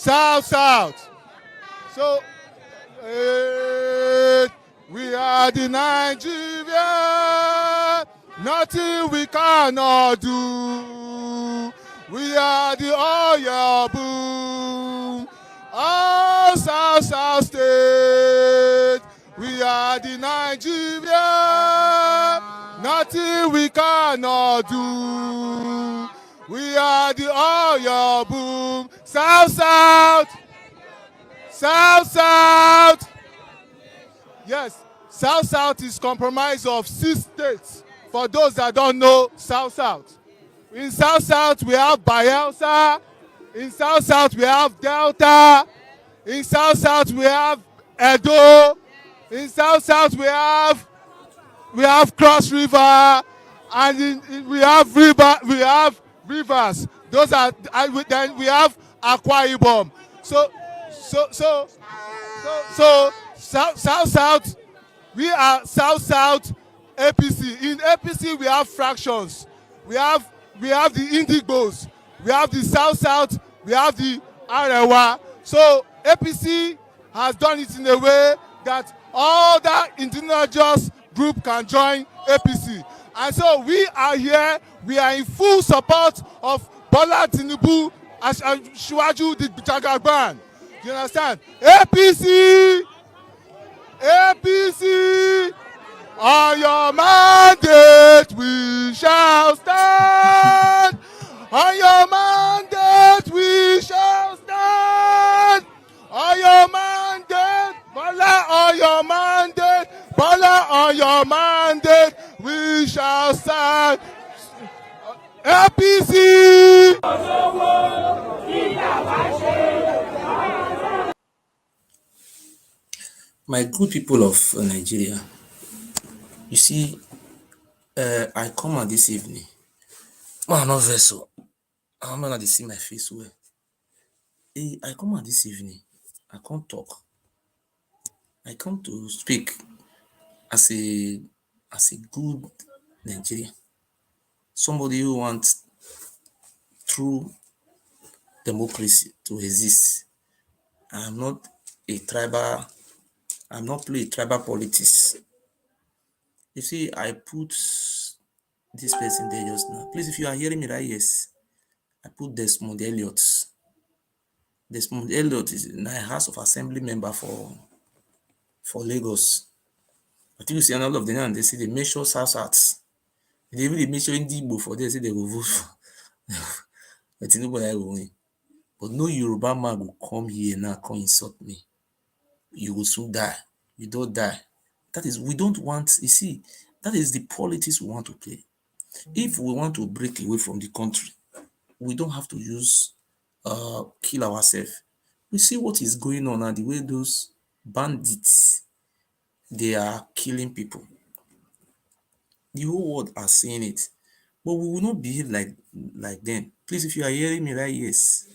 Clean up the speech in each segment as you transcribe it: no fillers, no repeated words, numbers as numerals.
South, South. So, we are the Nigeria, nothing we cannot do. We are the oil boom, all South, South state. We are the Nigeria, nothing we cannot do. We are the oil boom, South, South. South, South. Yes, South, South is comprised of 6 states. For those that don't know South, South. In South, South, we have Bayelsa. In South, South, we have Delta. In South, South, we have Edo. In South, South, we have Cross River. And we have rivers. Those are, then we have Akwa Ibom. So, South, we are South APC. In APC, we have fractions. We have the Indigbos. We have the South, we have the Arewa. So APC has done it in a way that all that indigenous group can join APC. And so we are here, we are in full support of BOLA Tinubu as Shiwaju the Jagaban. You understand? APC, on your mandate we shall stand. On your mandate we shall stand. On your mandate, BOLA on your mandate, BOLA on your mandate we shall stand. APC. My good people of Nigeria, you see, I come out this evening. Man, no vessel. I'm not to see my face well. I come out this evening. I can't talk. I come to speak as a good Nigerian, somebody who wants true democracy to exist. I'm not a tribal. I'm not play tribal politics. You see, I put this person there just now. Please, if you are hearing me right, yes, I put Desmond Elliot. Desmond Elliot is a House of Assembly member for Lagos. I think you see all of them and they say they measure South. They really measure Igbo for them, say they will vote for but Tinubu will win. But no Yoruba man will come here now, come insult me. You will soon die. You don't die. That is, we don't want, you see, that is the politics we want to play. If we want to break away from the country, we don't have to use kill ourselves. We see what is going on and the way those bandits, they are killing people. The whole world are saying it. But we will not behave like them. Please, if you are hearing me right, yes.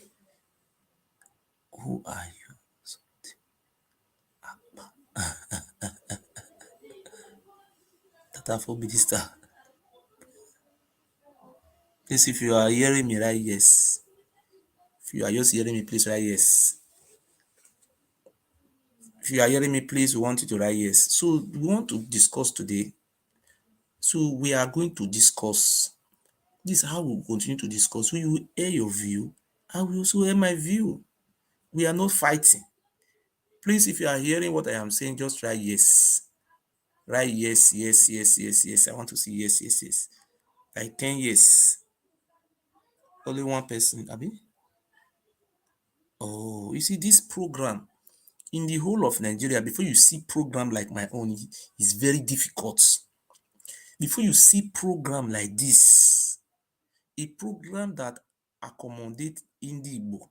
Who are you? Tata for minister. Please, if you are hearing me right, yes. If you are just hearing me, please write yes. If you are hearing me, please, we want you to write yes. So we want to discuss today. So we are going to discuss. This is how we will continue to discuss. We will hear your view. I will also hear my view. We are not fighting. Please, if you are hearing what I am saying, just write yes. Write yes, yes, yes, yes, yes. I want to see yes, yes, yes. Like 10 yes. Only one person, Abi? Oh, you see, this program in the whole of Nigeria, before you see program like my own, is very difficult. Before you see program like this, a program that accommodate Igbo,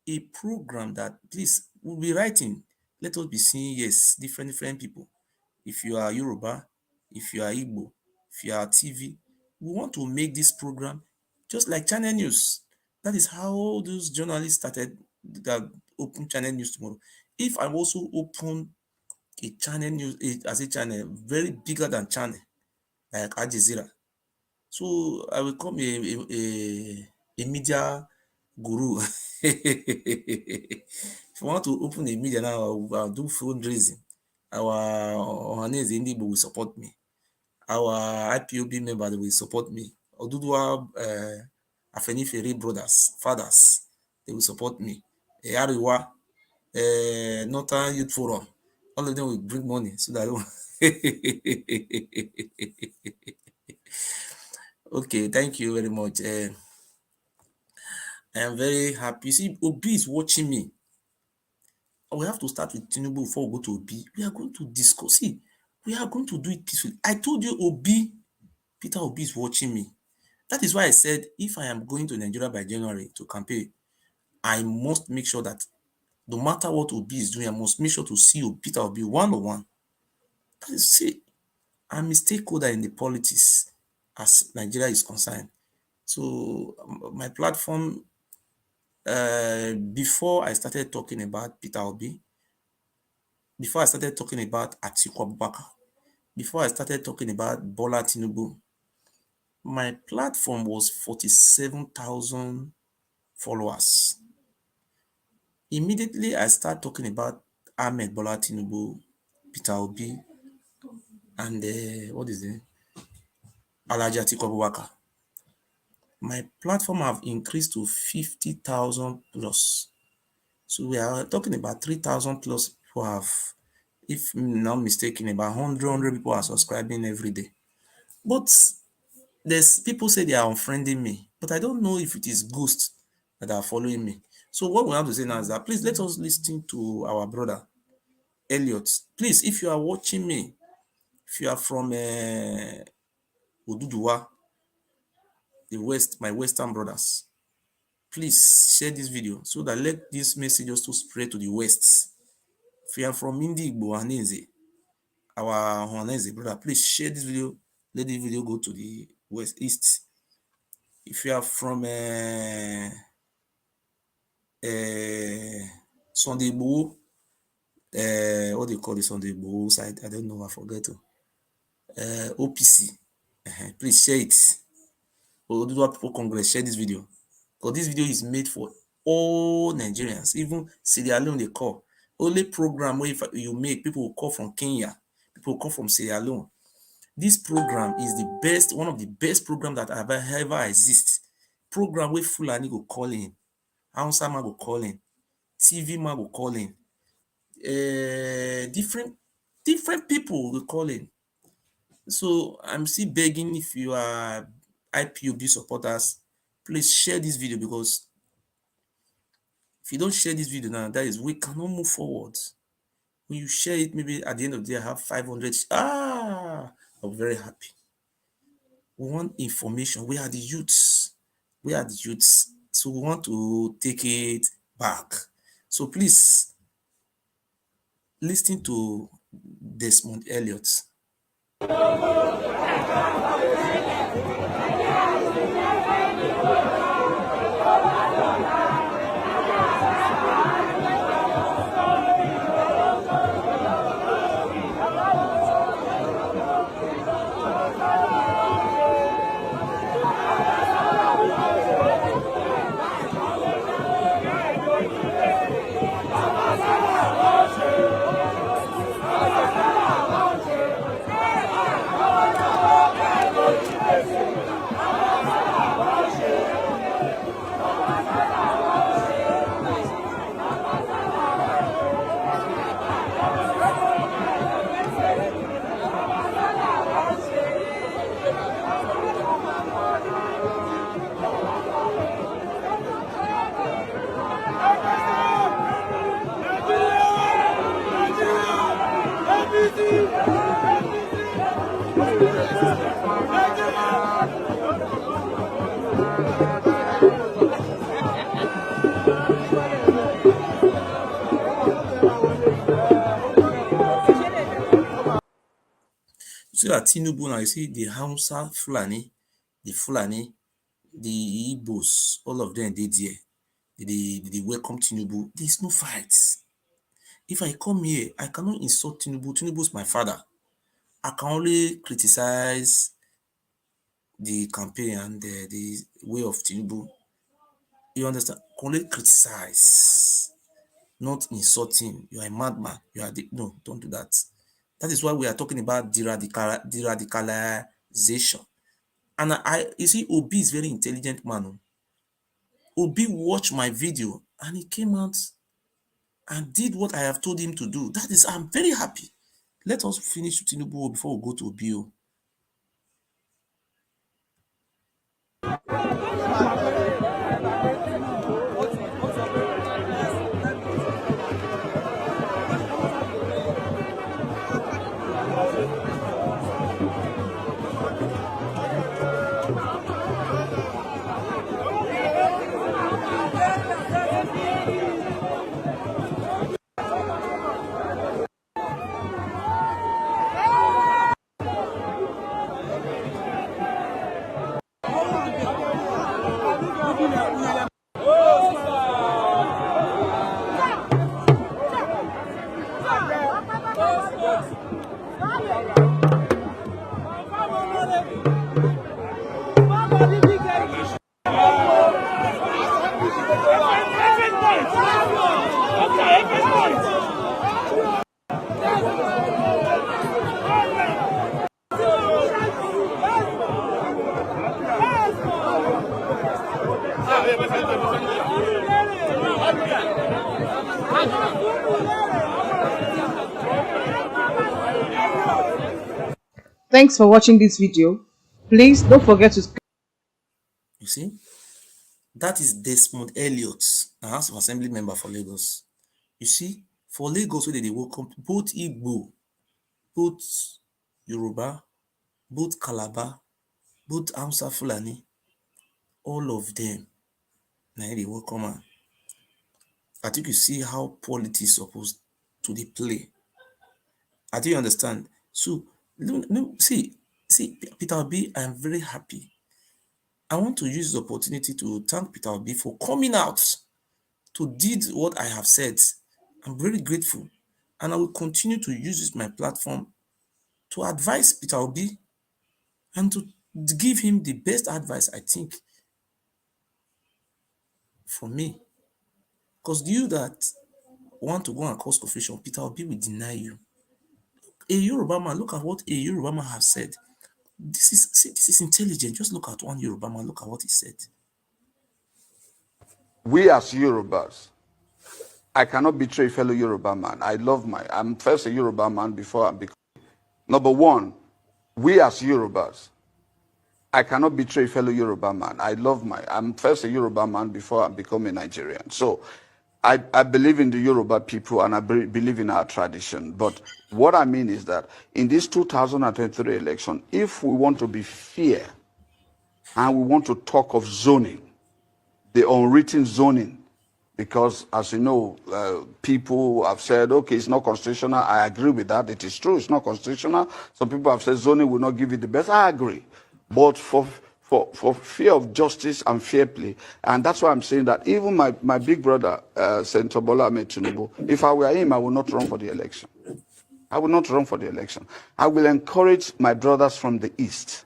a program that, please, we'll be writing, let us be seeing yes, different people. If you are Yoruba, if you are Igbo, if you are TV, we want to make this program just like Channel News. That is how those journalists started that open Channel News tomorrow. If I also open a Channel News as a channel very bigger than Channel, like Al Jazeera, so I will come a media guru. If you want to open a media now, I'll do fundraising. Our Ohanese Indigo will support me. Our IPOB members will support me. Oduduwa Afenifere brothers, fathers, they will support me. Ariwa, Northern Youth Forum, all of them will bring money so that okay, thank you very much. I am very happy. See, Obi is watching me. We have to start with Tinubu before we go to Obi. We are going to discuss. See, we are going to do it peacefully. I told you Peter Obi is watching me. That is why I said if I am going to Nigeria by January to campaign, I must make sure that no matter what Obi is doing, I must make sure to see Peter Obi one-on-one. That is, see, I'm a stakeholder in the politics as Nigeria is concerned. So my platform, before I started talking about Peter Obi, before I started talking about Atiku Kabaka, before I started talking about BOLA Tinubu, my platform was 47,000 followers. Immediately I start talking about Ahmed Bola Tinubu, Peter Obi, and what is it? Alhaji Atiku Abubakar. My platform have increased to 50,000 plus. So we are talking about 3,000 plus people have, if I'm not mistaken, about 100 people are subscribing every day. But there's people say they are unfriending me, but I don't know if it is ghosts that are following me. So what we have to say now is that please let us listen to our brother Elliot. Please, if you are watching me, if you are from Oduduwa, the West, my Western brothers, please share this video so that let this message also spread to the West. If you are from Indigbo Haneze, our Haneze brother, please share this video. Let the video go to the West East. If you are from Sunday Igboho, what do you call the Sunday Igboho side? I don't know, I forget. OPC, please share it. Oduduwa People Congress, share this video. Because this video is made for all Nigerians, even Sierra Leone they call. Only program where if you make, people will call from Kenya, people will call from Sierra Leone. This program is the best, one of the best programs that ever exist. Program where Fulani go call in, Hausa man go call in, TV man go call in, different people will call in. So I'm still begging, if you are IPOB supporters, please share this video, because if you don't share this video now, that is, we cannot move forward. When you share it, maybe at the end of the day, I have 500. I'm very happy. We want information. We are the youths. We are the youths. So we want to take it back. So please listen to Desmond Elliot. So that Tinubu now, you see the Hausa Fulani, the Igbos, all of them did there. They welcome Tinubu. There's no fights. If I come here, I cannot insult Tinubu. Tinubu is my father. I can only criticize the campaign and the way of Tinubu. You understand? Only criticize, not insulting. You are a madman. You are no, don't do that. That is why we are talking about de-radicalization. And you see, Obi is very intelligent man. Obi watched my video and he came out and did what I have told him to do. That is, I'm very happy. Let us finish Tinubu before we go to Obi. Thanks for watching this video. Please don't forget to You see, that is Desmond Elliot, a House of Assembly member for Lagos. You see, for Lagos, where they welcome both Igbo, both Yoruba, both Calabar, both Hausa Fulani, all of them. Now they welcome am. I think you see how politics supposed to dey play. I think you understand. So see, Peter Obi, I am very happy. I want to use the opportunity to thank Peter Obi for coming out to did what I have said. I'm very grateful. And I will continue to use this my platform to advise Peter Obi and to give him the best advice I think for me. Because you that want to go and cause confusion, Peter Obi will deny you. A Yoruba man, look at what a Yoruba man has said. This is intelligent. Just look at one Yoruba man, look at what he said. We as Yorubas, I cannot betray a fellow Yoruba man. I'm first a Yoruba man before I become. Number one, we as Yorubas, I cannot betray a fellow Yoruba man. I'm first a Yoruba man before I become a Nigerian. So I believe in the Yoruba people and I believe in our tradition. But what I mean is that in this 2023 election, if we want to be fair and we want to talk of zoning, the unwritten zoning, because as you know, people have said, okay, it's not constitutional. I agree with that. It is true, it's not constitutional. Some people have said zoning will not give you the best. I agree. But for fear of justice and fair play, and that's why I'm saying that even my big brother, Senator Bola Tinubu, if I were him, I would not run for the election. I will not run for the election. I will encourage my brothers from the East.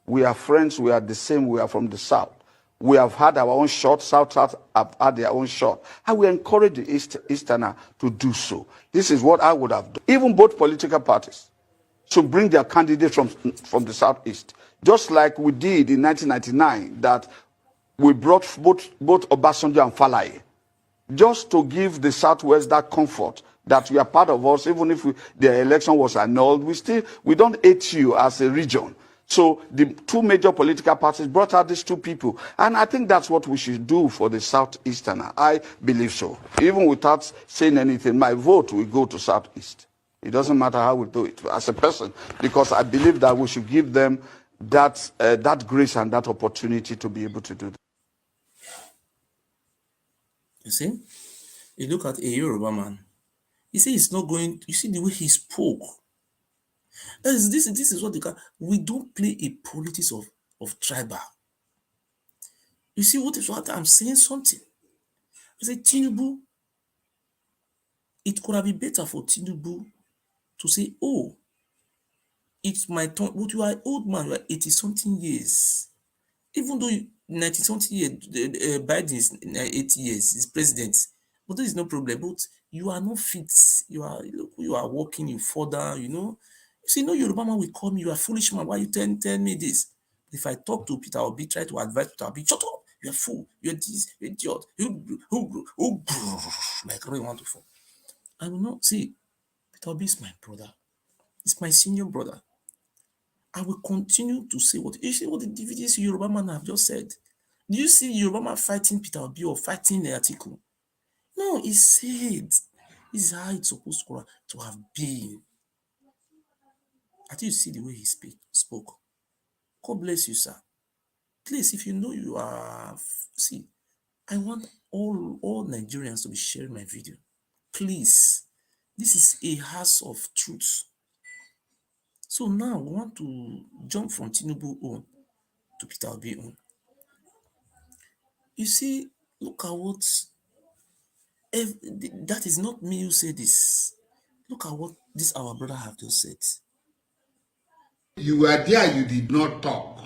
We are friends, we are the same, we are from the South. We have had our own shot, South have had their own shot. I will encourage the Easterner to do so. This is what I would have done. Even both political parties should bring their candidates from the Southeast. Just like we did in 1999, that we brought both Obasanjo and Falaye, just to give the Southwest that comfort that you are part of us, even if the election was annulled, we don't hate you as a region. So the two major political parties brought out these two people. And I think that's what we should do for the Southeasterner. I believe so. Even without saying anything, my vote will go to Southeast. It doesn't matter how we do it as a person, because I believe that we should give them that grace and that opportunity to be able to do that. You see? You look at a Yoruba man. He said he's not going, you see the way he spoke. This is what we don't play a politics of tribal. You see what I'm saying something. I said, Tinubu, it could have been better for Tinubu to say, oh, it's my turn. But you are an old man, you are 80 something years. Even though 90 something years, Biden is 80 years, he's president. But this is no problem. But you are not fit. Look, you are working, you fall down, you know. You see, no Yoruba man will call me, you are foolish man. Why you tell me this? If I talk to Peter Obi, try to advise Peter Obi, shut up, you're a fool, you're this, you're idiot, who like really want to fall. I will not see. Peter Obi is my brother. He's my senior brother. I will continue to say what you see what the DVDs Yoruba man have just said. Do you see Yoruba man fighting Peter Obi or fighting the Atiku? No, he said this is how it's supposed to have been. I think you see the way he spoke. God bless you, sir. Please, if you know you are see, I want all Nigerians to be sharing my video. Please, this is a house of truth. So now we want to jump from Tinubu on to Peter Obi on. You see, look at what that is not me who said this. Look at what this our brother have just said. You were there, you did not talk.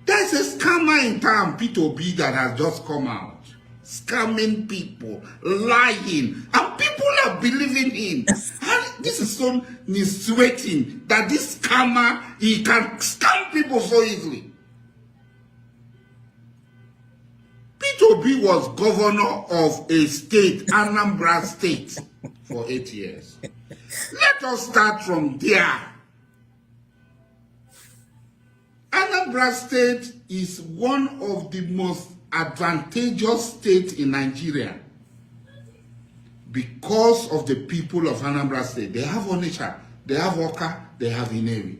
There's a scammer in town, P2B, that has just come out. Scamming people, lying, and people are believing him. And this is so insinuating that this scammer, he can scam people so easily. P2B was governor of a state, Anambra State, for 8 years. Let us start from there. Anambra State is one of the most advantageous states in Nigeria because of the people of Anambra State. They have Onitsha, they have Oka, they have Ineri.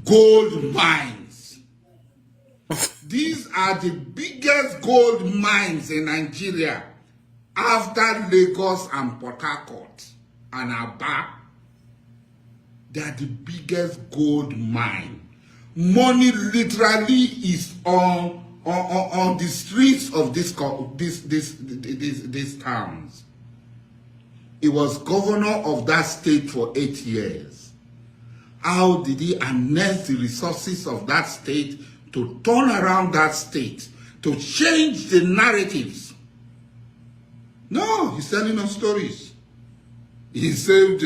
Gold mines. These are the biggest gold mines in Nigeria after Lagos and Port Harcourt and Aba. They are the biggest gold mine. Money literally is on the streets of these towns. He was governor of that state for 8 years. How did he harness the resources of that state to turn around that state, to change the narratives? No, he's telling us stories. He saved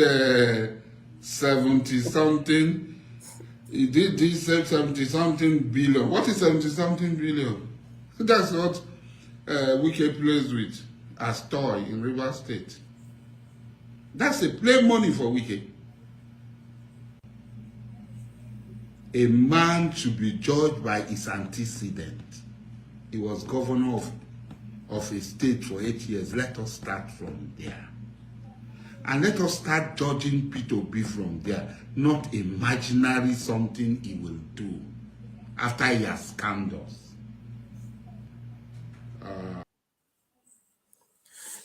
70 something. He did this 70 something billion. What is 70 something billion? That's what Wike plays with as toy in River State. That's a play money for Wike. A man should be judged by his antecedent. He was governor of a state for 8 years. Let us start from there. And let us start judging P2B from there, not imaginary something he will do after he has scammed us.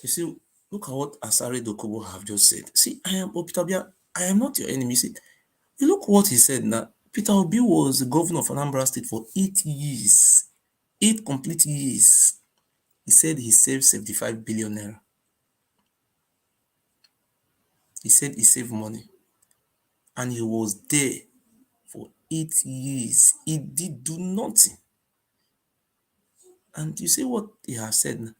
You see, look at what Asare Dokubo have just said. See, Peter Obi, I am not your enemy. See, look what he said now. Peter Obi was the governor of Anambra State for 8 years. 8 complete years. He said he saved 75 billion naira. He said he saved money. And he was there for 8 years. He did do nothing. And you see what he has said now?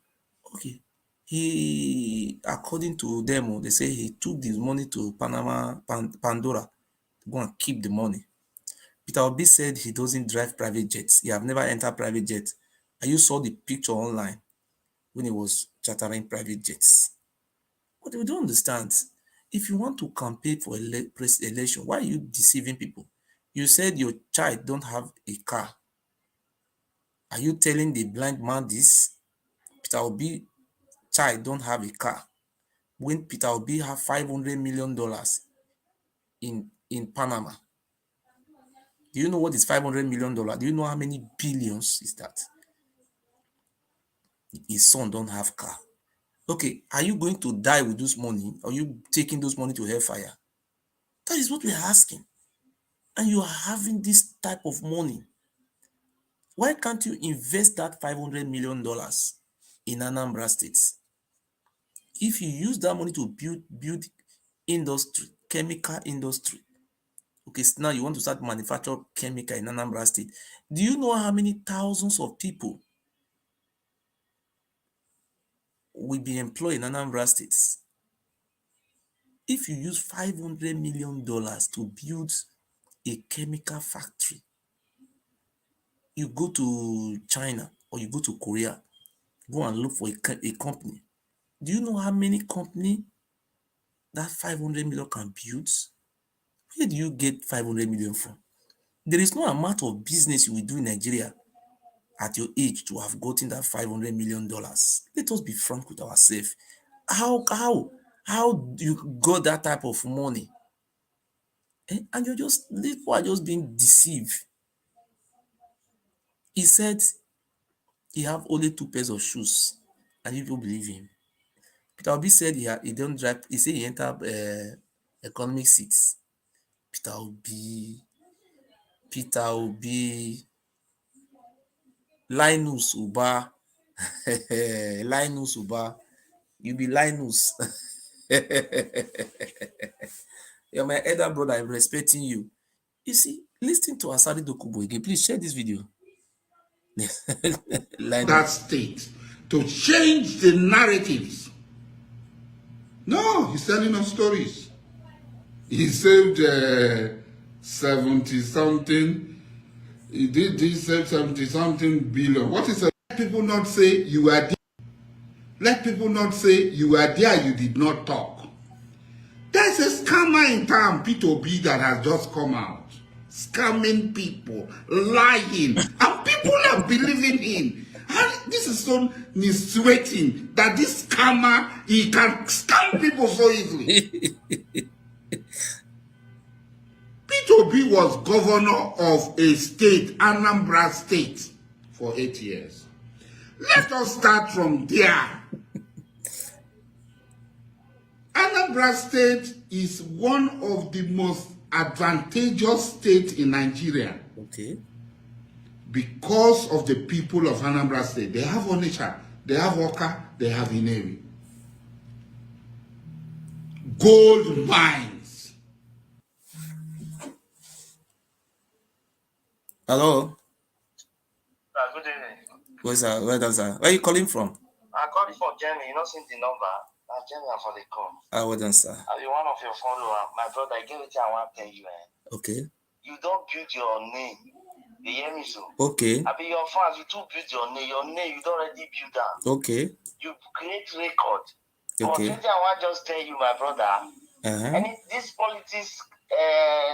Okay. He, according to them, they say he took this money to Pandora to go and keep the money. Peter Obi said he doesn't drive private jets. He have never entered private jet. And you saw the picture online when he was chartering private jets. But we don't understand. If you want to campaign for election, why are you deceiving people? You said your child don't have a car. Are you telling the blind man this? Peter Obi child don't have a car. When Peter Obi have $500 million in Panama. Do you know what is $500 million? Do you know how many billions is that? His son don't have car. Okay, are you going to die with this money? Or are you taking those money to hellfire? That is what we are asking. And you are having this type of money. Why can't you invest that $500 million in Anambra State? If you use that money to build industry, chemical industry, Okay, so now you want to start manufacture chemical in Anambra State. Do you know how many thousands of people will be employed in Anambra State? If you use $500 million to build a chemical factory, you go to China or you go to Korea, go and look for a company. Do you know how many company that 500 million can build? Where do you get 500 million from? There is no amount of business you will do in Nigeria at your age to have gotten that $500 million. Let us be frank with ourselves. How do you got that type of money? And people are just being deceived. He said he have only 2 pairs of shoes, and people believe him. Peter Obi said he don't drive. He said he enter economic seats. Peter Obi, Peter Obi, Linus Uba, Linus Uba, you be Linus. You're my elder brother. I'm respecting you. You see, listen to Asari Dokubo again. Please share this video. that Linus. state to change the narratives. No, he's telling us stories. He saved 70 something. He did this, saved 70 something billion. What is it? Let people not say you were there. Let people not say you were there, you did not talk. There's a scammer in town, P2B, that has just come out. Scamming people, lying, and people are believing him. And this is so sweating that this scammer, he can scam people so easily. P2B was governor of a state, Anambra State, for 8 years. Let us start from there. Anambra State is one of the most advantageous states in Nigeria. Okay. Because of the people of Anambra State. They have Onitsha, they have Oka, they have Inewi. Gold mines. Hello. Good evening. Where does that? Where are you calling from? I called for Jenny. You know, since the number. Jenny for the call. Well done, sir. I'll be one of your followers. My brother, I give it to you. I want to tell you. Okay. You don't build your name. You hear me so? Okay. I be your fans. You too build your name. Your name, you don't already build that. Okay. You create record. Okay. But I want to just tell you, my brother. And this politics,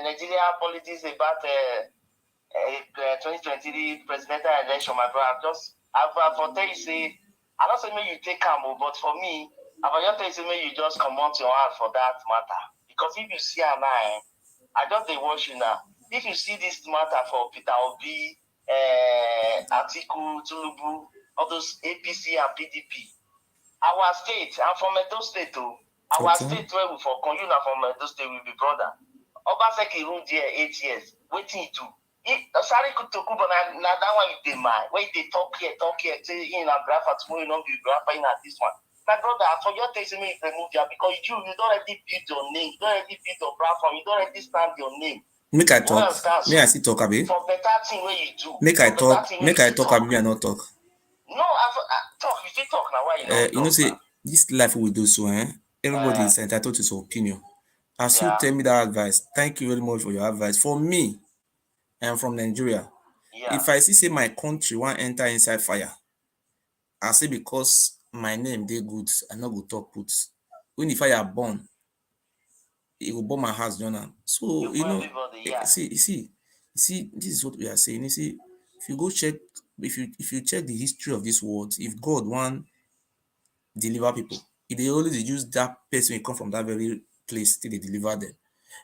Nigeria politics about 2023 presidential election, my brother, I've tell you, say, I don't say me you take camel, but for me, I've just tell you, say, me you just come on to your hand for that matter. Because if you see her now, I just they watch you now. If you see this matter for Peter Obi, Atiku, Tinubu, all those APC and PDP, our state, I'm from Edo State too. Our state where we for you now from Edo State will be brother. Obaseki ruled there 8 years. Waiting to. Sorry, could talk about now that one you demand. Wait, they talk here, say in a graph at tomorrow, you know, you graph in at this one. My brother, for your taste me remove you because you don't already build your name, you don't already build your platform, you don't already stand your name. Make I talk. May I still talk a bit? For better thing where you do. Make I talk. Make I talk a bit and not talk. No, I talk. You still talk now. Why you don't You know, talk say now? this life we do so, everybody is entitled to his opinion. As you tell me that advice, thank you very much for your advice. For me, I am from Nigeria. If I see say my country want enter inside fire, I say because my name they good, I not go talk put. When the fire burn, it will burn my house, Jonah. So you know, see, this is what we are saying. You see, if you go check, if you check the history of this world, if God want deliver people, if they always use that person who come from that very place till they deliver them.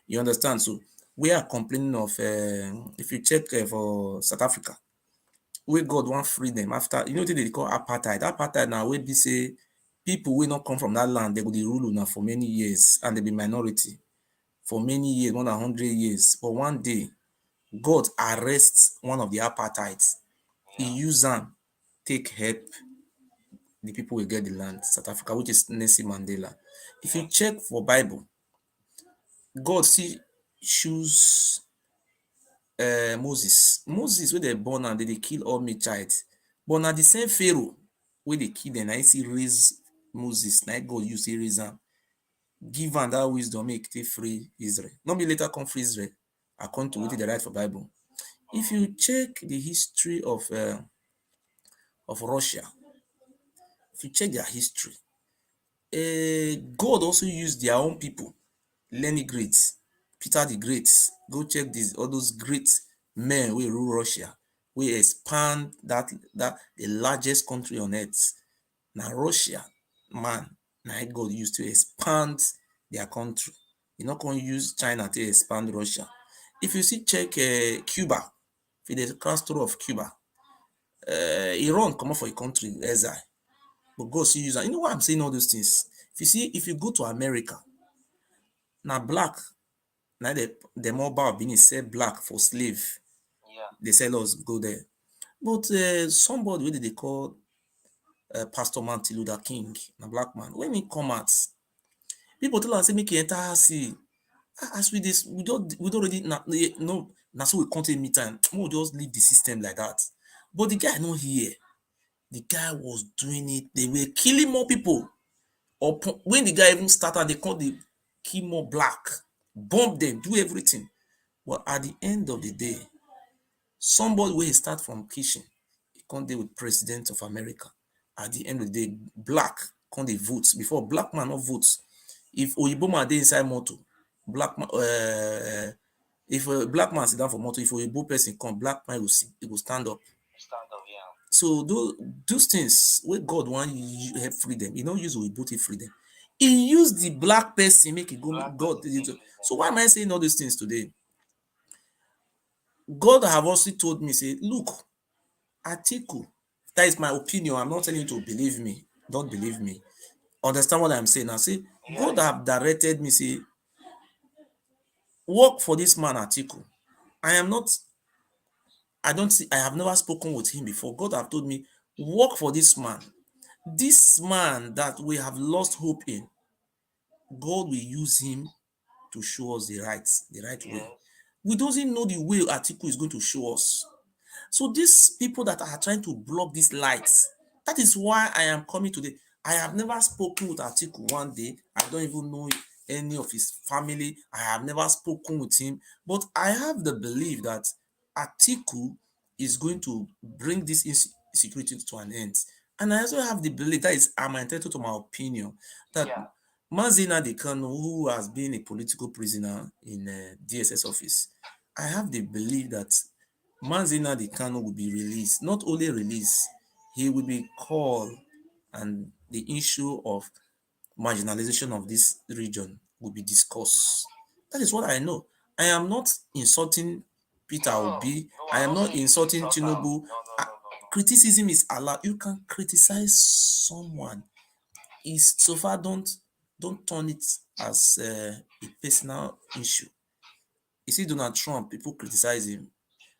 You understand? So we are complaining of if you check for South Africa, where God want freedom after you know what they call apartheid. Apartheid now where be say people will not come from that land, they will be rule now for many years and they be minority for many years, more than 100 years. But one day, God arrests one of the apartheids. He use them take help the people will get the land, South Africa, which is Nelson Mandela. If you check for Bible, God see choose Moses. Moses wey dem born am, dey kill all me child. But na the same Pharaoh wey dey kill dem, na him still raise Moses, na him God use take raise am, give am that wisdom make e take free Israel. No be later come free Israel according to wetin dey write for Bible. If you check the history of Russia, if you check their history, God also use their own people, Leningrad, Peter the Great. Go check this, all those great men wey rule Russia, wey expand that the largest country on earth. Na Russia, man, na God use to expand their country. E no come use China to expand Russia. If you see check Cuba, Fidel Castro of Cuba, e run comot for a country exile, but God still use am. You know why I'm saying all those things? If you go to America, na black, na dem Oba of Benin sell black for slave. They sell us go there. But somebody wey dey call Pastor Martin Luther King, na black man, when he come out, people tell am say make he enter sea. As we dey, we don already na so we come take meet am. Make we just leave the system like that. But the guy no hear. The guy was doing it. They were killing more people. Or when the guy even started, they come dey kill more black, bomb them, do everything. But at the end of the day, somebody wey start from kitchen, he come dey with President of America. At the end of the day, black come dey vote. Before, black man no vote. If Oyibo man dey inside motor, black man, if a black man sit down for motor, if Oyibo person come, black man go stand up. So those things wey God wan help freedom, he no use Oyibo take freedom. He use the black person make it go. God. So why am I saying all these things today? God have also told me, say, look, Atiku, that is my opinion. I'm not telling you to believe me. Don't believe me. Understand what I'm saying now? Say, God have directed me, say, work for this man, Atiku. I have never spoken with him before. God have told me, work for this man. This man that we have lost hope in, God will use him to show us the right way. We don't even know the way Atiku is going to show us. So these people that are trying to block these lights, that is why I am coming today. I have never spoken with Atiku one day. I don't even know any of his family. I have never spoken with him. But I have the belief that Atiku is going to bring this insecurity to an end. And I also have the belief, that is, I'm entitled to my opinion, that Mazina Dekano, who has been a political prisoner in DSS office, I have the belief that Mazina Dekano will be released. Not only released, he will be called, and the issue of marginalization of this region will be discussed. That is what I know. I am not insulting Peter Obi. I am not insulting Tinubu. Criticism is allowed. You can criticize someone. So far, don't turn it as a personal issue. You see, Donald Trump, people criticize him.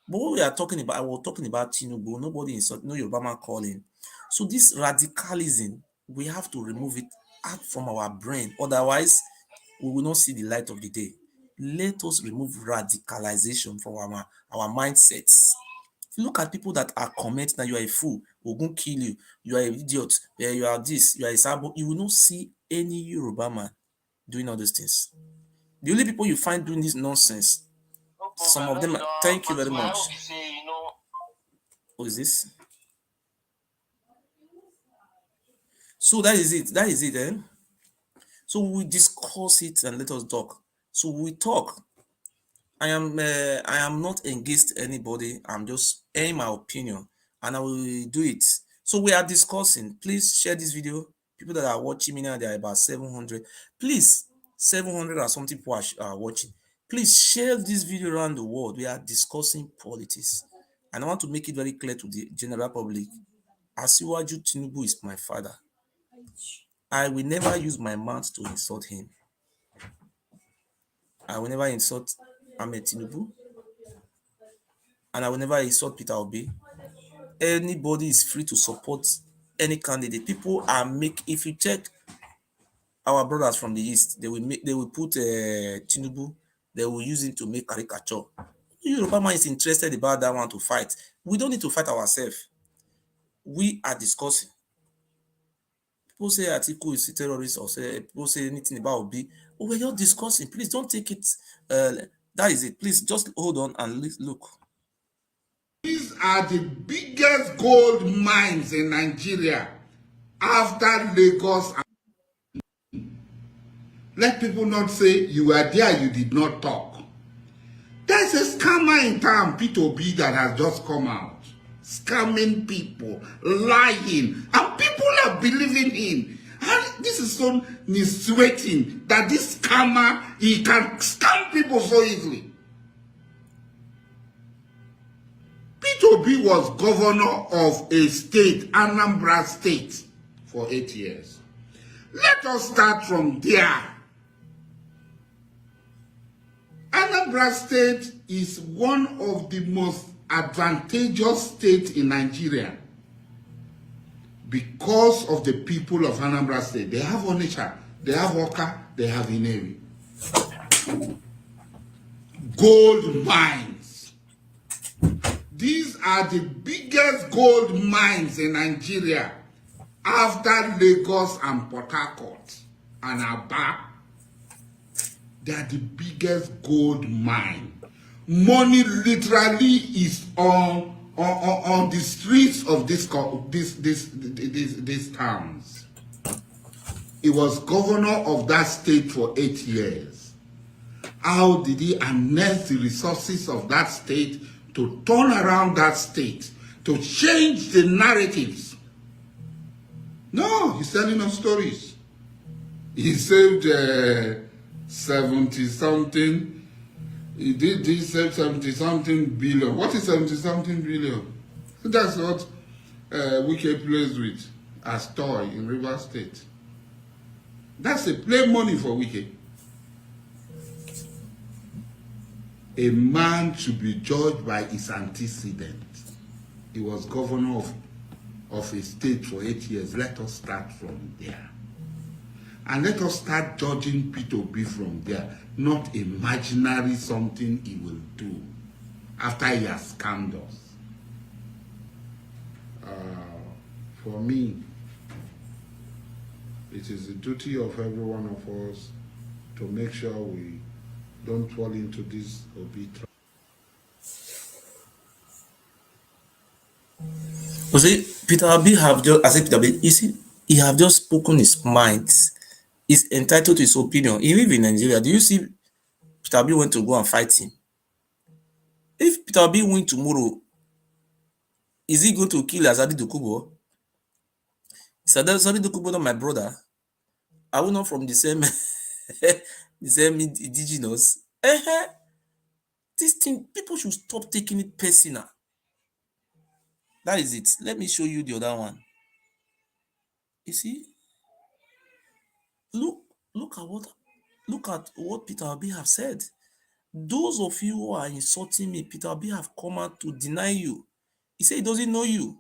But what we are talking about, I was talking about Tinubu. Nobody insult, no Obama calling. So this radicalism, we have to remove it out from our brain. Otherwise, we will not see the light of the day. Let us remove radicalization from our mindsets. Look at people that are commenting that you are a fool, we're going to kill you, you are an idiot, you are this, you are a sabo. You will not see any Yoruba man doing all those things. The only people you find doing this nonsense, some of them, thank you very much. What is this? So that is it, eh? So we discuss it and let us talk. So we talk. I am not against anybody. I'm just airing my opinion, and I will do it. So we are discussing. Please share this video. People that are watching me now, they are about 700. Please, 700 or something people are watching. Please share this video around the world. We are discussing politics, and I want to make it very clear to the general public. Asiwaju Tinubu is my father. I will never use my mouth to insult him. I will never insult Ahmed Tinubu, and I will never insult Peter Obi. Anybody is free to support any candidate. People are if you check our brothers from the east, they will put Tinubu they will use it to make caricature. Yoruba man is interested about that one to fight. We don't need to fight ourselves. We are discussing. People say Atiku is a terrorist or say people say anything about Obi. But we're just discussing. Please don't take it. That is it. Please just hold on and look. These are the biggest gold mines in Nigeria after Lagos. Let people not say you were there, you did not talk. There's a scammer in town, P2B, that has just come out. Scamming people, lying, and people are believing him. And this is so sweating that this scammer, he can scam people so easily. P2B was governor of a state, Anambra State, for 8 years. Let us start from there. Anambra State is one of the most advantageous states in Nigeria because of the people of Anambra State. They have Onitsha, they have Oka, they have Inewi. Gold mines. These are the biggest gold mines in Nigeria after Lagos and Port Harcourt and Aba. They are the biggest gold mine. Money literally is on the streets of these towns. He was governor of that state for 8 years. How did he harness the resources of that state to turn around that state, to change the narratives? No, he's telling us stories. He saved 70-something. He did this, saved 70-something billion. What is 70-something billion? That's what Wike plays with as toy in River State. That's a play money for Wike. A man should be judged by his antecedents. He was governor of a state for 8 years. Let us start from there. And let us start judging P2B from there, not imaginary something he will do after he has scammed us. For me, it is the duty of every one of us to make sure we don't fall into this Obi trap. You see, Peter Obi have just, I say Peter Obi, you see, he have just spoken his mind. He's entitled to his opinion. He live in Nigeria. Do you see Peter Obi went to go and fight him? If Peter Obi win tomorrow, is he going to kill Azadi Dokubo? Azadi Dokubo not my brother. Are we not from the same the same indigenous? This thing, people should stop taking it personal. That is it. Let me show you the other one. You see? Look at what Peter Obi have said. Those of you who are insulting me, Peter Obi have come out to deny you. He said he doesn't know you.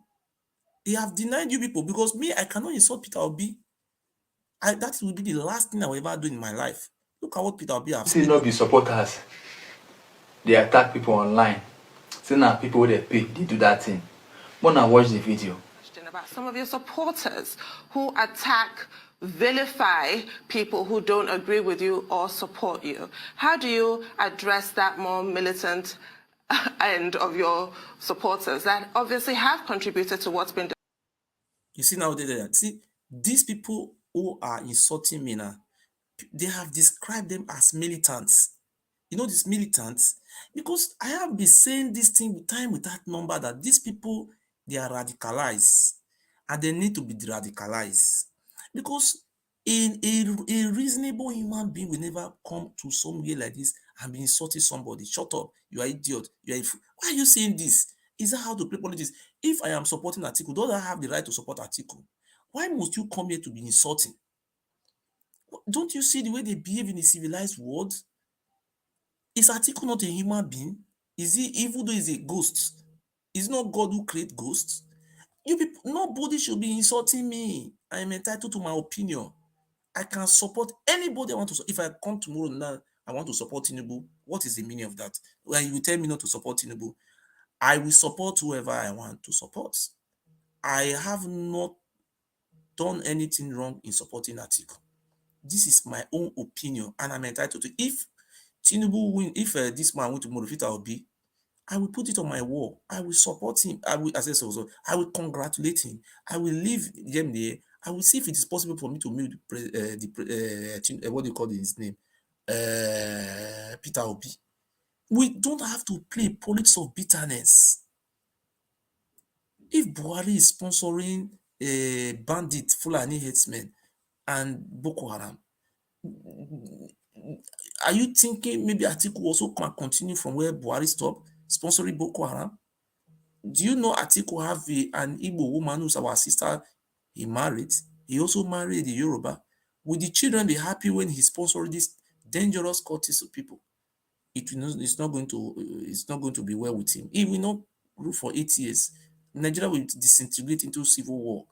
He have denied you people because me, I cannot insult Peter Obi. That will be the last thing I will ever do in my life. Look at what Peter Obi have said. Not be supporters. They attack people online. So now people they pay, they do that thing. Wanna watch the video. About some of your supporters who attack, vilify people who don't agree with you or support you. How do you address that more militant end of your supporters that obviously have contributed to what's been done? You see now, see, these people who are insulting me now, they have described them as militants. You know these militants? Because I have been saying this thing with time with that number that these people, they are radicalized and they need to be de-radicalized. Because a reasonable human being will never come to somewhere like this and be insulting somebody. Shut up, you are idiot, you are a fool. Why are you saying this? Is that how to play politics? If I am supporting Atiku, don't I have the right to support Atiku? Why must you come here to be insulting? Don't you see the way they behave in a civilized world? Is Atiku not a human being? Is he, even though he's a ghost, is not God who creates ghosts? You people, nobody should be insulting me. I am entitled to my opinion. I can support anybody I want to. If I come tomorrow now, I want to support Tinubu, What is the meaning of that? When you tell me not to support Tinubu, I will support whoever I want to support. I have not done anything wrong in supporting Atiku. This is my own opinion, and I'm entitled to. If Tinubu win, if this man win tomorrow, fit will be, I will put it on my wall. I will support him. I will, as I said also, I will congratulate him. I will leave them there. I will see if it is possible for me to meet what do you call his name, Peter Obi. We don't have to play politics of bitterness. If Buhari is sponsoring bandit, Fulani herdsmen, and Boko Haram, are you thinking maybe Atiku also can continue from where Buhari stopped, sponsoring Boko Haram? Do you know Atiku have an Igbo woman who's our sister he married? He also married a Yoruba. Will the children be happy when he sponsored these dangerous cultists of people? It's not going to be well with him. He will not rule for 8 years. Nigeria will disintegrate into civil war,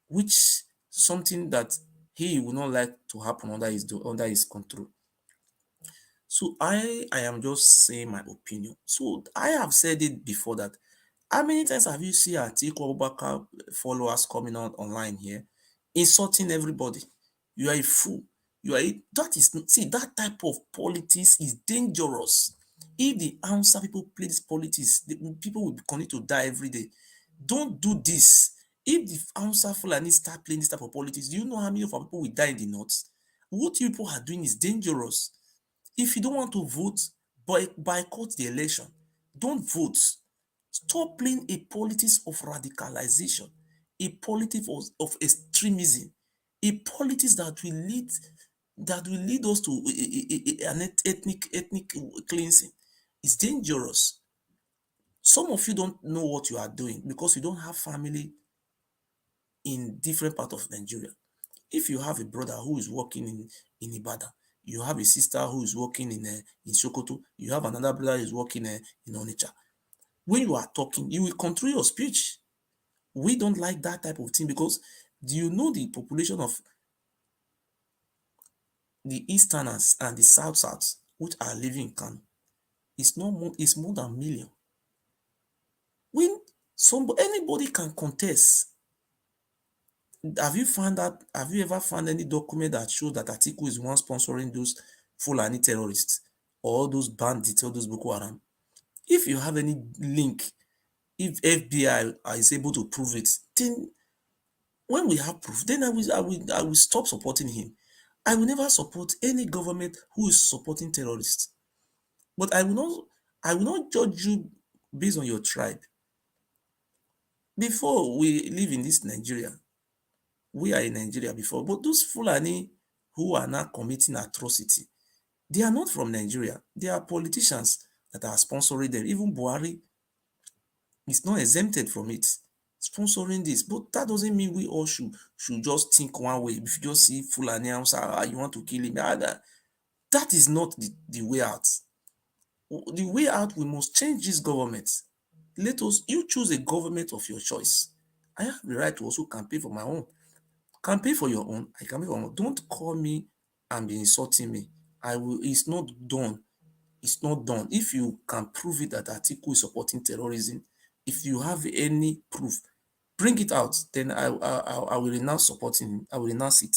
which something that he will not like to happen under his control. So I am just saying my opinion. So I have said it before that how many times have you seen Atiku Abubakar followers coming out online here, insulting everybody? You are a fool. That type of politics is dangerous. If the Hausa people play this politics, people will continue to die every day. Don't do this. If the Hausa Fulani start playing this type of politics, do you know how many of our people will die in the north? What you people are doing is dangerous. If you don't want to vote, boycott the election. Don't vote. Stop playing a politics of radicalization, a politics of extremism, a politics that will lead us to an ethnic cleansing. It's dangerous. Some of you don't know what you are doing because you don't have family in different parts of Nigeria. If you have a brother who is working in Ibadan, you have a sister who is working in Sokoto, you have another brother who is working in Onitsha. When you are talking, you will control your speech. We don't like that type of thing because do you know the population of the Easterners and the South which are living in Kano? It's more than 1,000,000. When anybody can contest, have you ever found any document that shows that Atiku is one sponsoring those Fulani terrorists or those bandits or those Boko Haram? If you have any link, if FBI is able to prove it, then when we have proof, then I will stop supporting him. I will never support any government who is supporting terrorists. But I will not judge you based on your tribe. Before we live in this Nigeria, we are in Nigeria before, but those Fulani who are now committing atrocity, they are not from Nigeria. They are politicians that are sponsoring them. Even Buhari is not exempted from it, sponsoring this. But that doesn't mean we all should just think one way. If you just see Fulani Hausa, you want to kill him, that is not the way out. The way out, we must change this government. You choose a government of your choice. I have the right to also campaign for my own. Campaign for your own. I campaign for my own. Don't call me and be insulting me. It's not done. It's not done. If you can prove it that Atiku is supporting terrorism, if you have any proof, bring it out. Then I will renounce supporting him. I will renounce it.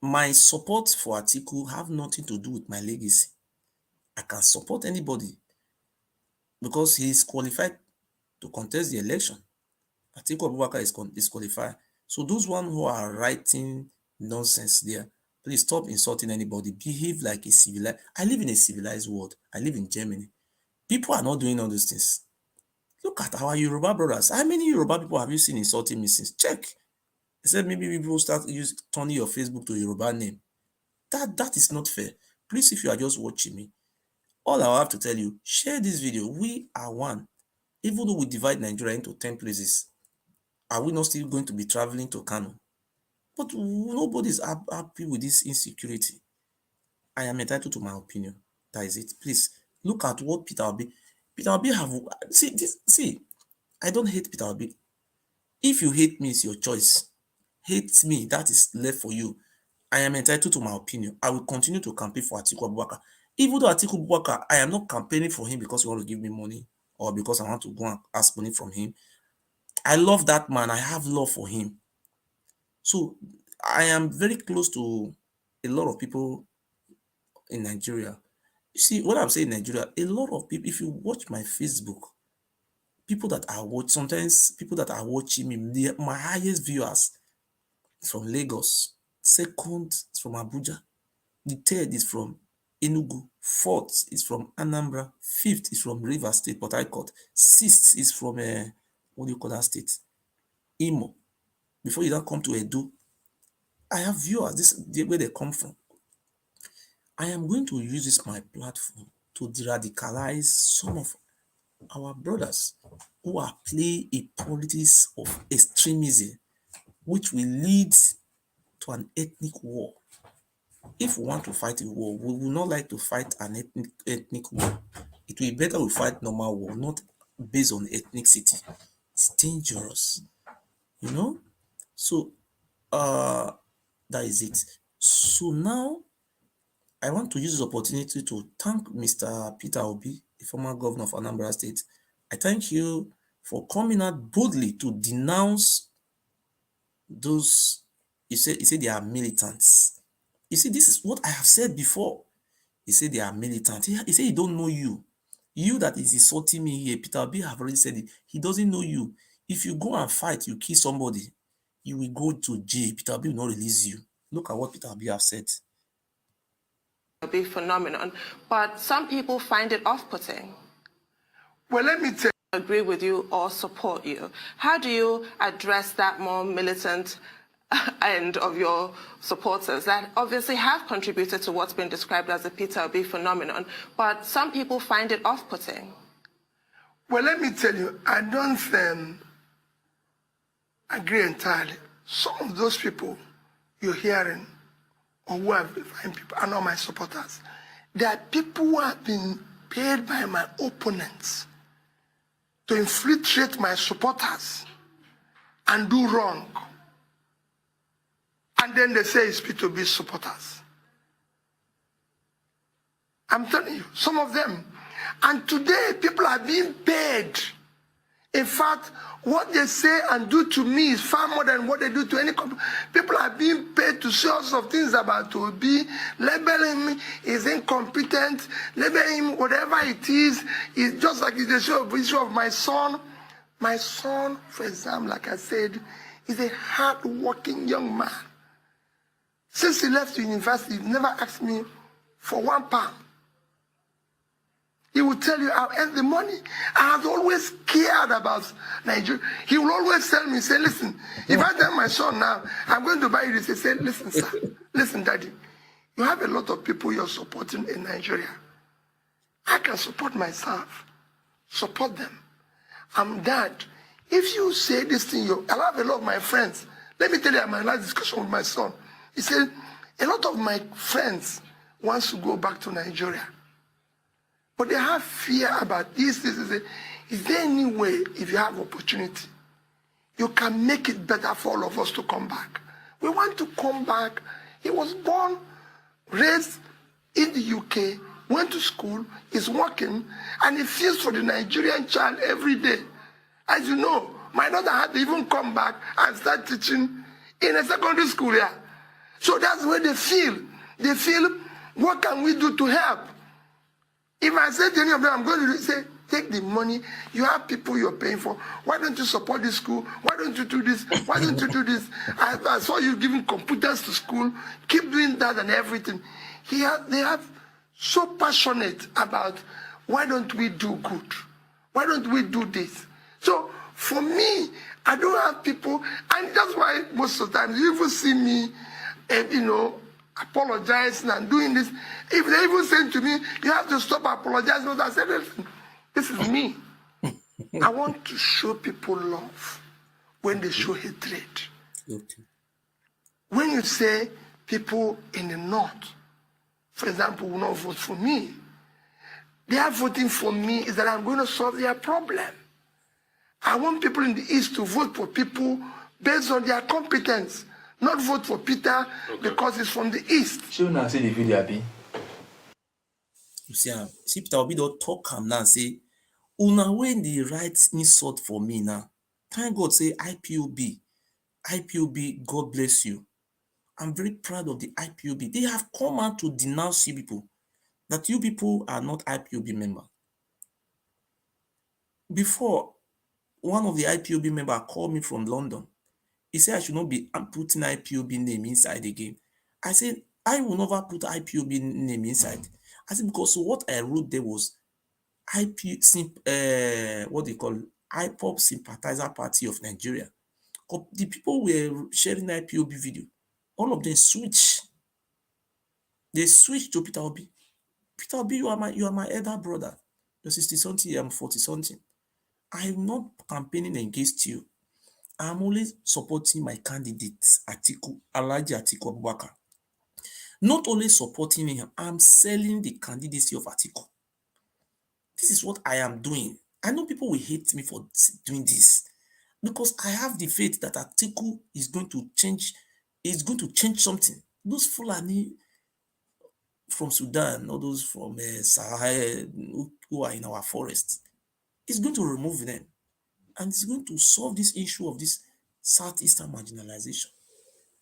My support for Atiku have nothing to do with my legacy. I can support anybody because he is qualified to contest the election. Atiku Abubakar is qualified. So those one who are writing nonsense there, please stop insulting anybody. Behave like a civilized. I live in a civilized world. I live in Germany. People are not doing all those things. Look at our Yoruba brothers. How many Yoruba people have you seen insulting me since? Check. Except maybe people start turning your Facebook to Yoruba name. That is not fair. Please, if you are just watching me, all I have to tell you, share this video. We are one. Even though we divide Nigeria into 10 places, are we not still going to be traveling to Kano? But nobody is happy with this insecurity. I am entitled to my opinion. That is it. Please look at what Peter Obi have. See, I don't hate Peter Obi. If you hate me, it's your choice. Hate me, that is left for you. I am entitled to my opinion. I will continue to campaign for Atiku Abubakar. Even though Atiku Kabaka, I am not campaigning for him because he want to give me money or because I want to go and ask money from him. I love that man. I have love for him. So I am very close to a lot of people in Nigeria. You see, what I'm saying in Nigeria, a lot of people, if you watch my Facebook, people that I watch, sometimes people that are watching me, my highest viewers is from Lagos, second is from Abuja, the third is from Enugu, fourth is from Anambra, fifth is from Rivers State, Port Harcourt, sixth is from, what do you call that state? Imo. Before you don't come to Edo, I have viewers, this is where they come from. I am going to use this my platform to de-radicalize some of our brothers who are playing a politics of extremism, which will lead to an ethnic war. If we want to fight a war, we will not like to fight an ethnic war. It will be better we fight normal war, not based on ethnicity. It's dangerous, you know? So that is it. So now I want to use this opportunity to thank Mr. Peter Obi, the former governor of Anambra State. I thank you for coming out boldly to denounce those, he said they are militants. You see, this is what I have said before. He said they are militants. He said he don't know you. You that is insulting me here, Peter Obi have already said it. He doesn't know you. If you go and fight, you kill somebody, you will go to jail. Peter Obi will not release you. Look at what Peter Obi have said. Be phenomenon, but some people find it off-putting. Well, let me tell you. Agree with you or support you. How do you address that more militant end of your supporters that obviously have contributed to what's been described as the Peter Obi phenomenon, but some people find it off-putting? Well, let me tell you, I don't agree entirely. Some of those people you're hearing, or who have defined people, are not my supporters. There are people who have been paid by my opponents to infiltrate my supporters and do wrong. And then they say it's P2B supporters. I'm telling you, some of them. And today, people are being paid. In fact, what they say and do to me is far more than what they do to any company. People are being paid to say all sorts of things about Obi, labeling him is incompetent, labeling him whatever it is. It's just like the issue of my son. My son, for example, like I said, is a hard-working young man. Since he left university, he never asked me for £1. He will tell you I'll earn the money. I have always cared about Nigeria. He will always tell me, say, listen, if I tell my son now, I'm going to buy you this, he said, listen, sir, listen, daddy, you have a lot of people you're supporting in Nigeria. I can support myself. Support them. I'm dad. If you say this thing, I'll have a lot of my friends. Let me tell you my last discussion with my son. He said, a lot of my friends wants to go back to Nigeria. But they have fear about this. Is there any way, if you have opportunity, you can make it better for all of us to come back? We want to come back. He was born, raised in the UK, went to school, is working, and he feels for the Nigerian child every day. As you know, my daughter had to even come back and start teaching in a secondary school here. So that's where they feel. They feel, what can we do to help? If I say to any of them, I'm going to say, take the money. You have people you're paying for. Why don't you support this school? Why don't you do this? Why don't you do this? I saw you giving computers to school. Keep doing that and everything. They have so passionate about, why don't we do good? Why don't we do this? So for me, I don't have people, and that's why most of the time you even see me, apologizing and doing this. If they even say to me, you have to stop apologizing, I said, listen, this is me. I want to show people love when they show hatred. Okay. When you say people in the north, for example, will not vote for me, they are voting for me is that I'm going to solve their problem. I want people in the east to vote for people based on their competence. Not vote for Peter because he's from the east. Should now see the video, Abi. You see Peter Obi don talk am now say, una when dey write insult for me now, thank God say IPOB, God bless you. I'm very proud of the IPOB. They have come out to denounce you people, that you people are not IPOB member. Before, one of the IPOB member called me from London. He said I should not be putting IPOB name inside again. I said, I will never put IPOB name inside. I said, because what I wrote there was what they call IPOB Sympathizer Party of Nigeria. The people were sharing IPOB video. All of them switch. They switch to Peter Obi. Peter Obi, you are my elder brother. You're 60 something, I'm 40 something. I'm not campaigning against you. I'm only supporting my candidate, Atiku, Atiku Kabaka. Not only supporting him, I'm selling the candidacy of Atiku. This is what I am doing. I know people will hate me for doing this because I have the faith that Atiku is going to change something. Those Fulani from Sudan, or those from Sahel who are in our forests, is going to remove them. And it's going to solve this issue of this Southeastern marginalization.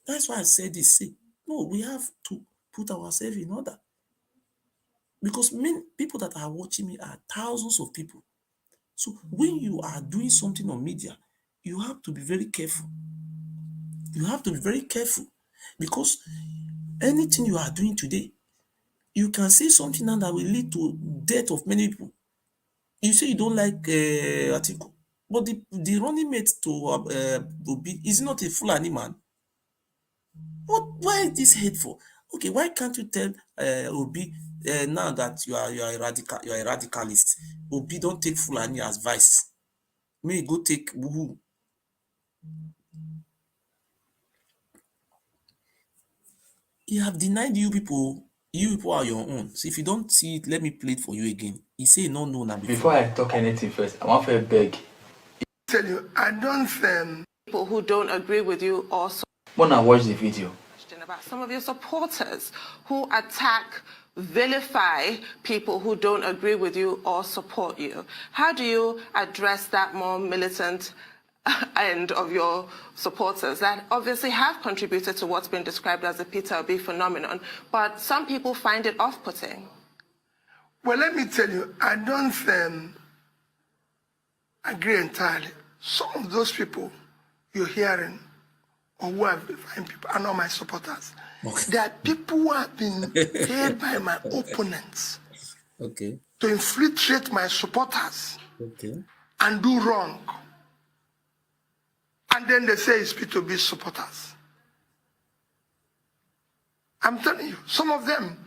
That's why I said this. Say, no, we have to put ourselves in order. Because many people that are watching me are thousands of people. So when you are doing something on media, you have to be very careful. You have to be very careful because anything you are doing today, you can say something now that will lead to death of many people. You say you don't like Atiku, but the running mate to Obi is not a Fulani man. Why is this hateful? Okay, why can't you tell Obi now that you are a radicalist? Obi, don't take Fulani as vice. May go take who? He have denied you people. You people are your own. So if you don't see it, let me play it for you again. He say no now Before I talk anything first, I want to beg. Tell you, I don't People who don't agree with you also. When I watch the video, About some of your supporters who attack, vilify people who don't agree with you or support you. How do you address that more militant end of your supporters that obviously have contributed to what's been described as the Peter Obi phenomenon, but some people find it off-putting? Well, let me tell you, I don't agree entirely. Some of those people you're hearing, or who have defined people, are not my supporters. Okay. There are people who have been paid by my opponents to infiltrate my supporters and do wrong. And then they say it's P2B supporters. I'm telling you, some of them.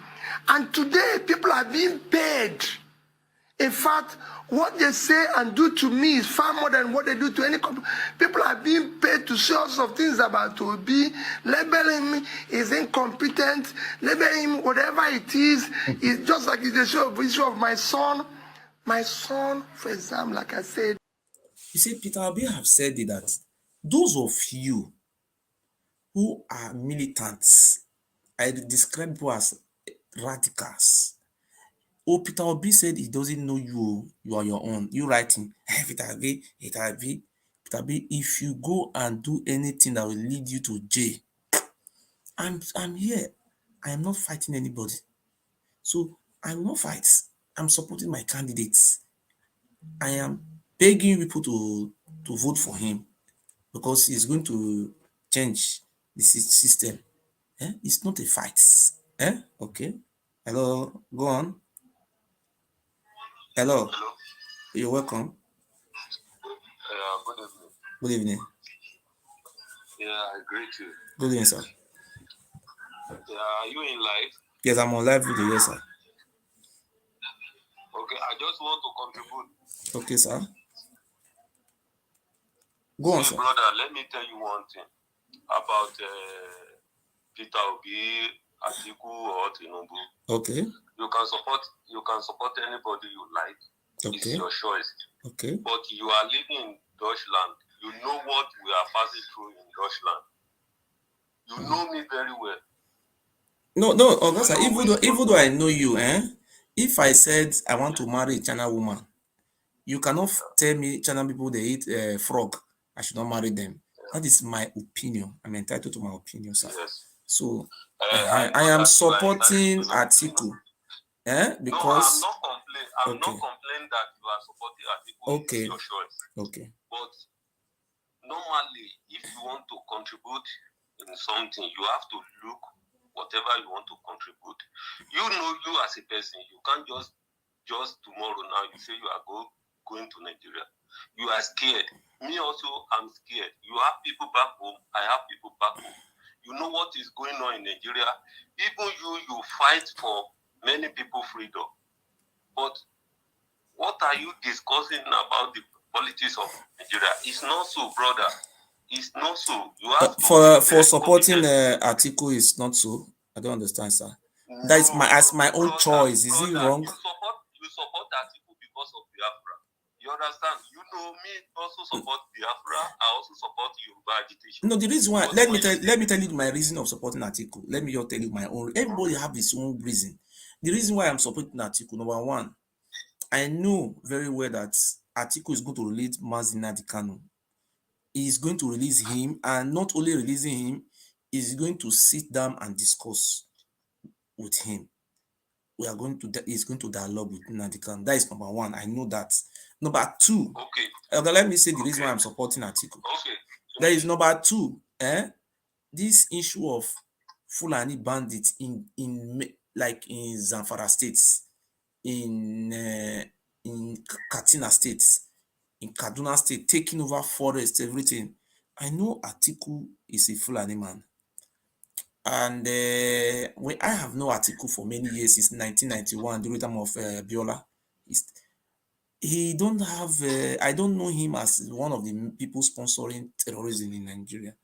And today, people are being paid. In fact, what they say and do to me is far more than what they do to any company. People are being paid to say all sorts of things about Obi, labeling him is incompetent, labeling him whatever it is. It's just like it's the issue of my son. My son, for example, like I said. You see, Peter Obi have said that those of you who are militants, I describe you as radicals. Oh, Peter Obi said he doesn't know you. You are your own. You writing, hey, Peter Obi, if you go and do anything that will lead you to jail, I'm here. I am not fighting anybody. So I will not fight. I'm supporting my candidates. I am begging people to vote for him because he's going to change the system. It's not a fight. Okay. Hello, go on. Hello. You're welcome. Good evening. Good evening. Yeah, I greet you. Good evening, sir. Yeah, are you in live? Yes, I'm on live video, yes, sir. Okay, I just want to contribute. Okay, sir. Go on, sir. Brother, let me tell you one thing about Peter Obi, Atiku, or Tinubu. Okay. You can support anybody you like. Okay. It's your choice. Okay. But you are living in Deutschland. You know what we are passing through in Deutschland. You know me very well. No, Augusta, even though I know you, If I said I want to marry a China woman, you cannot tell me China people they eat frog. I should not marry them. That is my opinion. I'm entitled to my opinion, sir. Yes. So I I know am that you are entitled supporting to your opinion. Atiku. No, Because I'm not complaining that you are supporting Atiku. It's your choice. Okay. But normally, if you want to contribute in something, you have to look whatever you want to contribute. You know, you as a person, you can't just tomorrow now you say you are going to Nigeria. You are scared. Me also, I'm scared. You have people back home. I have people back home. You know what is going on in Nigeria. Even you fight for many people freedom. But what are you discussing about the politics of Nigeria? It's not so, brother. It's not so. You have to for supporting Atiku is not so. I don't understand, sir. That is my own choice. Is it wrong? You support Atiku because of Biafra. You understand? You know me also support Biafra. I also support Yoruba agitation. No, the reason why let me tell you my reason of supporting Atiku. Let me just tell you my own. Everybody have his own reason. The reason why I'm supporting Atiku, number one, I know very well that Atiku is going to release Mazina Kanu. He is going to release him, and not only releasing him, is going to sit down and discuss with him. He's going to dialogue with Nnamdi Kanu. That is number one. I know that. Number two, let me say the reason why I'm supporting Atiku. Okay. There is number two, this issue of Fulani bandits in Zamfara states, in Katsina states, in Kaduna state, taking over forests, everything. I know Atiku is a Fulani man. And when I have known Atiku for many years, since 1991, during the time of BOLA. He don't have, I don't know him as one of the people sponsoring terrorism in Nigeria.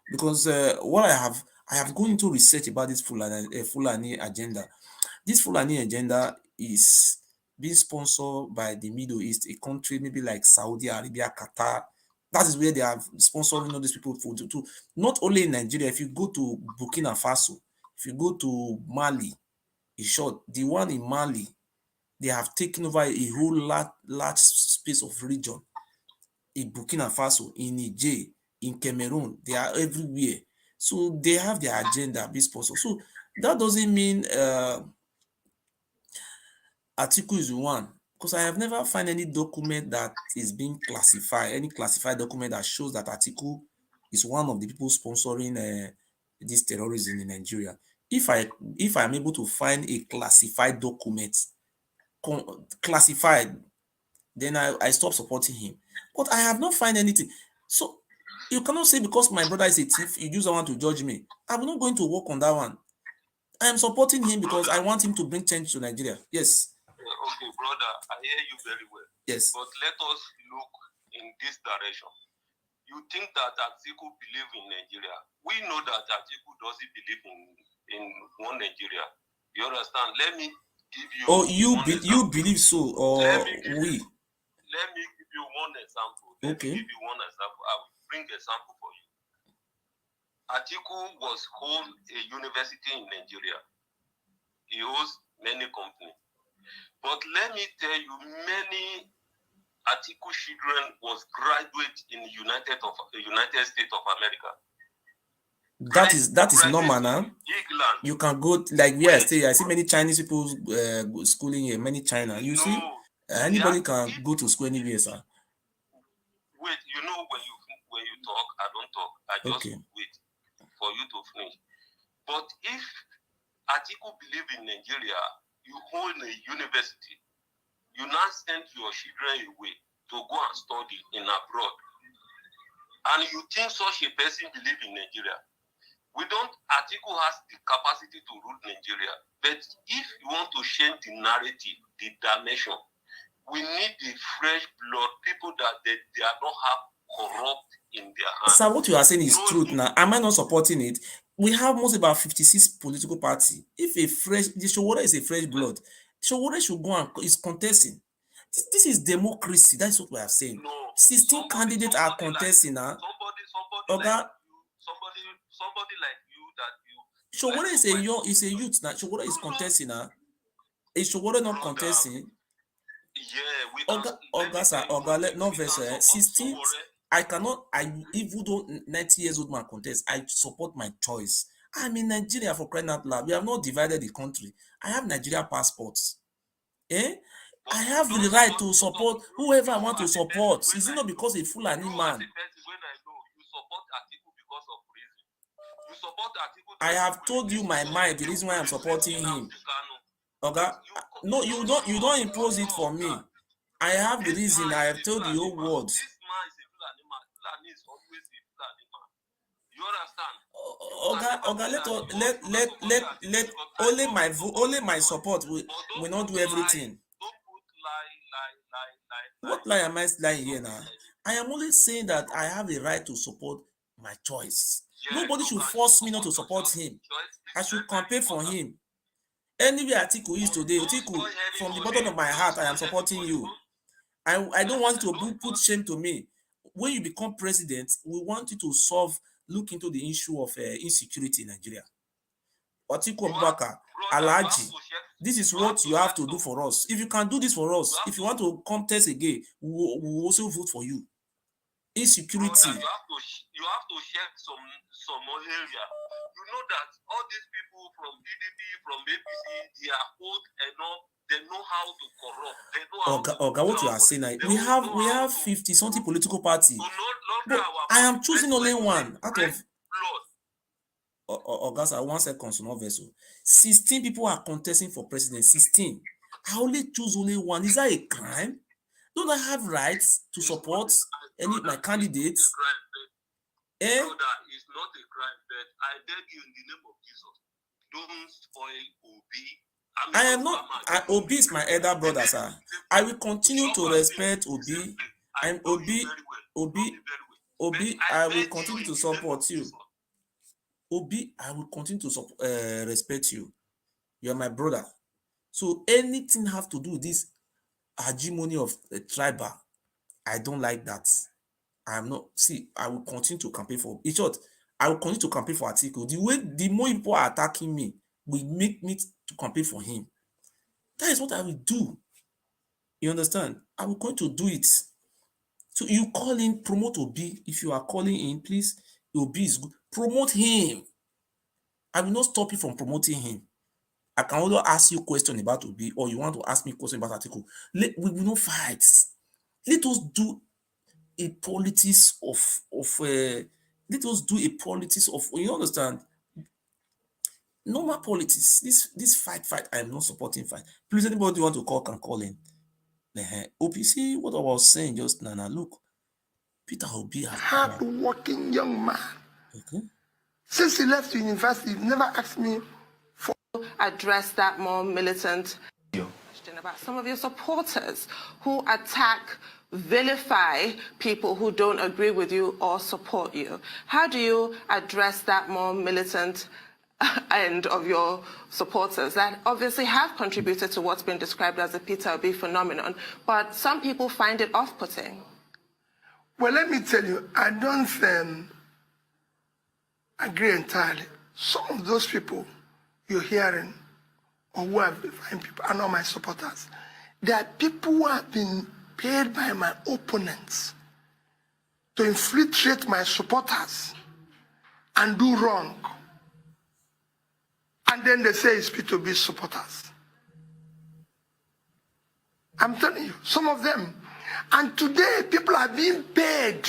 Because what I have gone into research about this Fulani agenda. This Fulani agenda is being sponsored by the Middle East, a country maybe like Saudi Arabia, Qatar. That is where they are sponsoring all these people to not only in Nigeria. If you go to Burkina Faso, if you go to Mali, in short, the one in Mali, they have taken over a whole large space of region. In Burkina Faso, in Niger, in Cameroon, they are everywhere. So they have their agenda being sponsored. So that doesn't mean Atiku is the one, because I have never found any document that is being classified, any classified document that shows that Atiku is one of the people sponsoring this terrorism in Nigeria. If I'm able to find a classified document, classified, then I stop supporting him. But I have not found anything. So you cannot say because my brother is a thief, you just want to judge me. I'm not going to work on that one. I am supporting him because I want him to bring change to Nigeria. Yes. Okay, brother, I hear you very well. Yes. But let us look in this direction. You think that Atiku believes in Nigeria. We know that Atiku doesn't believe in one Nigeria. You understand? Let me give you. Oh, you believe so, or we? Let me give you one example. Let me give you one example. I will bring example for you. Atiku was hold a university in Nigeria. He owns many companies. But let me tell you, many Atiku children was graduate in the United States of America. That is normal now. England. You can go like where I stay. I see many Chinese people schooling here. Many China. You see, anybody can go to school anywhere, sir. Wait, you know when you talk, I don't talk. I just wait for you to finish. But if Atiku believe in Nigeria, you hold a university, you now send your children away to go and study in abroad, and you think such a person believe in Nigeria. Atiku has the capacity to rule Nigeria, but if you want to change the narrative, the dimension, we need the fresh blood, people that they are not have corrupt in their hands. Sir, what you are saying is truth now. Am I not supporting it? We have most about 56 political parties. If the Ewuare is a fresh blood, Ewuare should go and is contesting. This is democracy. That's what we are saying. No, 16 candidates are contesting now. Somebody like you that you. Ewuare is a youth now. Ewuare is contesting now. Is Ewuare not contesting? Yeah, we Oga, no verse. 16. I cannot. Even though 90 years old man contest, I support my choice. I'm in Nigeria, for crying out loud. We have not divided the country. I have Nigeria passports. I have the right to support whoever I want to support. Is it not because a Fulani man? I have told you my mind, the reason why I'm supporting him. Okay? No, you don't impose it for me. I have the reason. I have told the whole world. You understand? Let only my support will not do everything. What lie am I lying here now? I am only saying that I have the right to support my choice. Nobody should force me not to support him. I should campaign for him. Anywhere Atiku is today, Atiku, from the bottom of my heart, I am supporting you. I don't want you to put shame to me. When you become president, we want you to look into the issue of insecurity in Nigeria. Atiku Kabaka, Alhaji, this is what you have to do for us. If you can do this for us, if you want to contest again, we will also vote for you. Insecurity. You have to share some more area. You know that all these people from PDP, from APC, they are old enough. They know how to corrupt. They know how what you are saying, we have 50-something political parties. But I am choosing only one out of. Oga, 1 second, so no vessel. 16 people are contesting for president. 16. I only choose only one. Is that a crime? Don't I have rights to support any of my candidates? Brother, it's not a crime, but I beg you in the name of Jesus, don't spoil Obi. I am not. Obi is my elder brother, sir. I will continue to respect Obi. I'm Obi. I will continue to support you. Obi, I will continue to respect you. You are my brother. So anything have to do with this hegemony of tribal, I don't like that. I am not. See, I will continue to campaign for. In short, I will continue to campaign for Atiku. The more people are attacking me, will make me to campaign for him. That is what I will do. You understand? I will going to do it. So you call in, promote Obi. If you are calling in, please, Obi is good. Promote him. I will not stop you from promoting him. I can only ask you a question about Obi, or you want to ask me a question about Atiku. We will not fight. Let us do a politics of let us do a politics of, you understand? Normal politics. This fight. I am not supporting fight. Please, anybody want to call can call in. OPC, what I was saying just now. Look, Peter Obi, hard-working young man. Okay. Since he left university, he never asked me for address that more militant question about some of your supporters who attack, vilify people who don't agree with you or support you. How do you address that more militant end of your supporters that obviously have contributed to what's been described as a Peter Obi phenomenon, but some people find it off-putting? Well, let me tell you, I don't agree entirely. Some of those people you're hearing, or who have defined people, are not my supporters. There are people who have been paid by my opponents to infiltrate my supporters and do wrong. And then they say it's P2B supporters. I'm telling you, some of them. And today, people are being paid.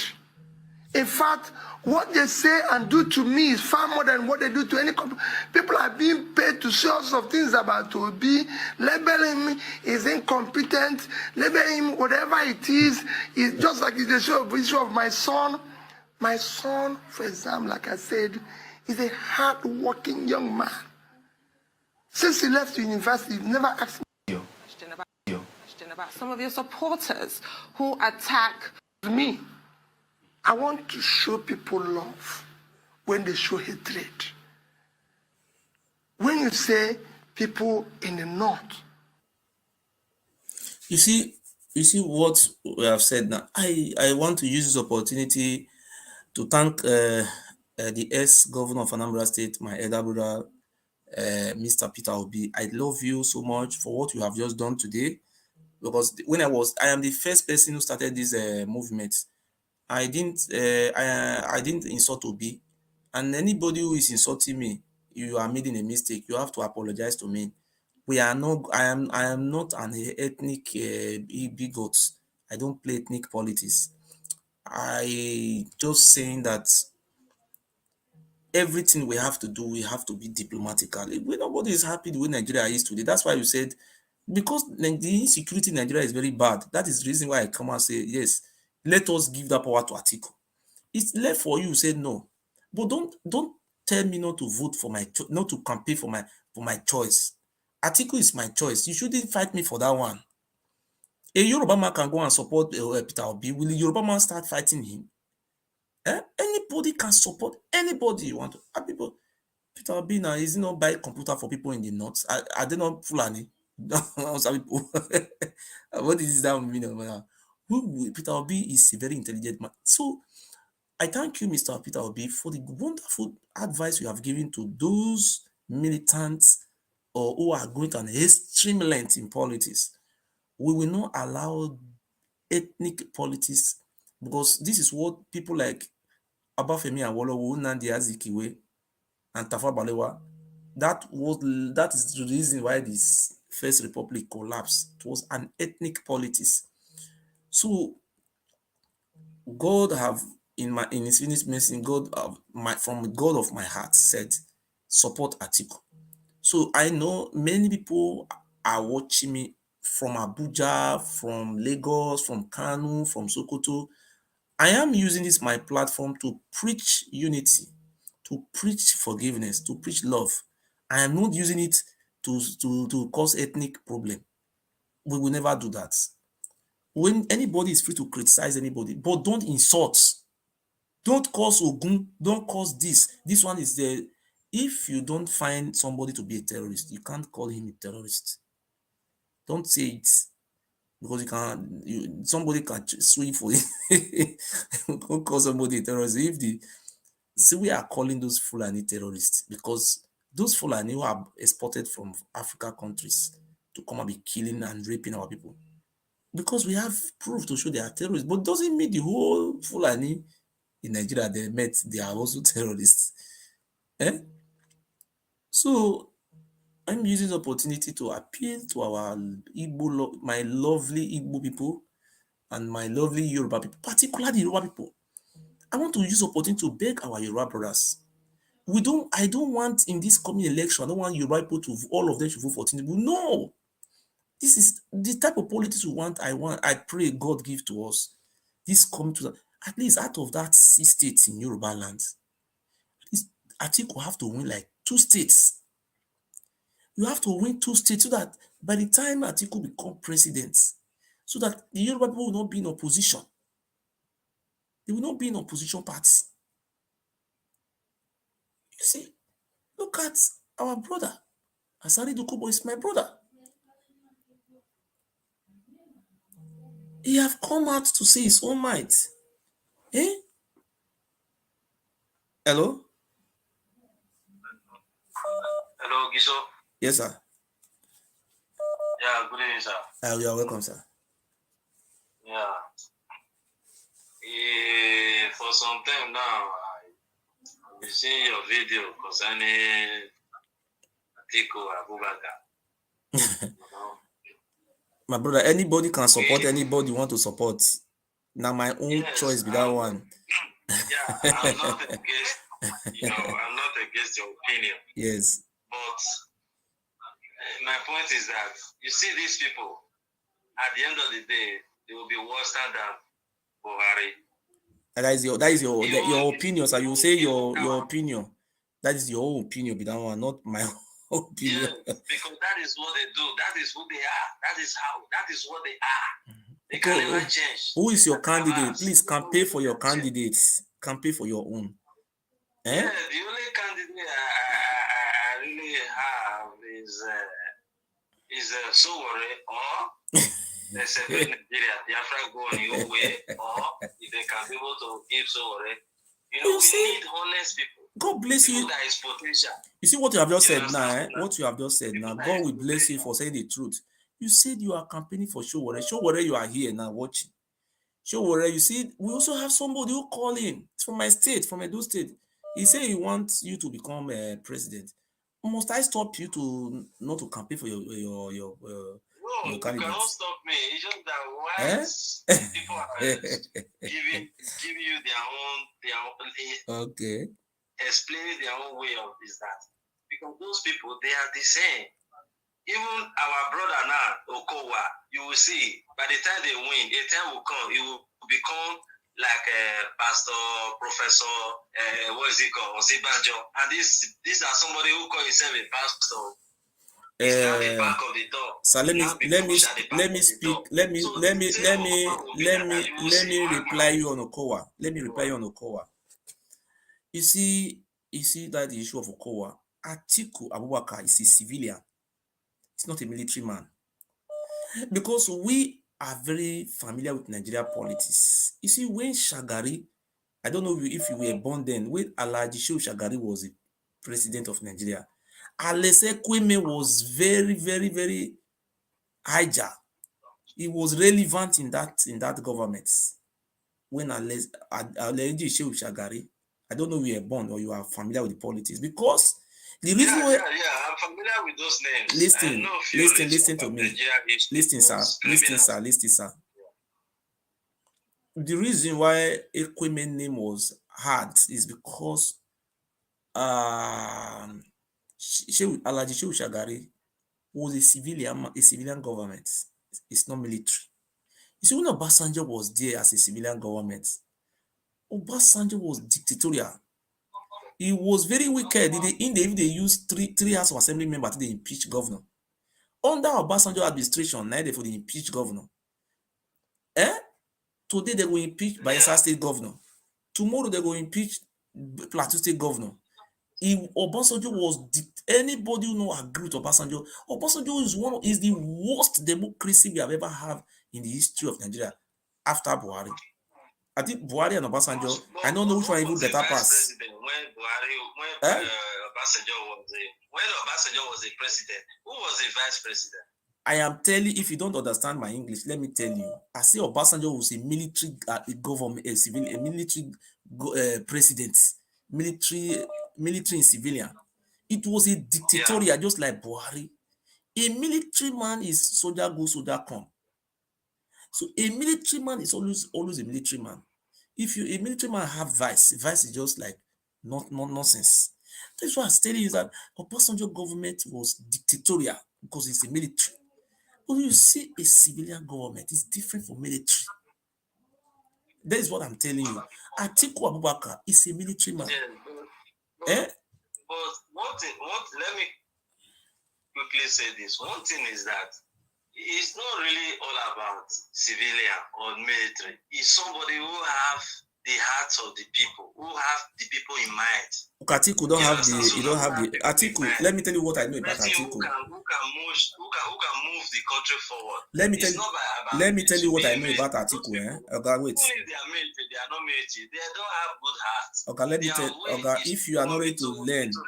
In fact, what they say and do to me is far more than what they do to any company. People are being paid to say all sorts of things about Obi, labeling him is incompetent, labeling him whatever it is. It's just like it's the issue of my son. My son, for example, like I said, is a hard-working young man. Since he left university, he never asked me about some of your supporters who attack me. I want to show people love when they show hatred. When you say people in the north. You see what we have said now. I want to use this opportunity to thank the ex-governor of Anambra State, my elder brother, Mr. Peter Obi. I love you so much for what you have just done today. Because when I am the first person who started this movement. I didn't insult Obi, and anybody who is insulting me, you are making a mistake. You have to apologize to me. We are not. I am not an ethnic bigot. I don't play ethnic politics. I just saying that everything we have to do, we have to be diplomatically. Nobody is happy the way Nigeria is today. That's why you said, because the insecurity in Nigeria is very bad. That is the reason why I come and say, yes, let us give that power to Atiku. It's left for you to say no. But don't tell me not to vote for my not to campaign for my choice. Atiku is my choice. You shouldn't fight me for that one. A Yoruba man can go and support Peter Obi. Will the Yoruba man start fighting him? Anybody can support anybody you want to. People, Peter Obi now is not buy computer for people in the north. Are they not Fulani? Some people. What is that mean? Peter Obi is a very intelligent man. So I thank you, Mr. Peter Obi, for the wonderful advice you have given to those militants or who are going to an extreme length in politics. We will not allow ethnic politics, because this is what people like Abafemi Awolowo, Nnamdi Azikiwe, and Tafawa Balewa, that is the reason why this First Republic collapsed. It was an ethnic politics. So God have in his finished message, from God of my heart said, support Atiku. So I know many people are watching me from Abuja, from Lagos, from Kano, from Sokoto. I am using this my platform to preach unity, to preach forgiveness, to preach love. I am not using it to cause ethnic problem. We will never do that. When anybody is free to criticize anybody, but don't insult. Don't cause Ogun, don't cause this. This one is the. If you don't find somebody to be a terrorist, you can't call him a terrorist. Don't say it, because somebody can swing for it. Don't call somebody a terrorist. We are calling those Fulani terrorists, because those Fulani who are exported from African countries to come and be killing and raping our people, because we have proof to show they are terrorists. But doesn't mean the whole Fulani in Nigeria they are also terrorists. So I'm using the opportunity to appeal to our Igbo, my lovely Igbo people and my lovely Yoruba people, particularly Yoruba people. I want to use the opportunity to beg our Yoruba brothers. I don't want in this coming election, I don't want Yoruba people to, all of them should vote for Tinubu. No. This is the type of politics we want. I pray God give to us. This coming to at least out of that 6 states in Yoruba land, at least Atiku have to win like 2 states. You have to win 2 states so that by the time Atiku become president, so that the Yoruba people will not be in opposition. They will not be in opposition party. You see, look at our brother. Asari Dokubo is my brother. He have come out to say his own might. Hello? Hello, Giso. Yes, sir. Yeah, good evening, sir. You are welcome, sir. Yeah. For some time now, I've been seeing your video concerning Atiku Abubakar. My brother, anybody can support anybody want to support. Now my own choice be that one. Yeah, I'm not against, I'm not against your opinion. Yes. But my point is that you see these people, at the end of the day, they will be worse than Buhari. That is your opinion, sir. You say your opinion. That is your own opinion, be that one, not my opinion. Yes, because that is what they do. That is who they are. That is what they are. They can never change. Who is your candidate? Please campaign for your candidates. Campaign for your own. Yeah, the only candidate I really have is Sowore, or they separate Nigeria, Biafra go on your way, or if they can be able to give Sowore, You know, You we see, need honest people. God bless People you. that is potential. You see what you have just You said now, understand? What you have just said People now, that God is will bless you potential. for saying the truth. You said you are campaigning for Showore. Showore, you are here now watching. Showore, you see, we also have somebody who call him. It's from my state, from Edo State. He said he wants you to become a president. Must I stop you to not to campaign for No, your you candidate? cannot stop me. It's just that why people are giving you their own Okay. explaining their own way of is that because those people they are the same. Even our brother now, Okowa, you will see by the time they win, a time will come, it will become like Pastor, Professor, what is it called, Osibanjo. And these are somebody who call himself a pastor. He's now the back of the door. So let me reply you on Okowa. Let me reply you on Okowa. You see that the issue of Okowa. Atiku Abubakar is a civilian. He's not a military man. Because we are very familiar with Nigeria politics. You see, when Shagari, I don't know if you were born then, when Alhaji Shehu Shagari was the president of Nigeria, Alese Kweme was very, very, very hijack. He was relevant in that government. When Alhaji Shehu Shagari, I don't know if you were born or you are familiar with the politics, because the reason why I'm familiar with those names. Listen to me. Listen, sir. The reason why Ekweme name was hard is because Alhaji Shehu Shagari was a civilian government. It's not military. You see, when Obasanjo was there as a civilian government, Obasanjo was dictatorial. He was very wicked. They used three House of Assembly members to impeach governor. Under Obasanjo administration, now they for the impeach governor. Today they will impeach Bayelsa State governor. Tomorrow they will impeach Plateau State governor. Obasanjo was anybody who agree with Obasanjo. Obasanjo is the worst democracy we have ever had in the history of Nigeria after Buhari. I think Buhari and Obasanjo, I don't know which one even better pass. When Obasanjo was the president, who was the vice president? I am telling you, if you don't understand my English, let me tell you. I say Obasanjo was a military government, a military president, military and civilian. It was a dictatorial, just like Buhari. A military man is soldier go, soldier come. So a military man is always a military man. If a military man have vice is just like nonsense. That's what I was telling you, that Obasanjo government was dictatorial because it's a military. But you see, a civilian government is different from military. That is what I'm telling you. Atiku Abubakar is a military man. But let me quickly say this. One thing is that it's not really all about civilian or military. It's somebody who have the hearts of the people, who have the people in mind. Atiku don't have the Atiku. Let me tell you what I know about Atiku. Who can move the country forward. Let me tell you what I know about Atiku. Okay, wait. Even if they are military, they are not military. They don't have good hearts. Okay, let me tell. If you are not ready to learn, go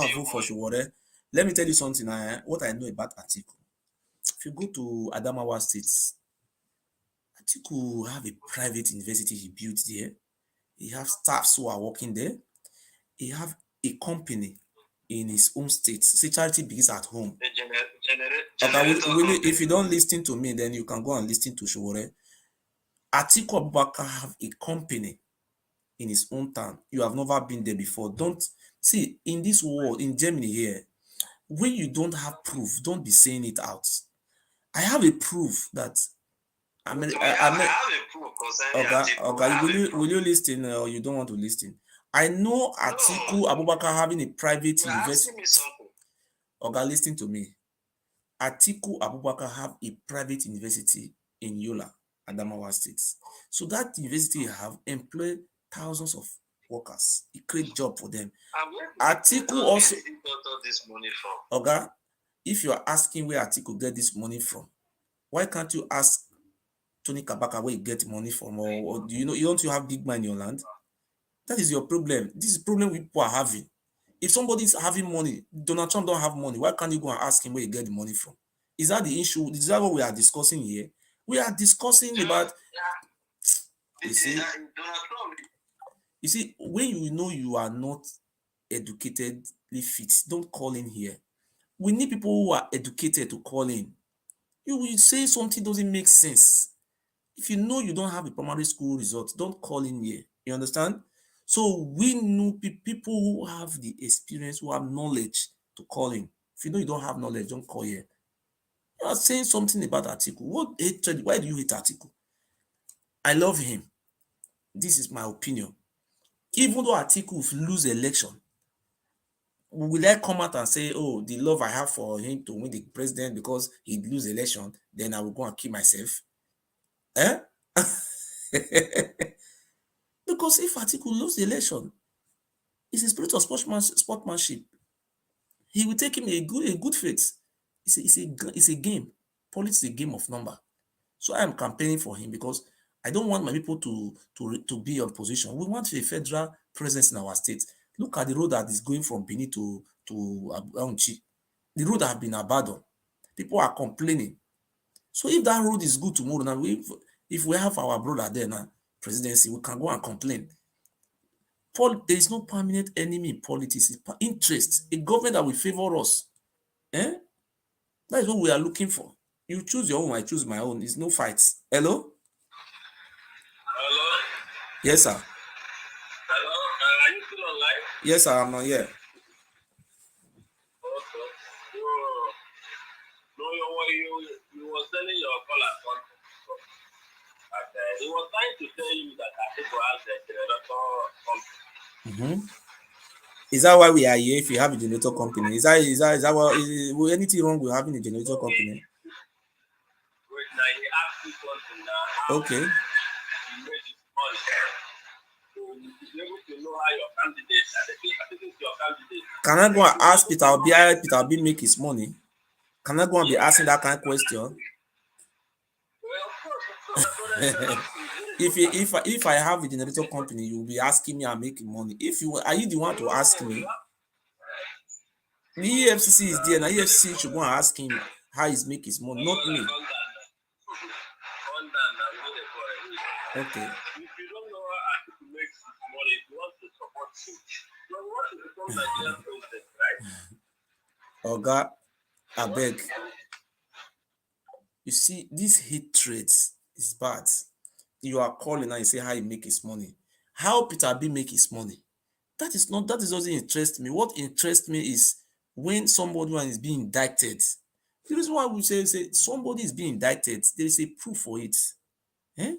and vote for Showore. Let me tell you something. What I know about Atiku. If you go to Adamawa State, Atiku have a private university he built there. He have staffs who are working there. He have a company in his own state. See, charity begins at home. If you don't listen to me, then you can go and listen to Showore. Atiku Abubakar have a company in his own town. You have never been there before. Don't see in this world, in Germany here, when you don't have proof, don't be saying it out. I have a proof that I have a proof concerning will you listen or you don't want to listen? I know Atiku Abubakar having a private university. Listen to me. Atiku Abubakar have a private university in Yola, Adamawa State. So that university have employed thousands of workers. It create job for them. Atiku also this money from. If you are asking where Atiku get this money from, why can't you ask TONI Kabaka where you get money from? Or do you know, you don't have big man in your land? That is your problem. This is the problem people are having. If somebody is having money, Donald Trump don't have money, why can't you go and ask him where you get the money from? Is that the issue? Is that what we are discussing here? We are discussing about, you see, when you know you are not educatedly fit, don't call in here. We need people who are educated to call in. You will say something doesn't make sense. If you know you don't have a primary school result, don't call in here. You understand? So we know people who have the experience, who have knowledge to call in. If you know you don't have knowledge, don't call here. You are saying something about Atiku. What hatred? Why do you hate Atiku? I love him. This is my opinion. Even though Atiku will lose election, will I come out and say, oh, the love I have for him to win the president because he lose election, then I will go and kill myself? Eh? Because if Atiku lose the election, it's a spirit of sportsmanship. He will take him a good faith. It's a game. Politics is a game of number. So I am campaigning for him because I don't want my people to be on position. We want a federal presence in our state. Look at the road that is going from Benin to Aunchi. The road have been abandoned. People are complaining. So if that road is good tomorrow, now if we have our brother there now, presidency, we can go and complain. There is no permanent enemy in politics. It's interest. A government that will favor us. Eh? That is what we are looking for. You choose your own, I choose my own. It's no fights. Hello? Hello? Yes, sir. Hello? Are you still online? Yes, sir, I'm not here. Okay. No, you were selling your color something. And he was trying to tell you that I think we have the generator company. Is that why we are here? If you have a generator company, is that what is anything wrong with having a generator company? Wait, now he asked you something now. Okay. He made his money. So you be able to know how your candidate, I think it's your candidate. Can I go and ask Peter Obi make his money? Can I go and be asking that kind of question? Well, of course. If I have a generator company, you'll be asking me and making money. Are you the one to ask me? The EFCC is there. Now EFCC should go and ask him how he's making his money, not me. Okay. If you don't know how Atiku makes his money, if you want to support him, you want to become Nigerian president, right? Oga, I beg. You see, this hatred is bad. You are calling and you say how he make his money. How Peter B make his money? That doesn't interest me. What interests me is when somebody is being indicted. The reason why we say somebody is being indicted, there is a proof for it. Eh?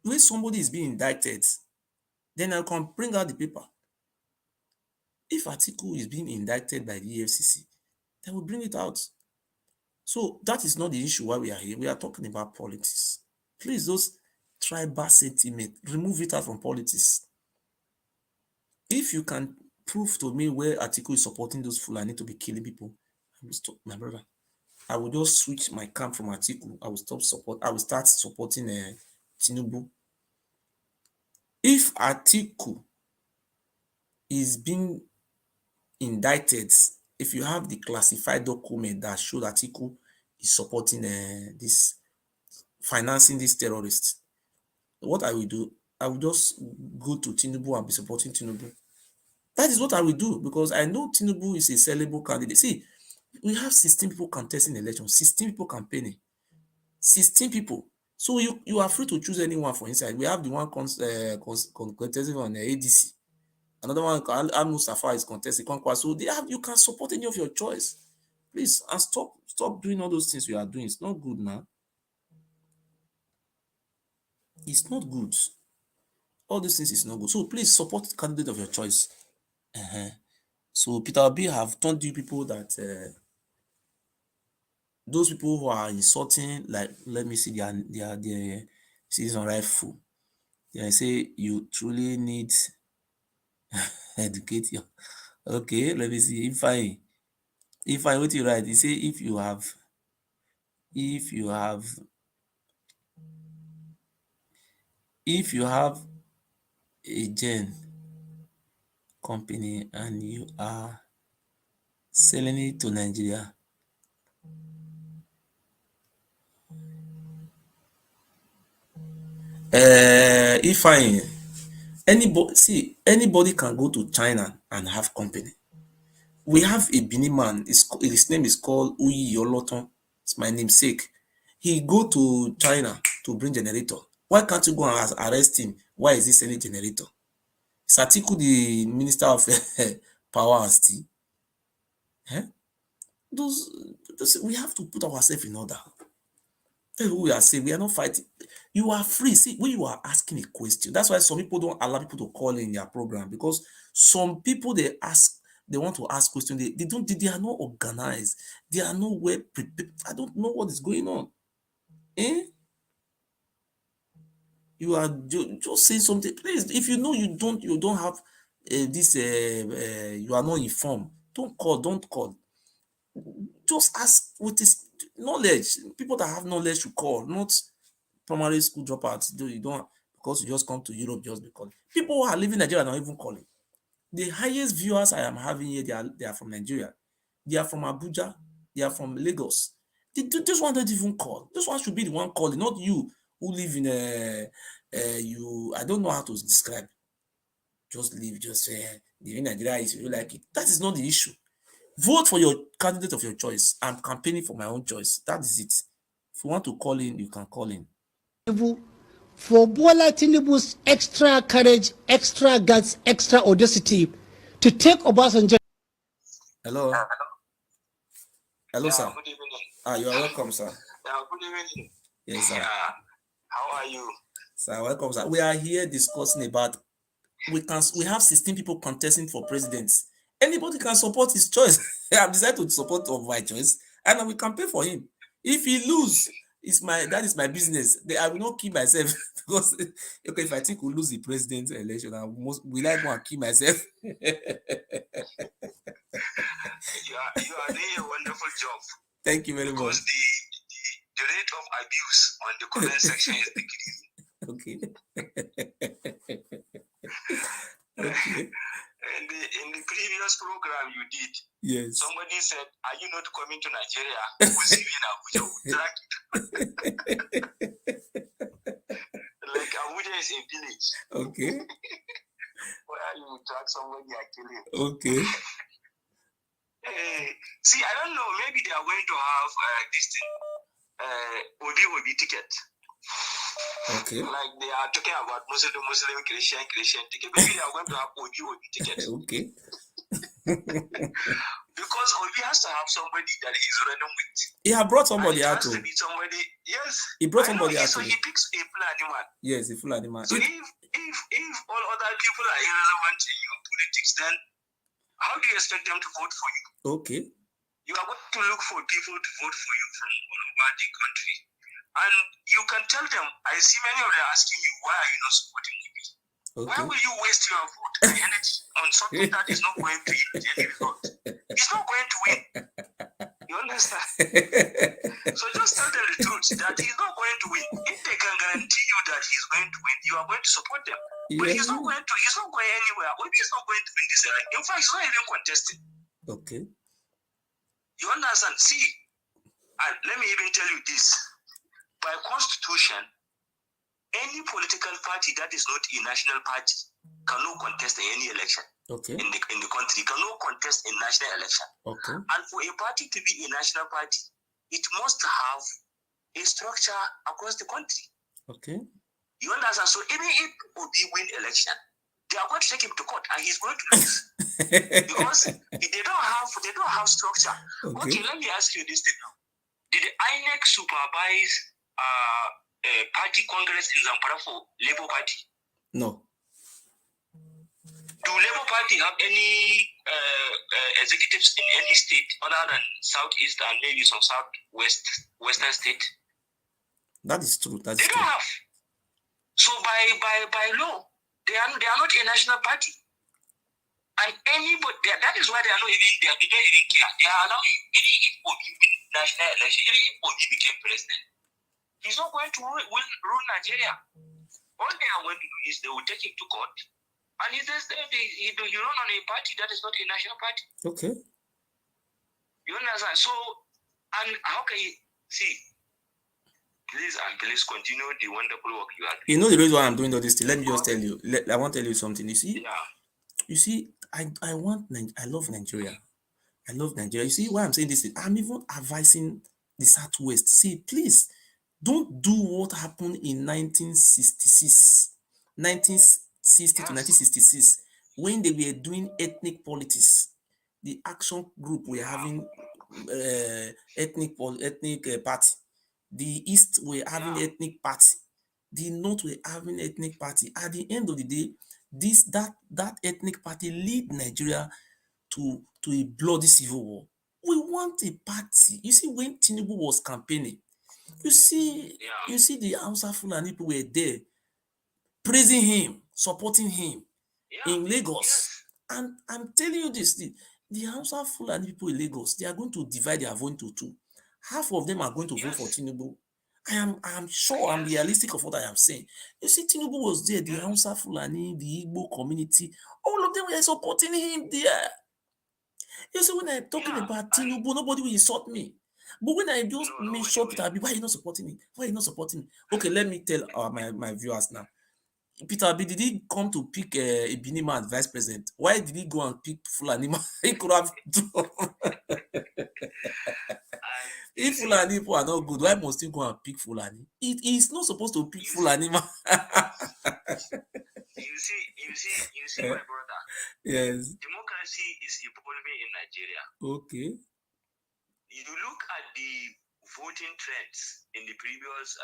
When somebody is being indicted, then I can bring out the paper. If Atiku is being indicted by the EFCC, they will bring it out. So that is not the issue why we are here. We are talking about politics. Please, those tribal sentiment, remove it out from politics. If you can prove to me where Atiku is supporting those Fulani to be killing people, I will stop, my brother. I will just switch my camp from Atiku. I will start supporting Tinubu. If Atiku is being indicted, if you have the classified document that shows Atiku is supporting financing these terrorists, what I will do, I will just go to Tinubu and be supporting Tinubu. That is what I will do because I know Tinubu is a sellable candidate. See, we have 16 people contesting elections, 16 people campaigning, 16 people. So you are free to choose anyone for inside. We have the one contesting on the ADC. Another one, Al Mustafa, is contesting Conquest. So you can support any of your choice. Please, and stop doing all those things you are doing. It's not good, man. It's not good. All these things is not good. So please support the candidate of your choice. So Peter Obi have told you people that those people who are insulting, like, let me see, they are citizen rightful. They say you truly need educate your. Okay, let me see. If I what you write, you say if you have a gen company and you are selling it to Nigeria. If anybody can go to China and have company. We have a Benin man. His name is called Uyi Oloton. It's my namesake. He go to China to bring generator. Why can't you go and arrest him? Why is he selling generator? Is Atiku the Minister of Power and Steel? Eh? Those we have to put ourselves in order. We are saying we are not fighting. You are free. See, when you are asking a question, that's why some people don't allow people to call in their program, because some people they want to ask questions. They are not organized. They are not well prepared. I don't know what is going on. Eh? You are just saying something. Please, if you know you don't have this you are not informed, don't call. Just ask what is knowledge. People that have knowledge should call, not primary school dropouts. You don't, because you just come to Europe just because. People who are living in Nigeria are not even calling. The highest viewers I am having here, they are from Nigeria. They are from Abuja. They are from Lagos. This one don't even call. This one should be the one calling, not you who live in I don't know how to describe. Just live, just live in Nigeria if you like it. That is not the issue. Vote for your candidate of your choice. I'm campaigning for my own choice. That is it. If you want to call in, you can call in. For BOLA Tinubu's extra courage, extra guts, extra audacity to take Obasanjo. Hello. Hello, sir. Good evening. You are welcome, sir. Good evening. Yes, sir. How are you? Sir, welcome, sir. We are here discussing about we have 16 people contesting for president. Anybody can support his choice. I've decided to support of my choice, and we campaign for him. If he lose, that is my business. I will not kill myself because okay, if I think we lose the president election, will I go and kill myself? You are doing a wonderful job. Thank you very much. Because the rate of abuse on the comment section is decreasing. Okay. Okay. In the previous program you did, yes, somebody said, "Are you not coming to Nigeria? We'll see you in Abuja. We'll drag you." Like Abuja is a village. Okay. Where you drag somebody and kill him. Okay. See, I don't know. Maybe they are going to have this thing, Obi ticket. Okay. Like they are talking about Muslim, Christian ticket. Maybe they are going to have Obi ticket. Okay. Because Obi has to have somebody that he's running with. He has brought somebody out. It has to be somebody. Yes. He brought somebody out. So he picks a Fulani man. Yes, a Fulani man. So if all other people are irrelevant in your politics, then how do you expect them to vote for you? Okay. You are going to look for people to vote for you from all over the country. And you can tell them, I see many of them asking you, why are you not supporting me? Okay. Why will you waste your vote and energy on something that is not going to yield any result? He's not going to win. You understand? So just tell them the truth that he's not going to win. If they can guarantee you that he's going to win, you are going to support them. Yeah. But he's not going anywhere. Maybe he's not going to win this election. In fact, he's not even contesting. Okay. You understand? See, and let me even tell you this. By constitution, any political party that is not a national party cannot contest in any election. Okay. In the country, cannot contest in national election. Okay. And for a party to be a national party, it must have a structure across the country. Okay. You understand? So even if Obi win election, they are going to take him to court and he's going to lose. Because they don't have structure. Okay, let me ask you this thing now. Did the INEC supervise party congress in Zamfara for Labour Party? No. Do Labour Party have any executives in any state other than Southeast and maybe some Western state? That is true. They don't have. So by law, they are not a national party. And anybody, that is why they don't even care. They are allowing any Obi win national election, any Obi became president. He's not going to rule Nigeria. All they are going to do is they will take him to court And he says that you run on a party that is not a national party. Okay. You understand? So, and how can you see? Please continue the wonderful work you are doing. You know the reason why I'm doing all this thing. Let me just tell you. I want to tell you something. Yeah. You see, I love Nigeria. I love Nigeria. You see why I'm saying this? I'm even advising the Southwest. See, please don't do what happened in 1960 to 1966 when they were doing ethnic politics. The action group were having ethnic party. The East were having ethnic party. The North were having ethnic party. At the end of the day, that ethnic party lead Nigeria to a bloody civil war. We want a party. You see, when Tinubu was campaigning, you see the Hausa Fulani people were there praising him, supporting him in Lagos. And I'm telling you this, the Hausa Fulani people in Lagos, they are going to divide their vote into two. Half of them are going to vote for Tinubu. I am sure, I'm realistic of what I am saying. You see, Tinubu was there, the Hausa Fulani, the Igbo community, all of them were supporting him there. You see, when I'm talking about Tinubu, nobody will insult me. But when I just make sure Peter Abi, why are you not supporting me? Why are you not supporting me? Okay, let me tell my viewers now. Peter Abi, did he come to pick a Benin man vice president? Why did he go and pick Fulani man? He could have if Fulani people are not good, why must he go and pick Fulani? He's not supposed to pick Fulani man. You see, my brother. Yes. Democracy is evolving in Nigeria. Okay. You look at the voting trends in the previous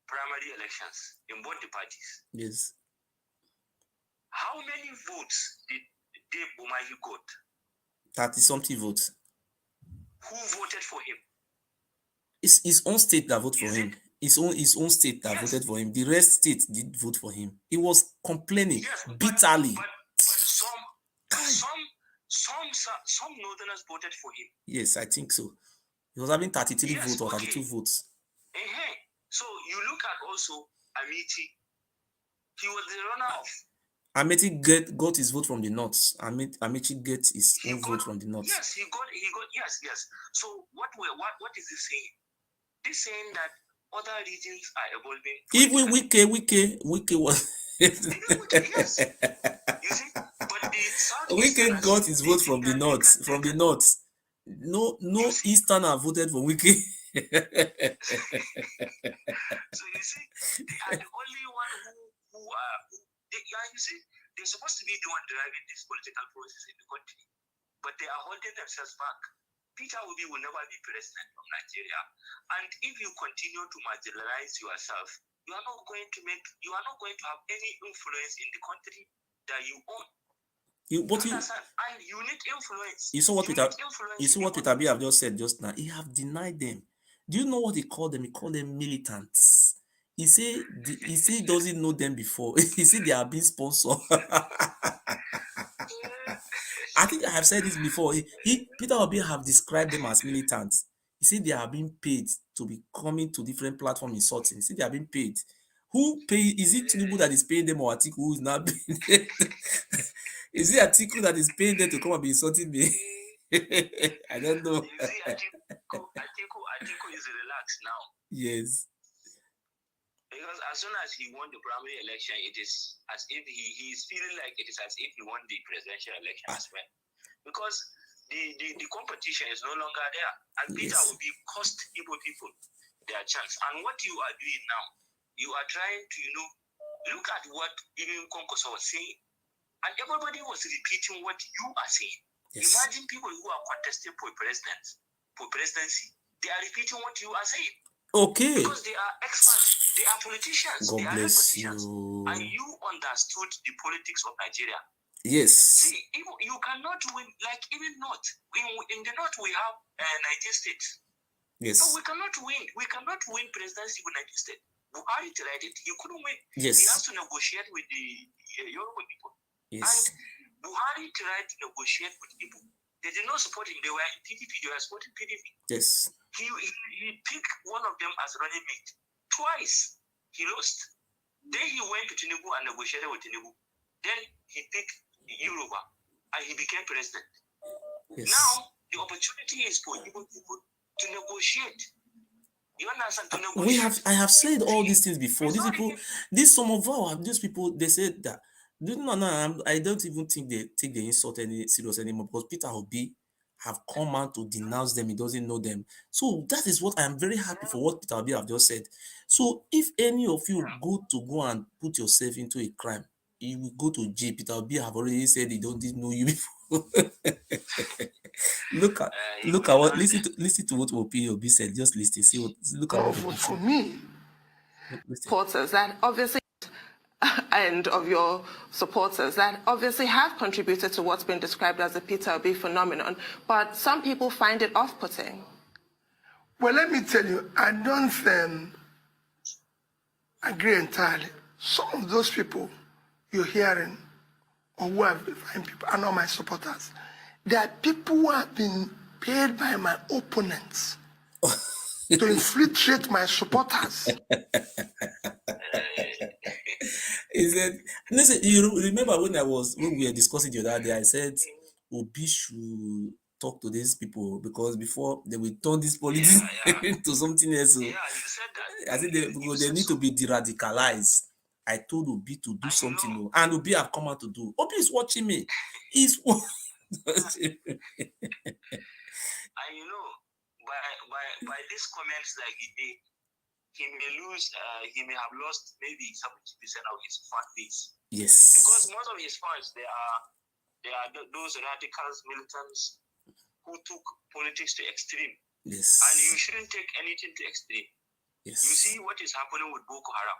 primary elections in both the parties. Yes. How many votes did Dave Umahi got? 30-something votes. Who voted for him? It's his own state that voted for him. His own state that voted for him. The rest states did vote for him. He was complaining bitterly. But some northerners voted for him. Yes, I think so. He was having 33 votes or 32 votes. So you look at also Amiti. He was the runner-off. Amiti got his vote from the north. Amiti gets his own vote from the north. Yes, he got. Yes. So what is he saying? He's saying that other regions are evolving. Even Wike was. Yes. You see, but the South Wike got his vote from the north. From the north. No Easterner voted for Wike. So you see, they are the only one who you see, they're supposed to be the one driving this political process in the country, but they are holding themselves back. Peter Obi will never be president of Nigeria, and if you continue to marginalize yourself, you are not going to have any influence in the country that you own. And you need influence. You saw what Peter Abi have just said just now. He have denied them. Do you know what he called them? He called them militants. He said he doesn't know them before. He said they are being sponsored. I think I have said this before. Peter Obi have described them as militants. He said they are being paid to be coming to different platforms insulting. He said they are being paid. Who pay? Is it Tinubu that is paying them or Atiku who is not paying? Is it Atiku that is paying them to come and be insulting me? I don't know. You see, Atiku is relaxed now. Yes. Because as soon as he won the primary election, it is as if he is feeling like it is as if he won the presidential election as well. Because the competition is no longer there. And Peter will be cost Igbo people their chance. And what you are doing now, you are trying to, look at what even Konkoso was saying. And everybody was repeating what you are saying. Yes. Imagine people who are contesting for presidency. They are repeating what you are saying. Okay. Because they are experts. They are politicians. God bless you. And you understood the politics of Nigeria. Yes. See, you cannot win, like even North. In the North, we have 19 states. Yes. So we cannot win. We cannot win presidency with 19 states. Buhari tried it. He couldn't win. Yes. He has to negotiate with the Yoruba people. Yes. And Buhari tried to negotiate with people. They did not support him. They were in PDP. They were supporting PDP. Yes. He picked one of them as running mate. Twice. He lost. Then he went to Tinubu and negotiated with Tinubu. Then he picked Yoruba and he became president. Yes. Now, the opportunity is for Igbo people to negotiate. You understand? To negotiate. I have said all these things before. These people, these people, they said that. I don't even think they take the insult any serious anymore, because Peter Obi have come out to denounce them. He doesn't know them. So that is what I am very happy for, what Peter Obi have just said. So if any of you go and put yourself into a crime, you will go to jail. Peter Obi have already said he don't know you before. look at what listen to what Obi said. Just listen. Look at what Obi For said. me, supporters that obviously and of your supporters that obviously have contributed to what's been described as the Peter Obi phenomenon, but some people find it off-putting. well, let me tell you, I don't agree entirely. Some of those people you're hearing, or who have defined people, are not my supporters. There are people who have been paid by my opponents to infiltrate my supporters. He said, listen, you remember when we were discussing the other day, I said Obi should talk to these people, because before they will turn this politics into something else. So Yeah, you said that. I said they need to be de-radicalized. I told Obi to do something, and Obi have come out to do. Obi is watching me. He's watching me. And you know, by these comments that he did, he may have lost maybe 70% of his fan base. Yes. Because most of his fans, they are those radicals, militants who took politics to extreme. Yes. And you shouldn't take anything to extreme. Yes. You see what is happening with Boko Haram.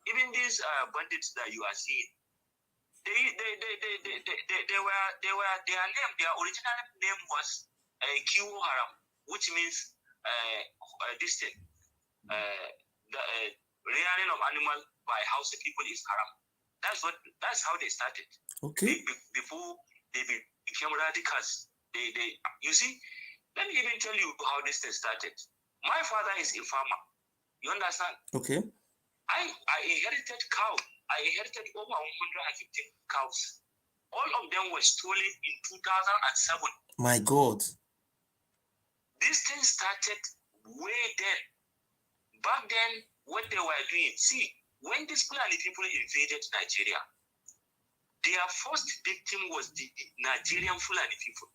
Even these bandits that you are seeing, their original name was Kiwo Haram, which means rearing of animal by Hausa people is haram. That's how they started. Okay. Before they became radicals, you see. Let me even tell you how this thing started. My father is a farmer. You understand? Okay. I inherited cow. I inherited over 115 cows. All of them were stolen in 2007. My God. This thing started way then. Back then, what they were doing, see, when these Fulani people invaded Nigeria, their first victim was the Nigerian Fulani people.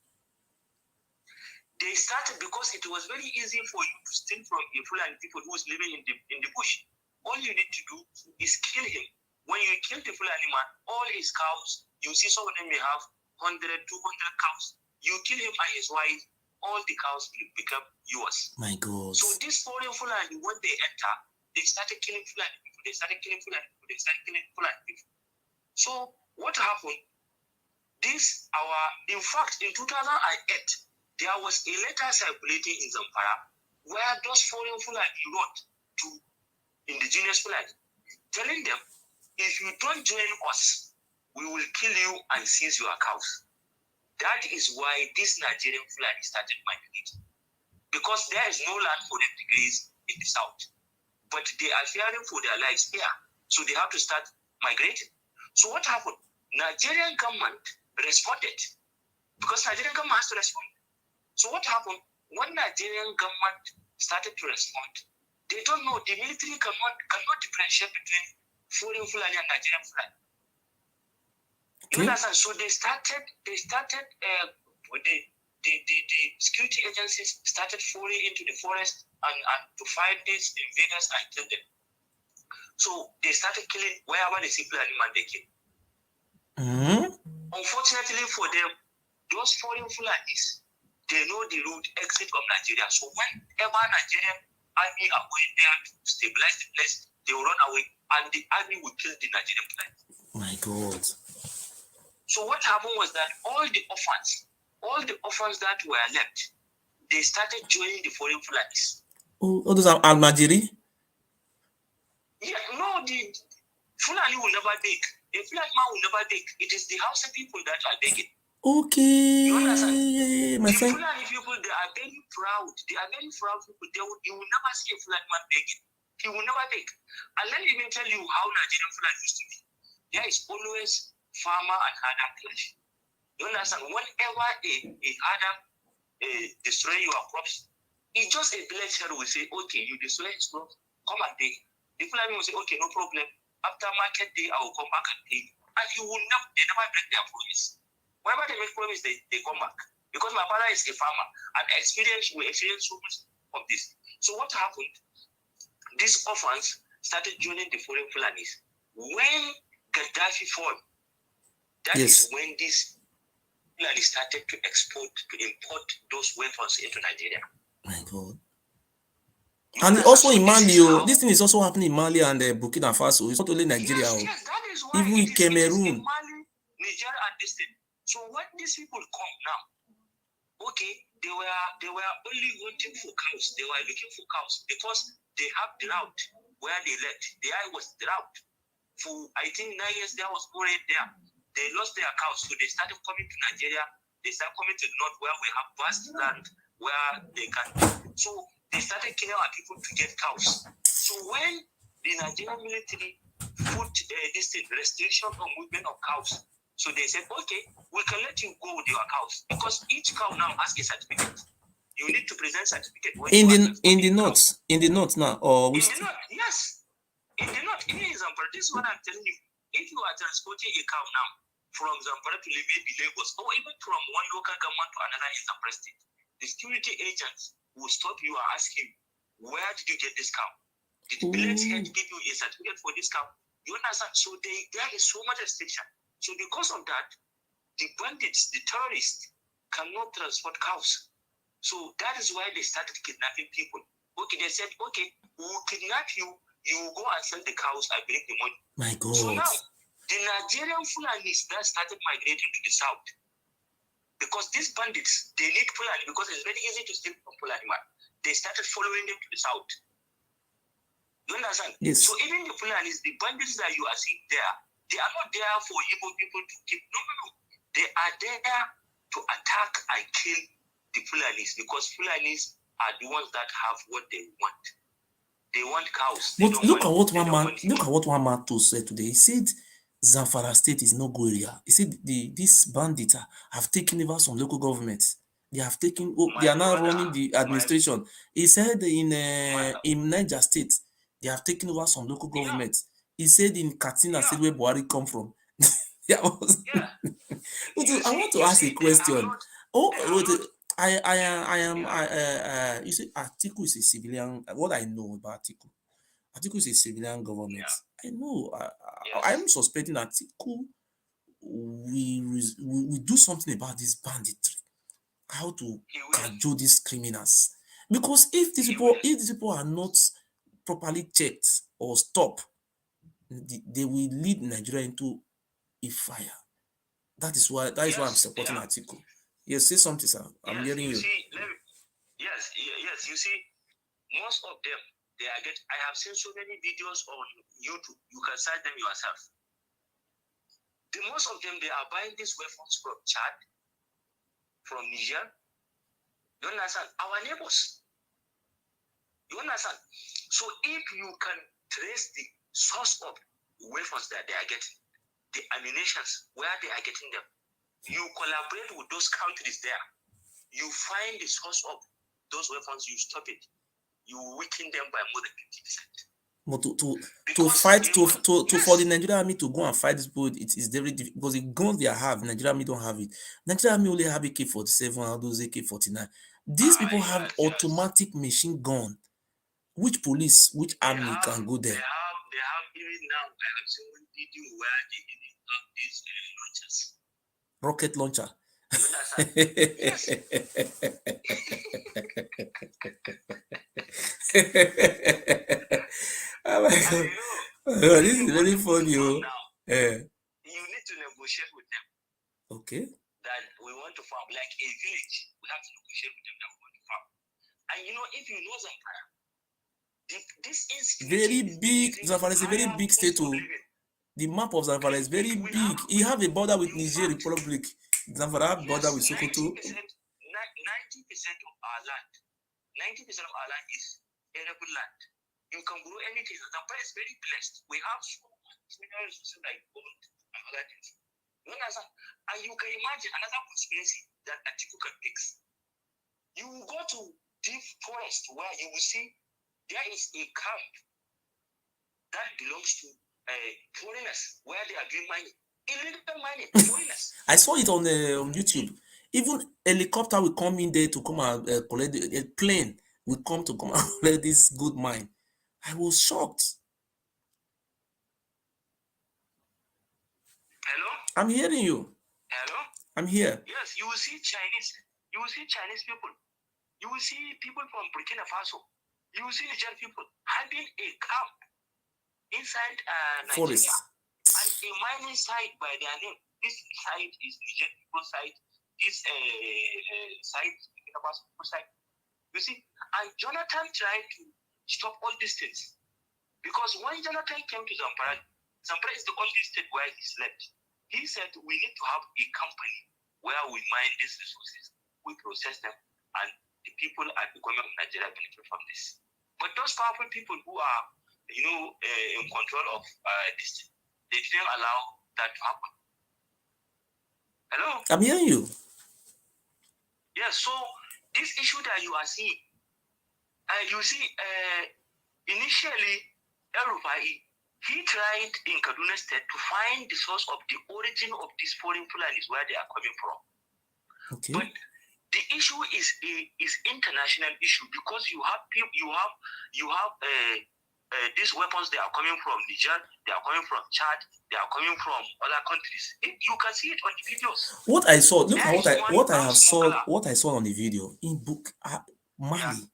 They started because it was very easy for you to steal from a Fulani people who is living in the bush. All you need to do is kill him. When you kill the Fulani man, all his cows, you see some of them may have 100, 200 cows. You kill him and his wife, all the cows will become yours. My God. So this foreign Fulani, when they enter, they started killing Fulani people. They started killing Fulani people. They started killing Fulani people. So what happened? In fact, in 2008, there was a letter circulating in Zamfara where those foreign Fulani wrote to indigenous Fulani, telling them, if you don't join us, we will kill you and seize your cows. That is why this Nigerian Fulani started migrating. Because there is no land for them to graze in the south. But they are fearing for their lives here. So they have to start migrating. So what happened? Nigerian government responded. Because Nigerian government has to respond. So what happened? When Nigerian government started to respond, they don't know, the military cannot differentiate between foreign Fulani and Nigerian Fulani. You understand? So the security agencies started pouring into the forest and to find these invaders and kill them. So they started killing wherever they see Fulani man, they kill. Unfortunately for them, those foreign Fulanis, they know the route exit of Nigeria. So whenever Nigerian army are going there to stabilize the place, they will run away and the army will kill the Nigerian Fulani. My God. So what happened was that all the orphans that were left, they started joining the foreign Fulanis. Oh, those are Almajiri? Yeah, no, the Fulani will never beg. A Fulani man will never beg. It is the Hausa people that are begging. Okay. You understand? My the friend. Fulani people, they are very proud. They are very proud people. You will never see a Fulani man begging. He will never beg. And let me even tell you how Nigerian Fulani used to be. There is always farmer and herder clash. You understand? Whenever a herder destroy your crops, it's just a blessing will say, okay, you destroy his crops, come and pay. The Fulani will say, okay, no problem. After market day, I will come back and pay. And you will never, they never break their promise. Whenever they make promise, they come back. Because my father is a farmer and we experienced so much of this. So what happened? These orphans started joining the foreign Fulanis. When Gaddafi fell, that is when this Fulani started to import those weapons into Nigeria. My God. And also in Mali, this thing is also happening in Mali and Burkina Faso. It's not only Nigeria. Yes, that is why even in Cameroon. Mali, Niger, and this thing. So when these people come now, okay, they were only wanting for cows. They were looking for cows because they have drought where they left. There was drought. For I think 9 years there was already there. They lost their cows, so they started coming to Nigeria. They started coming to the north where we have vast land where they can. So they started killing our people to get cows. So when the Nigerian military put this restriction on movement of cows, so they said, okay, we can let you go with your cows because each cow now has a certificate. You need to present certificate. In the north now, or in the north, yes. In the north, in Zamfara, this is what I'm telling you. If you are transporting a cow now from Zamfara to maybe Lagos, or even from one local government to another in Zamfara state, the security agents will stop you and ask him, where did you get this cow? Did Village Head give you a certificate for this cow? You understand? So there is so much restriction. So because of that, the bandits, the terrorists, cannot transport cows. So that is why they started kidnapping people. Okay, they said, okay, we will kidnap you, you will go and sell the cows and bring the money. My God. So now, the Nigerian Fulanis that started migrating to the south. Because these bandits, they need Fulani because it's very easy to steal from Fulani man. They started following them to the south. You understand? Yes. So even the Fulanis, the bandits that you are seeing there, they are not there for Igbo people to keep. No. They are there to attack and kill the Fulanis because Fulanis are the ones that have what they want. They want cows. But look at what one man told said today. He said Zamfara state is no go area. He said these bandits have taken over some local governments. They have taken. They are now running the administration. He said in Niger State they have taken over some local governments. He said in Katsina State where Buhari come from. I want to ask a question. You see, Atiku is a civilian. What I know about Atiku is a civilian government. I know. I'm suspecting Atiku we do something about this banditry. How to cajole these criminals? Because if these people are not properly checked or stopped, they will lead Nigeria into a fire. That is why I'm supporting Atiku. Yes, say something, sir. I'm hearing you. Yes. You see, most of them, I have seen so many videos on YouTube. You can search them yourself. Most of them, they are buying these weapons from Chad, from Niger. You understand? Our neighbors. You understand? So if you can trace the source of weapons that they are getting, the ammunitions, where they are getting them, you collaborate with those countries there. You find the source of those weapons, you stop it. You weaken them by more than 50%. But for the Nigerian army to go and fight this boat, it is very difficult because the guns they have, Nigerian army don't have it. Nigerian army only have AK-47 or those AK-49. These people have automatic machine gun. Which army can go there? They have even now. I have seen one video where they have these launchers. Rocket launcher. Yes. Oh my God. This is very funny. You need to negotiate with them. Okay. That we want to farm like a village. We have to negotiate with them that we want to farm. And if you know Zamfara, this is very big. Zamfara is a very big state. The map of Zamfara is very big. You have a border with Niger Republic. Zamfara have border with Sokoto. 90% of our land, 90% of our land is arable land. You can grow anything. Zamfara is very blessed. We have so much mineral resources like gold and other things. And you can imagine another conspiracy that Atiku can fix. You will go to deep forest where you will see there is a camp that belongs to foreigners where they are doing mining. Illegal mining, foreigners. I saw it on YouTube. Even helicopter will come in there to come and collect a plane will come to come and collect this good mine. I was shocked. Hello? I'm hearing you. Hello? I'm here. Yes, you will see Chinese. You will see Chinese people. You will see people from Burkina Faso. You will see Niger people having a camp inside Nigeria. Forest. And a mining site by their name. This site is Niger people site. This site is Burkina Faso people site. You see, and Jonathan tried to stop all these things. Because when Jonathan came to Zamfara, Zamfara is the only state where he slept. He said, we need to have a company where we mine these resources, we process them, and the people at the government of Nigeria benefit from this. But those powerful people who are, in control of this, they didn't allow that to happen. Hello? I'm hearing you. Yes, so this issue that you are seeing, you see, initially, El-Rufai, he tried in Kaduna State to find the source of the origin of these foreign Fulanis, where they are coming from. Okay. But the issue is international issue because you have these weapons. They are coming from Niger, they are coming from Chad, they are coming from other countries. You can see it on the videos. What I saw, look at what I saw on the video in book Mali. Yeah.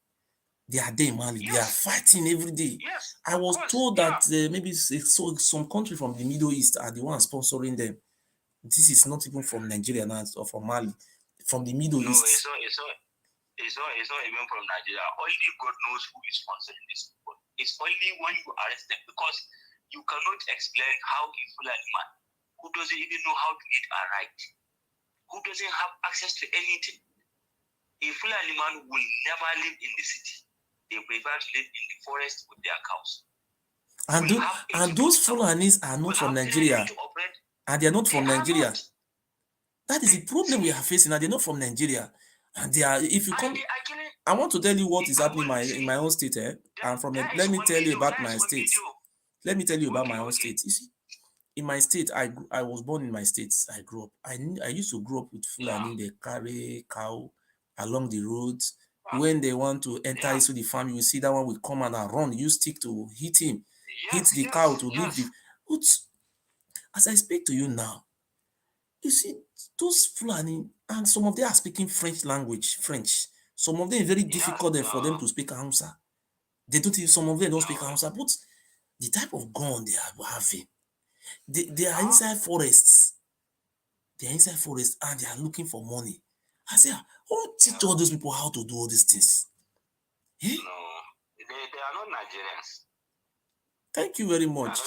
They are there in Mali. Yes. They are fighting every day. Yes, I was told that maybe some country from the Middle East are the ones sponsoring them. This is not even from Nigeria now or from Mali, from the Middle East. It's not even from Nigeria. Only God knows who is sponsoring this people. It's only when you arrest them because you cannot explain how a Fulani man who doesn't even know how to eat and write, who doesn't have access to anything, a Fulani man will never live in the city. They prefer to live in the forest with their cows. And those Fulanis are not from Nigeria. And they are not from Nigeria. That is the problem we are facing. And they're not from Nigeria. And they are, if you come, I want to tell you what is happening in my own state. And let me tell you about my state. Let me tell you about my own state. You see, in my state, I was born in my state. I grew up. I used to grow up with Fulani. They carry cow along the roads. When they want to enter into the farm, you see that one will come and run. Use stick to hit him, hit the cow to leave the. But as I speak to you now, you see those Fulani, and some of them are speaking French language, French. Some of them very difficult for them to speak Hausa. They don't. Some of them don't speak Hausa. But the type of gun they are having, they are inside forests. They are inside forests and they are looking for money. I say, who teach all those people how to do all these things? No, they are not Nigerians. Thank you very much.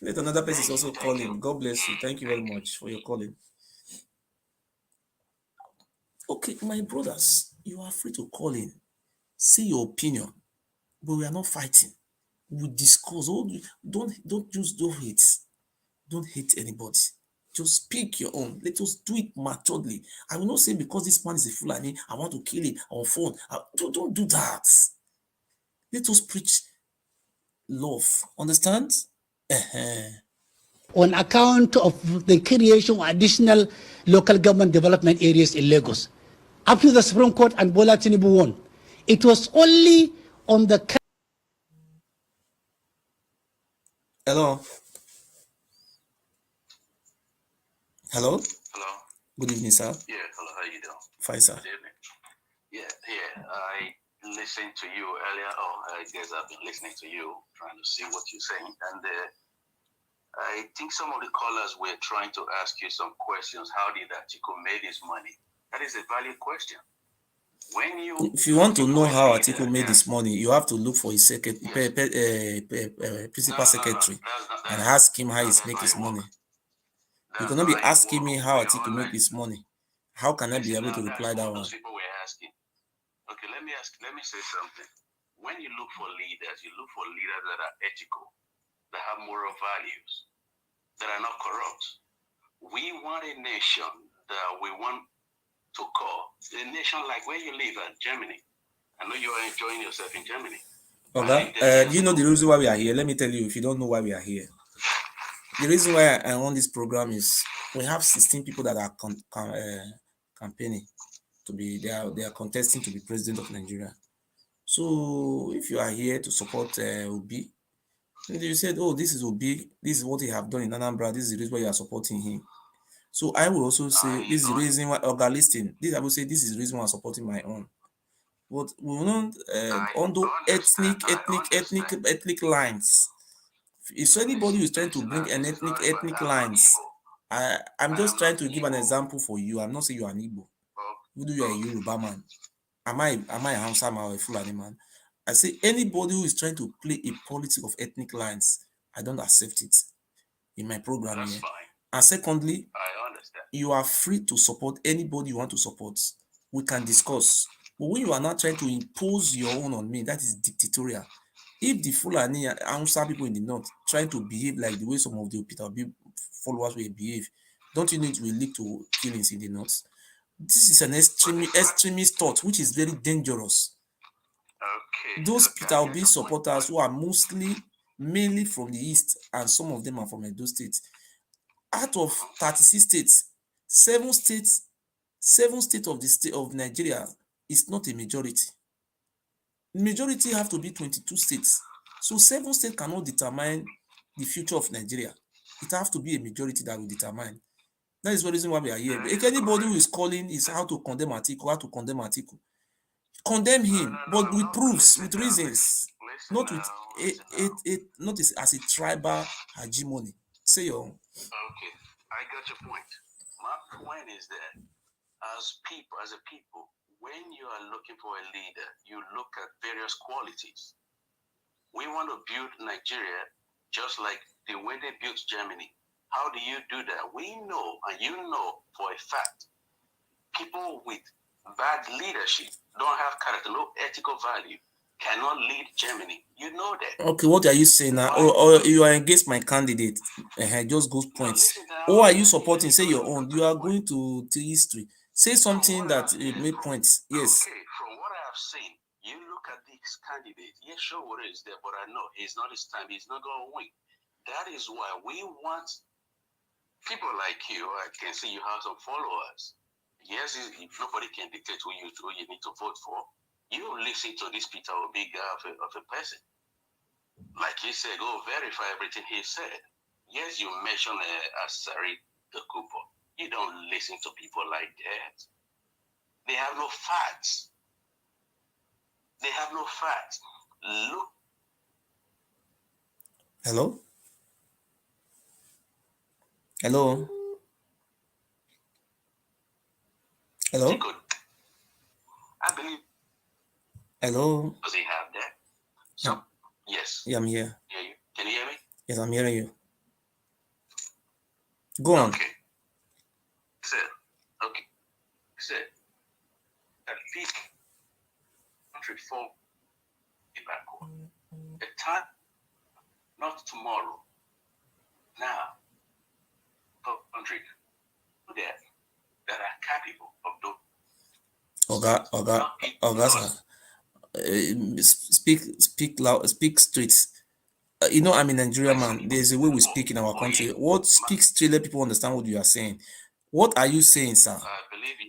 Let another person also call in. God bless you. Thank you very much for your calling. Okay, my brothers, you are free to call in. Say your opinion. But we are not fighting. We discuss. Don't hate. Don't hate anybody. Just speak your own. Let us do it maturely. I will not say because this man is a Fulani, I want to kill him on phone. Don't do that. Let us preach love. Understand? On account of the creation of additional local government development areas in Lagos. Up to the Supreme Court and BOLA Tinubu won. It was only on the... Hello? Hello? Hello. Good evening, sir. Yeah, hello, how you doing? Fine, sir. Good evening. Yeah, I listened to you earlier. I guess I've been listening to you, trying to see what you're saying. And I think some of the callers were trying to ask you some questions. How did Atiku make his money? That is a valid question. If you want to know how Atiku made his money, you have to look for his principal secretary and ask him how he's making his money. You cannot be asking me how Atiku make his money. How can I be able to reply that one? People were asking. Okay, let me say something. When you look for leaders, you look for leaders that are ethical, that have moral values, that are not corrupt. we want a nation that we want to call a nation like where you live in Germany. I know you are enjoying yourself in Germany. Okay. Do you know the reason why we are here? Let me tell you, if you don't know why we are here. The reason why I on this program is we have 16 people that are campaigning to be, they are contesting to be president of Nigeria. So if you are here to support Obi, you said, oh, this is Obi, this is what he have done in Anambra, this is the reason why you are supporting him. So I will also say this is the reason why listen. This I will say this is the reason why I'm supporting my own. But we will not undo ethnic lines. If anybody is trying to bring an ethnic lines, I'm just trying to give an example for you. I'm not saying you are an Igbo. Who do you are a Yoruba man? Am I a Hausa man or a Fulani man? I say anybody who is trying to play a politics of ethnic lines, I don't accept it in my program here. And secondly, you are free to support anybody you want to support. We can discuss. But when you are not trying to impose your own on me, that is dictatorial. If the Fulani and Hausa people in the north trying to behave like the way some of the Peter Obi followers will behave, don't you know it will lead to killings in the north? This is an extremist thought, which is very dangerous. Those Peter Obi supporters who are mainly from the east, and some of them are from Edo State. Out of 36 states, 7 states of the state of Nigeria is not a majority. The majority have to be 22 states. So 7 states cannot determine the future of Nigeria. It has to be a majority that will determine. That is the reason why we are here. If anybody who is calling is how to condemn Atiku, condemn him, but with proofs, with reasons, not with not as a tribal hegemony. Say your own. Okay, I got your point. My point is that as a people, when you are looking for a leader, you look at various qualities. We want to build Nigeria just like the way they built Germany. How do you do that? We know, and you know for a fact, people with bad leadership don't have character, no ethical value, cannot lead Germany. You know that. Okay, what are you saying now? Or you are against my candidate? Just goes points. Or are you supporting? Say your own. You are going to history. Say something that make points. Yes. Okay, from what I have seen, you look at this candidate. Yes, sure, what is there, but I know he's not his time. He's not going to win. That is why we want people like you. I can see you have some followers. Yes, nobody can dictate who you need to vote for. You listen to this Peter Obi guy of a person. Like he said, go verify everything he said. Yes, you mentioned Asari the Cooper. You don't listen to people like that. They have no facts. They have no facts. Look. Hello? Hello? Hello? I believe. Hello? Does he have that? So, yes. Yeah, I'm here. Hear you. Can you hear me? Yes, I'm hearing you. Go on. Okay. Okay. At peak, country fall backward. The time, not tomorrow. Now, country that are capable of those. Speak loud, speak straight. You know, I'm a Nigerian man. There's a way we speak in our country. What speaks straight, let people understand what you are saying. What are you saying, sir?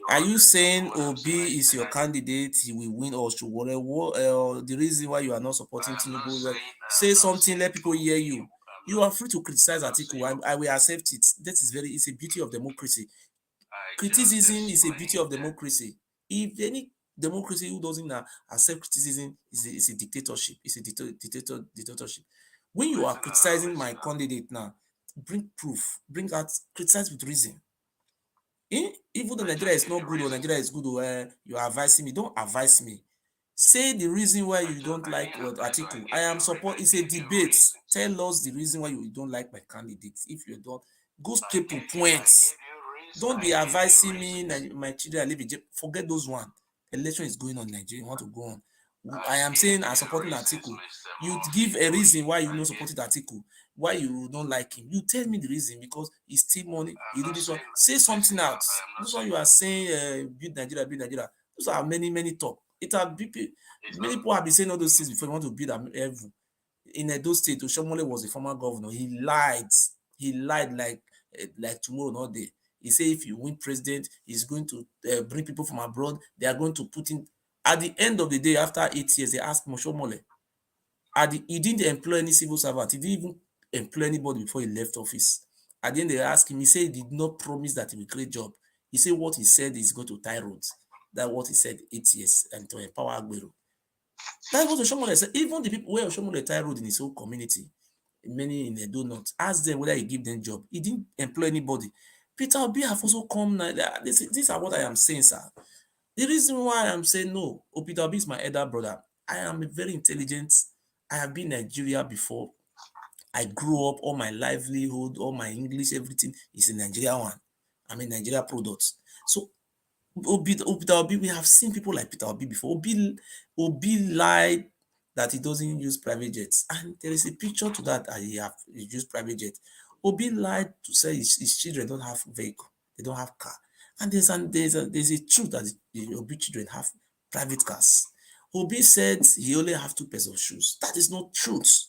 Are you saying Obi is your candidate, he will win, or should whatever? The reason why you are not supporting Tinubu? Say something, let people hear you. You are free to criticize Atiku. I will accept it. That is it's a beauty of democracy. Criticism is a beauty of democracy. If any democracy who doesn't accept criticism is a dictatorship. It's a dictatorship. When you are criticizing my candidate now, bring proof, bring out, criticize with reason. Even though Nigeria is not good or Nigeria is good, or you are advising me, don't advise me. Say the reason why you don't like Atiku. I am support. It's a debate. Tell us the reason why you don't like my candidate. If you don't, go straight to points. Don't be advising me. My children live in jail. Forget those one. Election is going on in Nigeria. You want to go on. I am saying I'm supporting Atiku. You give a reason why you not supporting Atiku, why you don't like him. You tell me the reason, because he steal money, he do this one. Say something else. This one you are saying, build Nigeria, build Nigeria. Those are many talk. It are many people have been saying all those things before they want to build Evu. In Edo State, Oshomole was a former governor. He lied. He lied like tomorrow, not day. He said if you win president, he's going to bring people from abroad. They are going to put in. At the end of the day, after 8 years, they asked Oshomole. He didn't employ any civil servant. He didn't even employ anybody before he left office. At the end, they asked him. He said he did not promise that he will create job. He said what he said is going to tie roads. That's what he said 8 years, and to empower Agbero. That's what Oshomole said. Even the people where Oshomole tie road in his own community, many in Edo North, ask them whether he give them job. He didn't employ anybody. Peter Obi have also come now. These are what I am saying, sir. The reason why I'm saying no, Peter Obi is my elder brother. I am very intelligent. I have been in Nigeria before. I grew up, all my livelihood, all my English, everything is in Nigeria one. I'm a Nigeria product. So Peter Obi, we have seen people like Peter Obi before. Obi lied that he doesn't use private jets, and there is a picture to that he used private jet. Obi lied to say his children don't have vehicle, they don't have car, and there's a truth that the Obi children have private cars. Obi said he only have 2 pairs of shoes. That is not truth.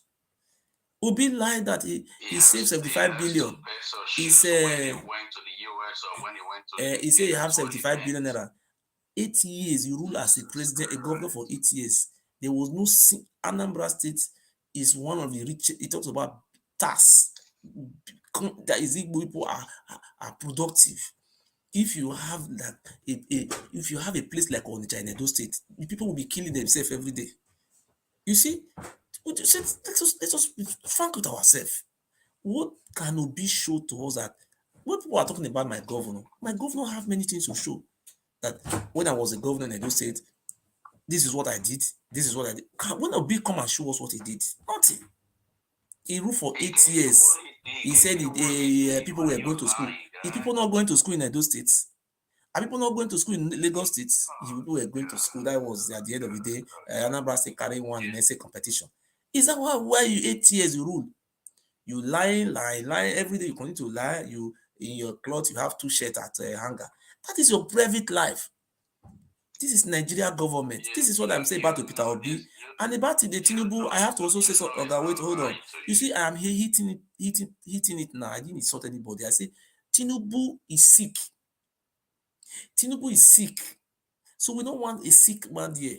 Obi lied that he saved 75 billion. He said he said he have 75 billion naira. 8 years you rule as a president, a governor for 8 years. There was no Anambra State is one of the richest. It talks about tax. That is, Igbo people are productive. If you have if you have a place like Onitsha in Edo State, the people will be killing themselves every day. You see, let us be frank with ourselves. What can Obi show to us that when people are talking about my governor have many things to show. That when I was a governor in Edo State, this is what I did. This is what I did. When Obi come and show us what he did, nothing. He ruled for 8 years. He said people were going to school. If people not going to school in Edo State, are people not going to school in Lagos State? If people were going to school, that was at the end of the day, Anambra State carrying one in essay competition. Is that why you 8 years you rule? You lie every day. You continue to lie. You in your cloth, you have 2 shirts at a hanger. That is your private life. This is Nigeria government. This is what I'm saying about Peter Obi. And about the Tinubu, I have to also say something. Wait, hold on. You see, I am here hitting it now. I didn't insult anybody. I say Tinubu is sick. Tinubu is sick. So we don't want a sick man here.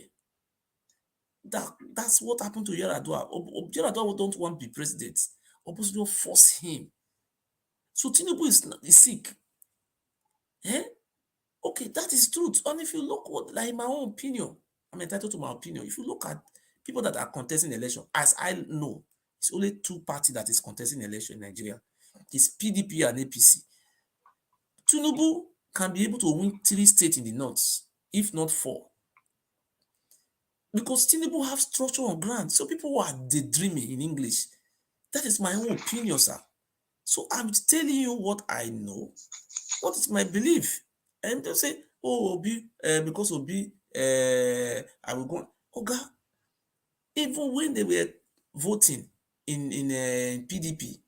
That's what happened to Yar'Adua. Yar'Adua don't want to be president. Opposition force him. So Tinubu is sick. Eh? Okay, that is truth. And if you look like my own opinion, I'm entitled to my opinion. If you look at people that are contesting election, as I know, it's only 2 parties that is contesting election in Nigeria. It's PDP and APC. Tinubu can be able to win 3 states in the north, if not 4. Because Tinubu have structure on ground. So people who are daydreaming in English. That is my own opinion, sir. So I'm telling you what I know. What is my belief? And they say, oh, Obi, because Obi, I will go. Oga, even when they were voting in PDP,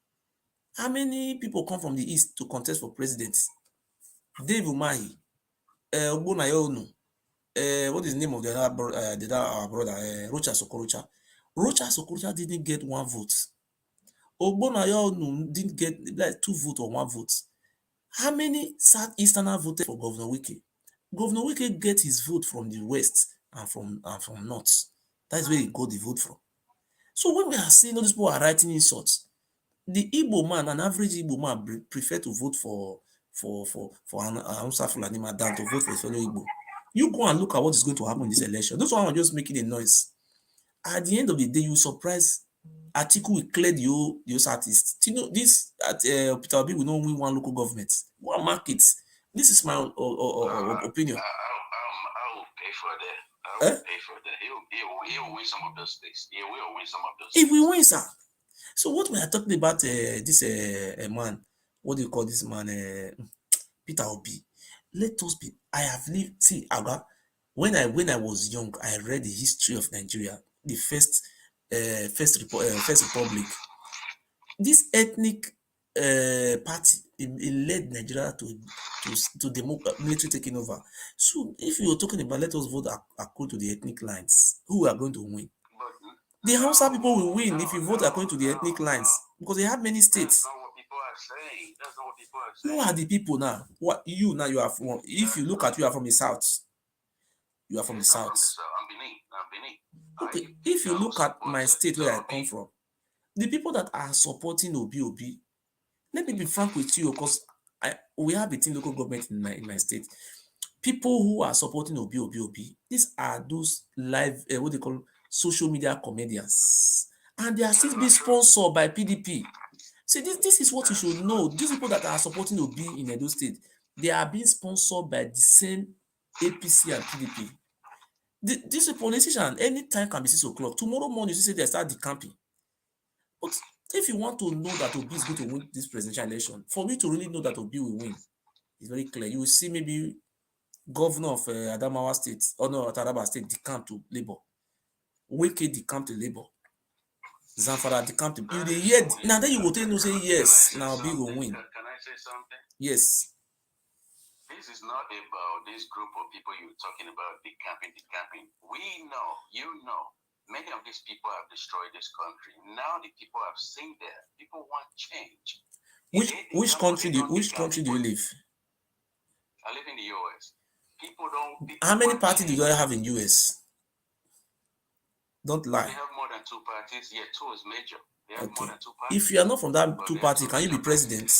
how many people come from the east to contest for president? Dave Umahi, Ogbonayonu, what is the name of the other brother? Rocha Sokorocha. Rocha Sokorocha didn't get 1 vote. Ogbonayonu didn't get like 2 votes or 1 vote. How many Southeasterners voted for Governor Wike? Governor Wike get his vote from the west and from north. That's where he got the vote from. So when we are seeing all these people are writing insults, the Igbo man, an average Igbo man, prefer to vote for an Hausa Fulani man than to vote for a fellow Igbo. You go and look at what is going to happen in this election. Those one are just making a noise. At the end of the day, you surprise Atiku will clear the artists. This Peter Obi will not win 1 local government, 1 market. This is my opinion. I will pay for that. I will pay for that. He will win some of those states. He will win some of those states. If we win, sir. So what we are talking about, this man, what do you call this man? Peter Obi. Let us be. I have lived. See, Aga, When I was young, I read the history of Nigeria, the first republic. This ethnic party it led Nigeria to military taking over. So if you're talking about let us vote according to the ethnic lines, who are going to win? The Hausa people will win if you vote according to the ethnic lines because they have many states. That's not what people are saying. That's not what people are saying. Who are the people now? What you now you are from? If you look at you are from the south. You are from the south. I'm Benin. Okay, if you look at my state where I come from, the people that are supporting Obi, let me be frank with you, because we have 18 local government in my state. People who are supporting Obi, these are those live, what they call social media comedians, and they are still being sponsored by PDP. See, this is what you should know. These people that are supporting Obi in Edo State, they are being sponsored by the same APC and PDP. This politician, anytime can be 6 o'clock. Tomorrow morning, you say they start decamping. But if you want to know that Obi is going to win this presidential election, for me to really know that Obi will win, it's very clear. You will see maybe governor of Adamawa State, or no, Taraba State, decamp to Labour. Wike decamp to Labour. Zamfara decamp to... You hear, now then you will tell you, say yes, now Obi will win. Can I say something? Yes. This is not about this group of people you're talking about, decamping. We know, you know, many of these people have destroyed this country. Now the people have seen that. People want change. Which country do you live? I live in the US. People don't... How many parties do you have in US? Don't lie. They have more than 2 parties. Yeah, 2 is major. They have more than 2 parties. If you are not from that 2 parties, can you be president?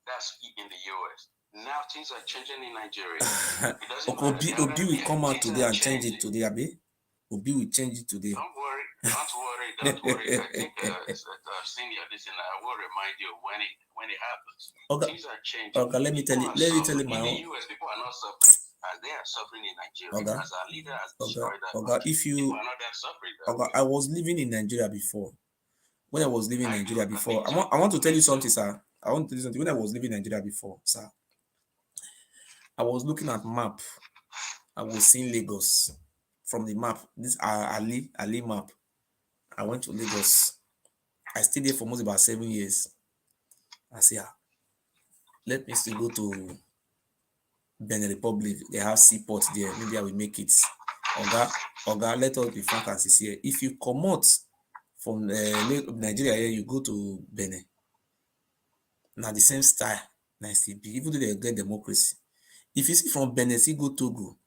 That's in the US. Now things are changing in Nigeria. Obi will come out today and change it today, Abi. Obi will change it today. Don't worry. I think I've seen your listen. I will remind you when it happens. Okay. Things are changing. Okay, let me tell you my own. In the US, people are not suffering as they are suffering in Nigeria. Okay. As our leader has destroyed that. Okay, people are not that suffering. I was living in Nigeria before. When I was living in Nigeria before, I want to tell you something, sir. I want to tell you something. When I was living in Nigeria before, sir, I was looking at map. I was seeing Lagos from the map. This Ali map. I went to Lagos. I stayed there for almost about 7 years. I said, let me still go to Benin Republic. They have seaport there. Maybe I will make it. Oga, let us be frank and sincere. If you come out from Nigeria here, you go to Benin. Now the same style, nice to be, even though they get democracy. If you see from Benin, see go Togo.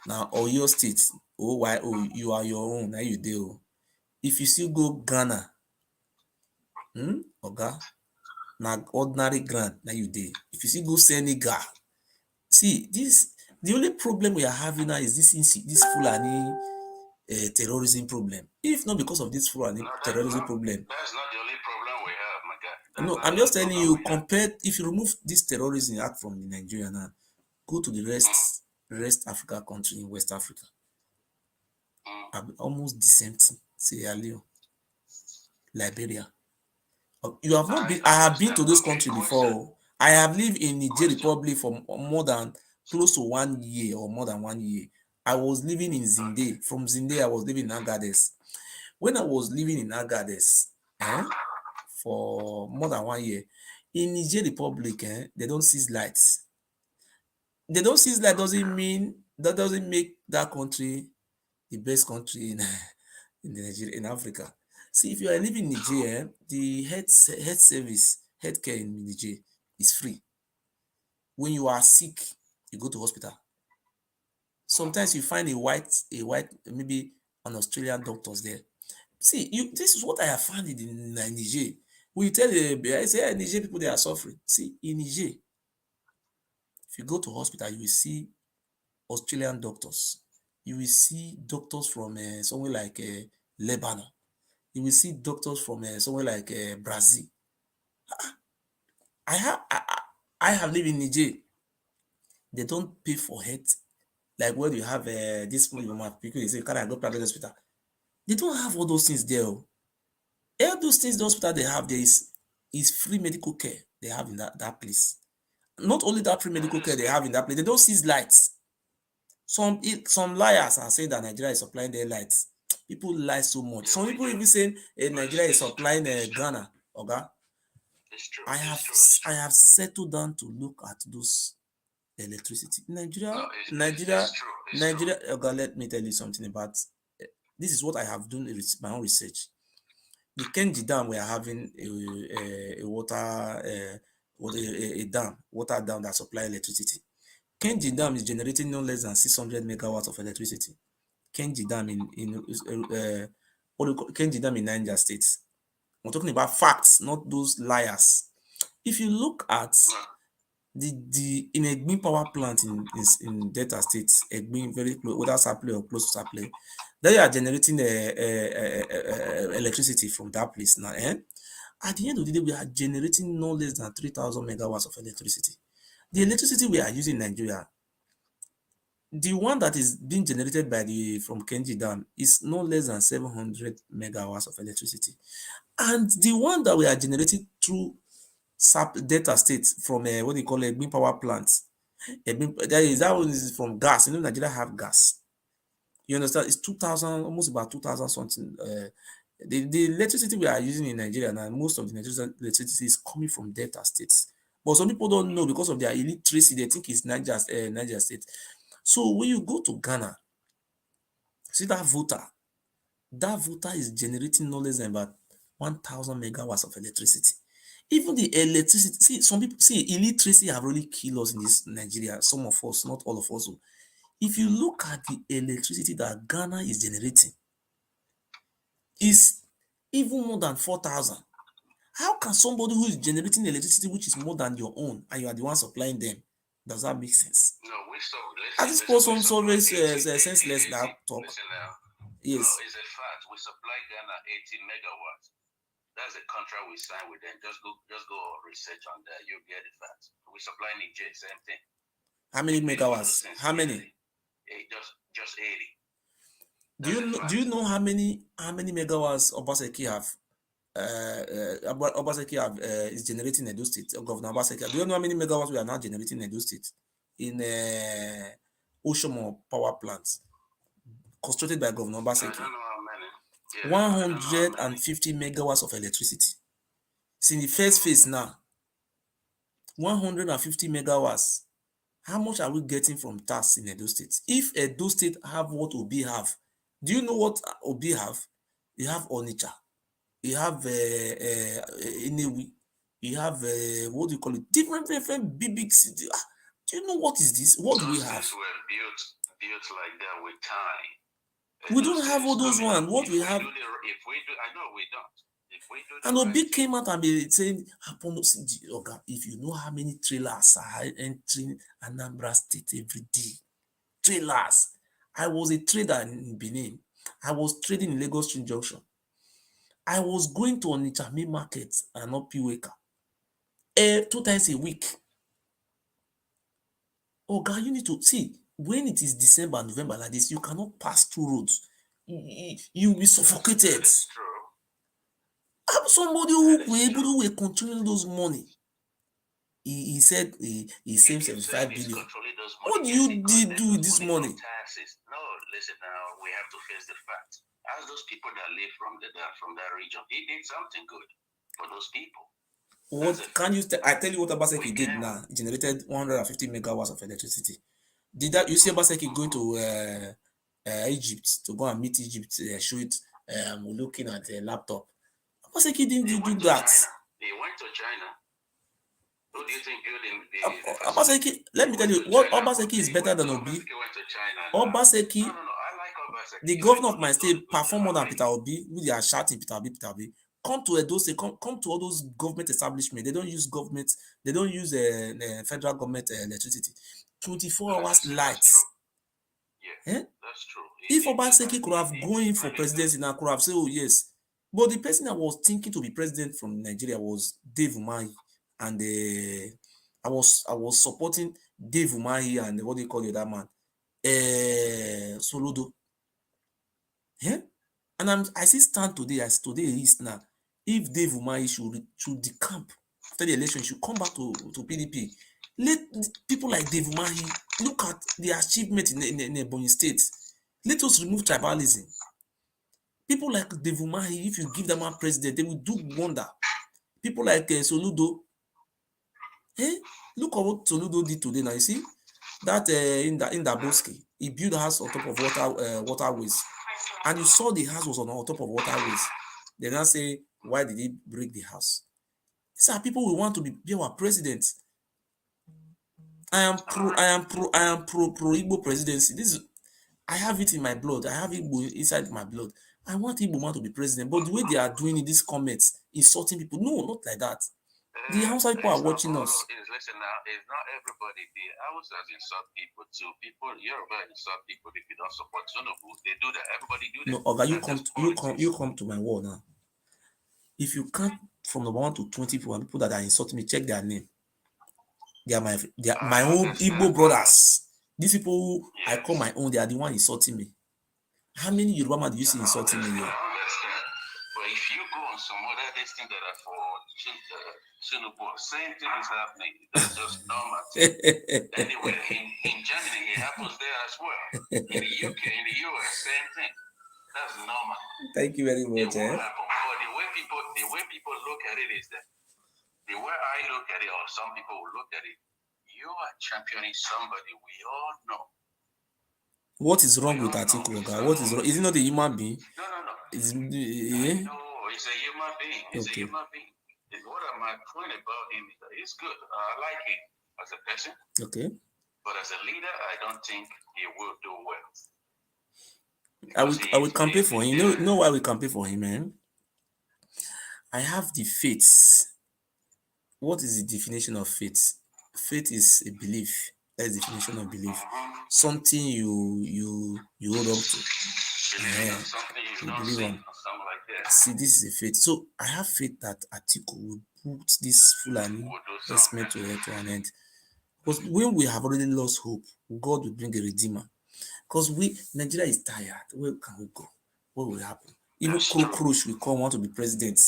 Now Oyo State, you are your own. Now you do. If you still go Ghana, Oga, now ordinary grant. Now you do. If you still go Senegal, see this. The only problem we are having now is this Fulani terrorism problem. If not because of this Fulani terrorism problem, that's not the only problem we have, my guy. No, I'm just telling you, compared, if you remove this terrorism act from the Nigeria now, go to the rest Africa country in West Africa. Almost the same thing. Sierra Leone, Liberia. You have not been, I have been to those countries before. I have lived in Niger Republic for more than close to 1 year or more than 1 year. I was living in Zinde. From Zinde, I was living in Agadez. When I was living in Agadez, for more than 1 year, in Niger Republic, they don't seize lights. They don't seize light doesn't make that country the best country in Nigeria, in Africa. See, if you are living in Niger, the healthcare in Niger is free. When you are sick, you go to hospital. Sometimes you find a white, maybe an Australian doctors there. See, this is what I have found in Niger. We tell I say Niger people, they are suffering. See, in Niger, if you go to hospital, you will see Australian doctors. You will see doctors from somewhere like Lebanon. You will see doctors from somewhere like Brazil. I have lived in Niger. They don't pay for health. Like when you have this people, they say, can I go private hospital? They don't have all those things there. All those things the hospital they have there is free medical care they have in that place. Not only that free medical care they have in that place, they don't see lights. Some liars are saying that Nigeria is supplying their lights. People lie so much. Yeah, Some people even saying Nigeria is supplying Ghana. Okay? It's true. I have settled down to look at those electricity. Nigeria. Okay, let me tell you something about. This is what I have done my own research. The Kenji Dam, we are having a water dam that supply electricity. Kenji Dam is generating no less than 600 megawatts of electricity. Kenji Dam Kenji Dam in Niger State. We're talking about facts, not those liars. If you look at the in Egbin power plant in Delta State, Egbin very close, whether Saple or close to Saple, they are generating electricity from that place now. At the end of the day, we are generating no less than 3,000 megawatts of electricity. The electricity we are using in Nigeria, the one that is being generated from Kenji Dam is no less than 700 megawatts of electricity. And the one that we are generating through Delta State from what they call a green power plant, that one is from gas. You know, Nigeria have gas. You understand? It's 2,000, almost about 2,000 something. The electricity we are using in Nigeria now, most of the Nigerian electricity is coming from Delta states. But some people don't know because of their illiteracy. They think it's Niger State. So when you go to Ghana, see that voter is generating no less than about 1,000 megawatts of electricity. Even the electricity, see, some people, illiteracy have really killed us in this Nigeria. Some of us, not all of us. If you look at the electricity that Ghana is generating, is even more than 4,000. How can somebody who is generating electricity which is more than your own and you are the one supplying them? Does that make sense? No, At this person, always senseless that talk. Yes. No, it's a fact. We supply Ghana 80 megawatts. That's a contract we signed with them. Just go research on that. You'll get the facts. We supply Niger, same thing. How many megawatts? How many? Just 80. Do you know how many megawatts Obaseki have? Obaseki is generating in Edo State. Governor Obaseki. Do you know how many megawatts we are now generating in Edo State? In Oshomo power plants, constructed by Governor Obaseki. I don't know how many. Yeah, 150 megawatts of electricity. It's in the first phase now. 150 megawatts. How much are we getting from tax in Edo State? If Edo State have what Obi have, do you know what Obi have? You have Onitsha. You have Inewi. You have what do you call it? Different big cities. Do you know what is this? What do we have? Those were built like that with time. We don't have all those ones. What we have? If we do, I know we don't. If we do, and Obi came out and be saying, if you know how many trailers are entering Anambra State every day, trailers. I was a trader in Benin. I was trading in Lagos Street Junction. I was going to Onitsha main market and not Piweka 2 times a week. God, you need to see when it is December, November like this, you cannot pass through roads. You will be suffocated. That's true. I'm somebody who will control those money. He said he saved 75 billion. What do you do with this money? Taxes. No, listen now, we have to face the fact. As those people that live from that region, he did something good for those people. What can you? I tell you what Obaseki did now. He generated 150 megawatts of electricity. Did that? You see Obaseki going to Egypt to go and meet Egypt, show it, looking at the laptop. Obaseki didn't do that. He went to China. Who do you think building Obaseki? Let me tell you, what Obaseki is better than Obi. Obaseki. No, I like Obaseki. The governor of my state perform more than Peter Obi. We are shouting Peter Obi. Come to Edo State, come to all those government establishments. They don't use government. They don't use federal government electricity. 24 hours lights. Yeah, that's true. If Obaseki could have gone for presidency now, could have said, oh yes. But the person that was thinking to be president from Nigeria was Dave Umahi, and I was supporting Dave Umahi and what do you call the other man, Soludo. Yeah? And I see stand today as today is now. If Dave Umahi should decamp after the election, he should come back to PDP. Let people like Dave Umahi look at the achievement in Ebonyi State. Let us remove tribalism. People like Dave Umahi, if you give them a president, they will do wonder. People like Soludo, look at what Soludo did today. Now you see that in Daboski, he built a house on top of waterways, and you saw the house was on top of waterways. They now say, why did he break the house? These are people who want to be our president. I am pro Igbo presidency. I have it in my blood. I have Igbo inside my blood. I want Igbo man to be president. But the way they are doing in these comments, insulting people, no, not like that. The Hausa people are watching us. Listen now, it's not everybody. The Hausas insult people too. People, Yoruba insult people if you don't support Tinubu. They do that. Everybody do that. No, Oga, you come to my wall now. If you count from number 1 to 20 people that are insulting me, check their name. They are my own Igbo brothers. These people who I call my own, they are the one insulting me. How many Yoruba man do you see insulting me here? But if you go on some other things that are for Tinubu, same thing is happening. That's just normal. Anyway, in Germany, it happens there as well. In the UK, in the US, same thing. That's normal. Thank you very much. It won't happen. But the way people look at it is that the way I look at it, or some people will look at it, you are championing somebody we all know. What is wrong with Atiku? What is wrong? Is he not a human being? No. No, it's a human being. It's okay. a human being. What my point about him is that he's good. I like him as a person. Okay. But as a leader, I don't think he will do well. I will campaign for him. You know why we campaign for him, man? I have the faith. What is the definition of faith? Faith is a belief. That's the definition of belief. Something you hold on to. You believe on. See, this is a faith. So I have faith that Atiku will put this Fulani investment to an end. Because when we have already lost hope, God will bring a redeemer. Because Nigeria is tired. Where can we go? What will happen? Even cockroach will come want to be president.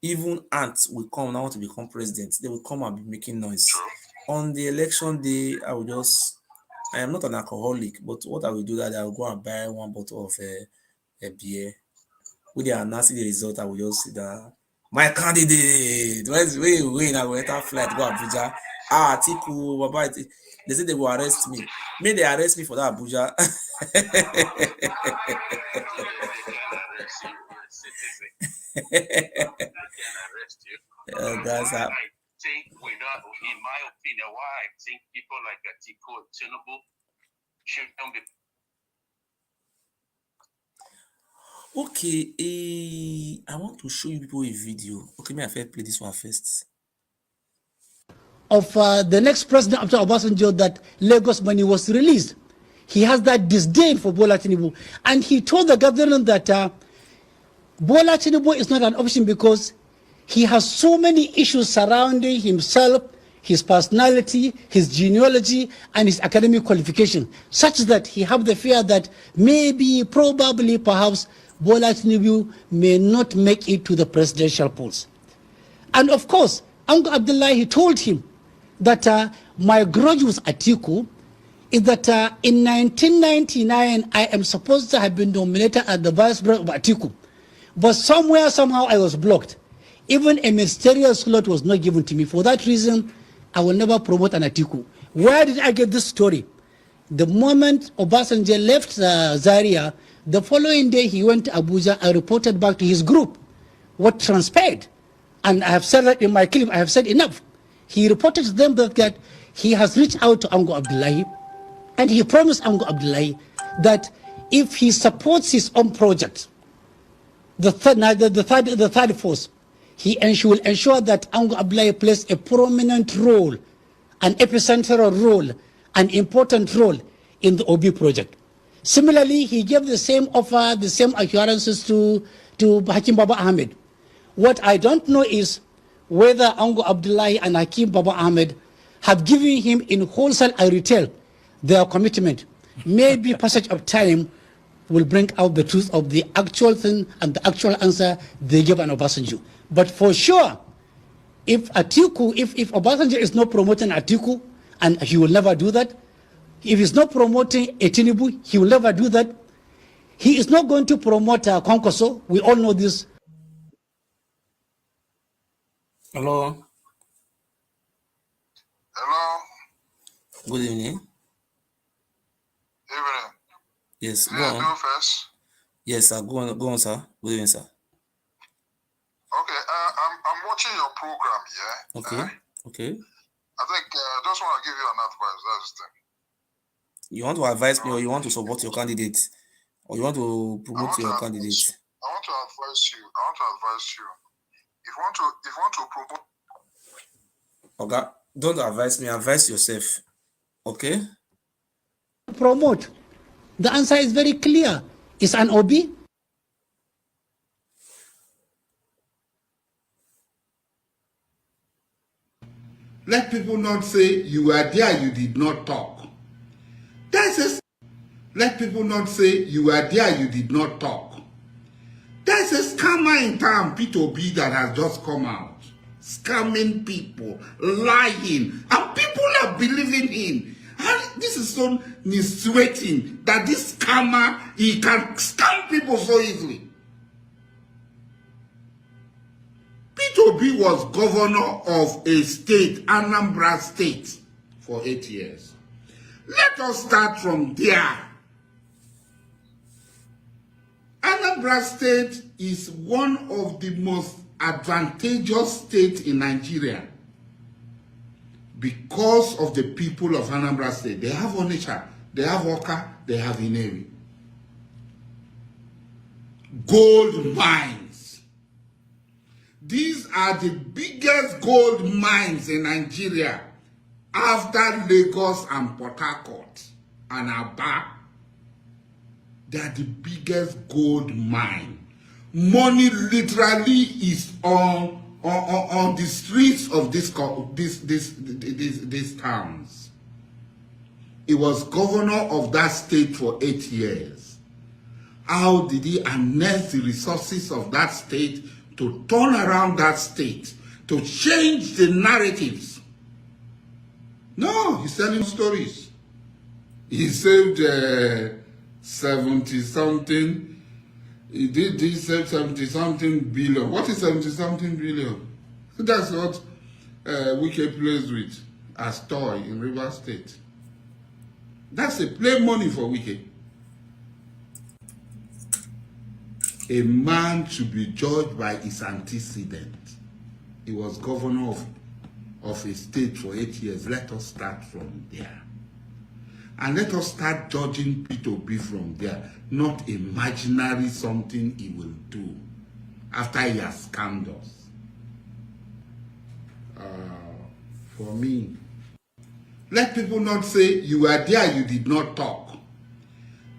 Even ants will come now want to become president. They will come and be making noise. On the election day, I am not an alcoholic, but what I will do that I will go and buy one bottle of a beer. When they announce the result, I will just sit down. My candidate, when you win, I will enter flight, go Abuja. Atiku, Baba. They say they will arrest me. May they arrest me for that Abuja. Guys, I think in my opinion, why I think people like Atiku and Tinubu shouldn't be. Okay, I want to show you people a video. Okay, may I first play this one first? Of the next president after Obasanjo, that Lagos money was released. He has that disdain for Bola Tinubu, and he told the government that Bola Tinubu is not an option because he has so many issues surrounding himself, his personality, his genealogy, and his academic qualification, such that he have the fear that maybe, probably, perhaps, Bola Tinubu may not make it to the presidential polls. And of course, Uncle Abdullahi told him that my grudge with Atiku is that in 1999, I am supposed to have been nominated as the vice president of Atiku. But somehow I was blocked. Even a mysterious slot was not given to me. For that reason, I will never promote an Atiku. Where did I get this story? The moment Obasanjo left Zaria, the following day he went to Abuja and reported back to his group what transpired. And I have said that in my clip, I have said enough. He reported to them that he has reached out to Uncle Abdullahi, and he promised Uncle Abdullahi that if he supports his own project, the third force, he will ensure that Uncle Abdullahi plays a prominent role, an epicentral role, an important role in the OB project. Similarly, he gave the same offer, the same assurances to Hakim Baba Ahmed. What I don't know is whether Uncle Abdullahi and Hakim Baba Ahmed have given him in wholesale and retail their commitment. Maybe passage of time will bring out the truth of the actual thing and the actual answer they gave an Obasanjo. But for sure, If Atiku, if Obasanjo is not promoting Atiku, and he will never do that, if he's not promoting Tinubu, he will never do that. He is not going to promote Konkoso. We all know this. Hello. Hello. Good evening. Evening. Yes, Did go I on. do first? Yes, sir. Go on, sir. Good evening, sir. Okay, I'm watching your program, yeah? Okay. Okay. I think I just want to give you an advice. That's the thing. You want to advise me, or you want to support your candidate, or you want to promote your candidate? I want to advise you. If you want to promote. Okay. Don't advise me. Advise yourself. Okay. Promote. The answer is very clear. It's an OB. Let people not say you were there, you did not talk. That's a. Let people not say you were there, you did not talk. There's a scammer in town, P2B, that has just come out. Scamming people, lying, and people are believing him. And this is so sweating that this scammer, he can scam people so easily. P2B was governor of a state, Anambra State, for 8 years. Let us start from there. Anambra State is one of the most advantageous states in Nigeria because of the people of Anambra State. They have Onitsha, they have Oka, they have Inewi. Gold mines. These are the biggest gold mines in Nigeria after Lagos and Port Harcourt and Aba. They are the biggest gold mine. Money literally is on the streets of these towns. He was governor of that state for 8 years. How did he harness the resources of that state to turn around that state, to change the narratives? No, he's telling stories. He saved 70-something. He did this 70-something billion. What is 70-something billion? That's what Wike plays with as toy in Rivers State. That's a play money for Wike. A man should be judged by his antecedent. He was governor of a state for 8 years. Let us start from there. And let us start judging P2B from there, not imaginary something he will do after he has scammed us. For me, let people not say you were there, you did not talk.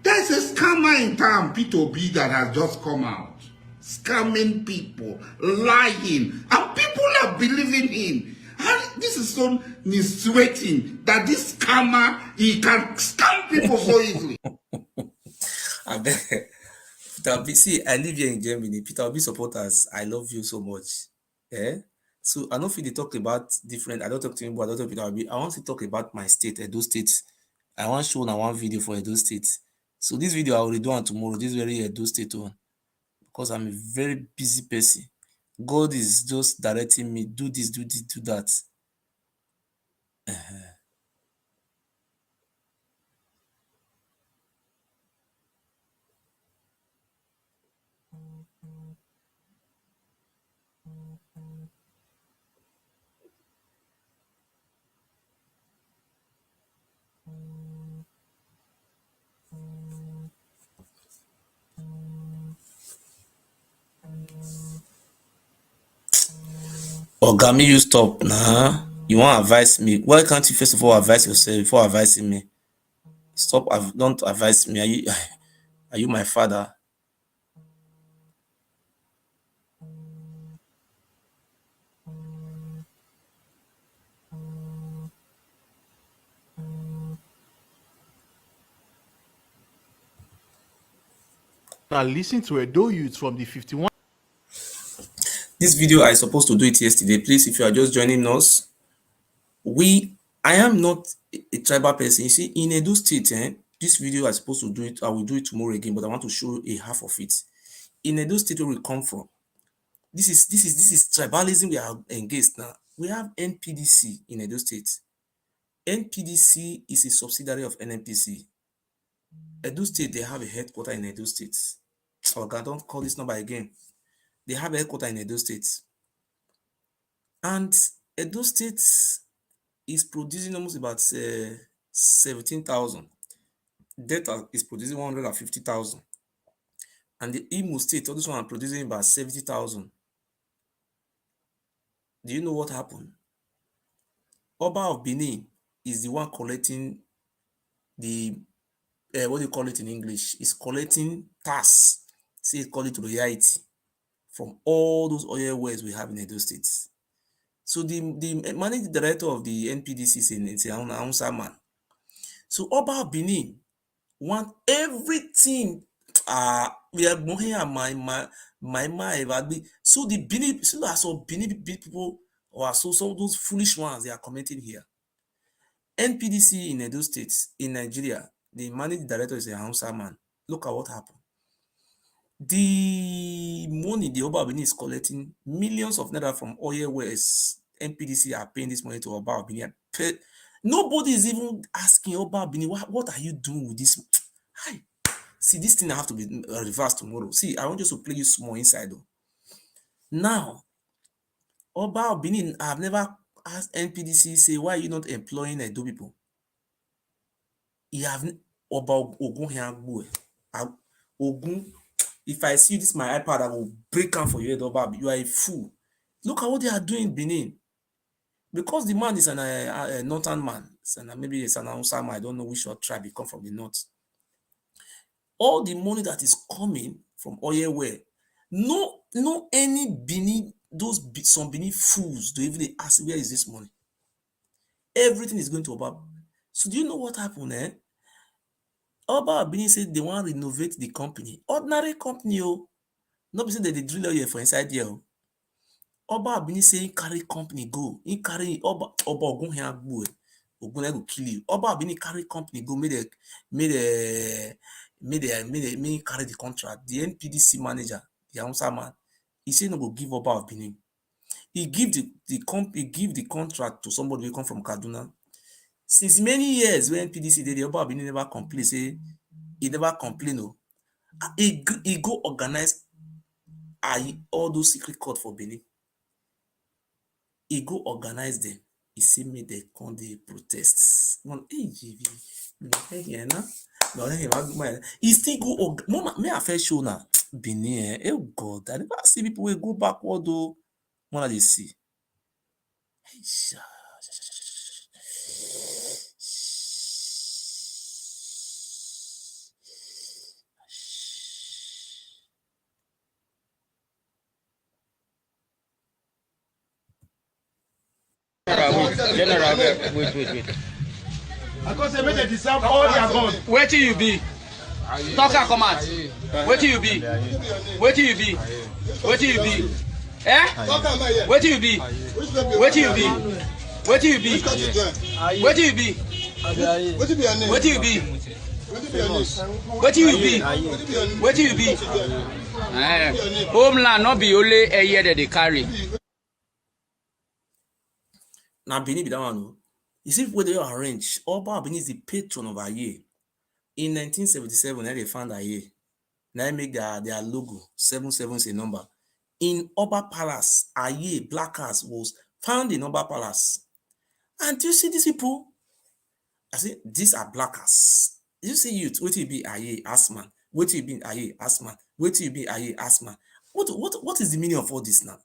There's a scammer in town, P2B, that has just come out. Scamming people, lying, and people are believing him. And this is so sweating that this scammer, he can scam people so easily. I beg. Peter B, see, I live here in Germany. Peter B supporters, I love you so much. Eh? So I don't feel they talk about different. I don't talk to him, but I don't talk to Peter B. I want to talk about my state, Edo State. I want to show now one video for Edo State. So this video I will do on tomorrow. This very Edo State one, because I'm a very busy person. God is just directing me, do this, do that. Ogami, you stop now. You want to advise me? Why can't you first of all advise yourself before advising me? Stop! Don't advise me. Are you my father? Now listen to Edo youth from the 51. This video I supposed to do it yesterday. Please, if you are just joining us, I am not a tribal person. You see, in Edo State, this video I supposed to do it. I will do it tomorrow again, but I want to show a half of it. In Edo State, where we come from, this is tribalism we are engaged now. We have NPDC in Edo State. NPDC is a subsidiary of NNPC. Edo State, they have a headquarters in Edo State. Oh God, don't call this number again. They have a headquarters in Edo State. And Edo State is producing almost about 17,000. Delta is producing 150,000. And the Imo State, all this one are producing about 70,000. Do you know what happened? Oba of Benin is the one collecting the, what do you call it in English? Is collecting tax, say call it royalty, from all those oil wells we have in Edo State. So the managing director of the NPDC is an Hausa man. So Oba of Benin want everything. We are more here. My. So the Benin, so that's all Benin people, or so some of those foolish ones they are commenting here. NPDC in Edo State, in Nigeria, the managing director is a Hausa man. Look at what happened. The money the Oba Benin is collecting, millions of naira from oil wells. NPDC are paying this money to Oba Benin. Nobody is even asking Oba Benin, what are you doing with this? Hi. See, this thing have to be reversed tomorrow. See, I want you to play you small inside though. Now, Oba Benin, I've never asked NPDC, say, why are you not employing Edo people? You have Oba Ogun here. Ogun, if I see this my iPad, I will break out for you, Oba. You are a fool. Look at what they are doing in Benin. Because the man is a northern man, and maybe it's an Hausa man, I don't know which tribe he come from the north. All the money that is coming from oil well, no any Benin, some Benin fools do even ask, where is this money? Everything is going to Oba. So do you know what happened? Oba Benin said they want to renovate the company. Ordinary company, not because they drill oil for inside here. Oba Benin say he carry company go. He carry Oba Ogun here go. Ogun go kill you. Oba Benin carry company go, made carry the contract. The NPDC manager, the Hausa man, he said no go give Oba of Benin. He give the contract to somebody who come from Kaduna. Since many years when NPDC did, the Oba of Benin never complain. Say he never complain. No, he go organize all those secret court for Benin. He go organize them. He say make they come the protests. He still go. May I first show now Benin? Oh God, I never see people will go backward though. What they see? General, wait. Because they made a deserve all their gone. Where till you be? Talker command. Where till you be? Where till you be? Where till you be? Eh? Where till you be? Where till you be? Where till you be? Where till you be? Where till you be? Where till you be? Where till you be? Homeland not be only a year that they carry. Now Benin be that one. You see where they arrange. Oba Benin is the patron of Aye. In 1977, they found Aye. Now they make their logo. 77 is a number. In Oba Palace, Aye Blackers was found in Oba Palace. And do you see these people? I say these are Blackers. You see youth, wait till you be Aye Asman. Wait till you be Aye Asman. Wait till you be Aye Asman. What is the meaning of all this now?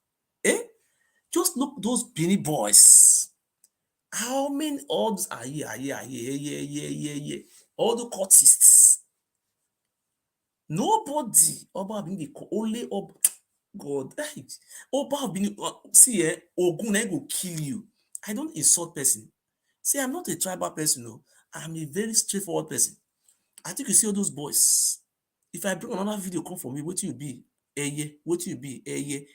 Just look those Benin boys. How many odds are here? All the courtists. Nobody. Oba Benin, only Oba. God. Oba Benin, see, Ogun go kill you. I don't insult person. See, I'm not a tribal person. No. I'm a very straightforward person. I think you see all those boys. If I bring another video, come for me, what you be? What you be? Eye.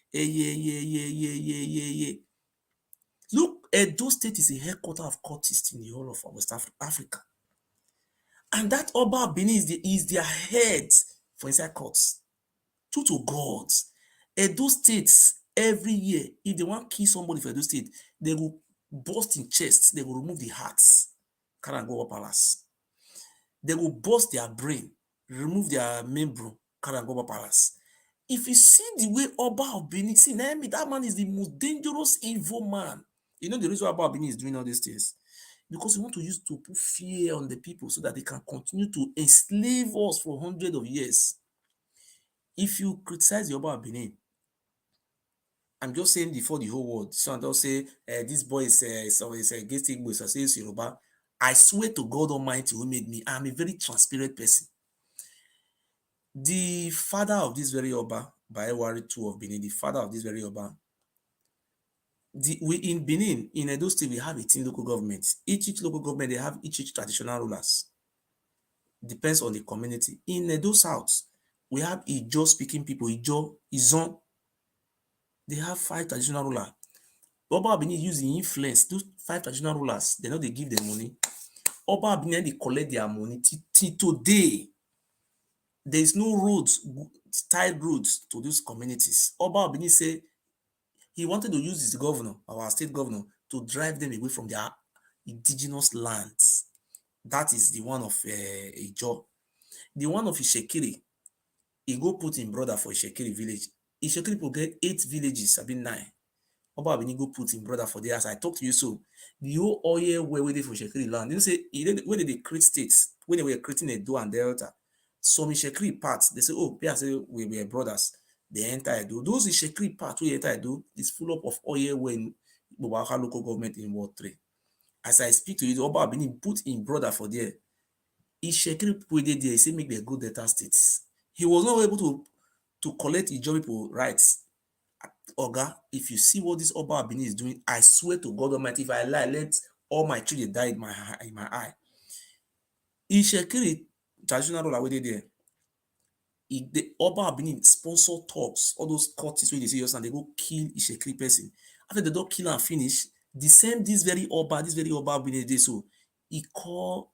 Look, Edo State is a headquarter of cultists in the whole of West Africa. And that Oba Benin is their head for inside courts. True to God, Edo State every year, if they want to kill somebody for Edo State, they will burst in chests, they will remove the hearts, carry and go up palace. They will burst their brain, remove their membrane, carry and go up palace. If you see the way Oba of Benin, see, Naomi, that man is the most dangerous, evil man. You know the reason why Oba of Benin is doing all these things? Because he want to use to put fear on the people so that they can continue to enslave us for hundreds of years. If you criticize the Oba of Benin, I'm just saying before the whole world, so don't say this boy is against Igbo, is against Yoruba. I swear to God Almighty who made me, I'm a very transparent person. The father of this very Oba, by Ewuare II of Benin, the father of this very Oba, we in Benin, in Edo State, we have 18 local governments. Each local government, they have each traditional rulers. Depends on the community. In Edo South, we have Ijo speaking people, Ijo, Izon. They have 5 traditional rulers. Oba Benin use the influence, those 5 traditional rulers, they know they give them money. Oba Benin, they collect their money till today. There is no roads, tied roads to those communities. Oba Benin say he wanted to use his governor, our state governor, to drive them away from their indigenous lands. That is the one of Ijo. The one of Ishekiri, he go put in brother for Ishekiri village. Ishekiri people get 8 villages, I mean 9. Oba Benin go put in brother for there. As I talk to you, so the whole oil where they for Ishekiri land. You know, say when they create states, when they were creating Edo and Delta, some Ishekiri parts, they say, oh, I say we were brothers. They enter Edo. Those Ishekiri parts we enter Edo is full up of oil when Bobaka local government in Ward 3. As I speak to you, Oba Benin put in brother for there. Ishekiri people there, he say make them go Delta states. He was not able to collect Ijo people rights. Oga, if you see what this Oba Benin is doing, I swear to God Almighty, if I lie, let all my children die in my eye. Ishekiri traditional ruler wey dey there, the Oba Benin sponsor talks, all those cultists wey dey say yes, and they go kill Ishekiri person. After they don't kill and finish, this very Oba Benin dey so, he call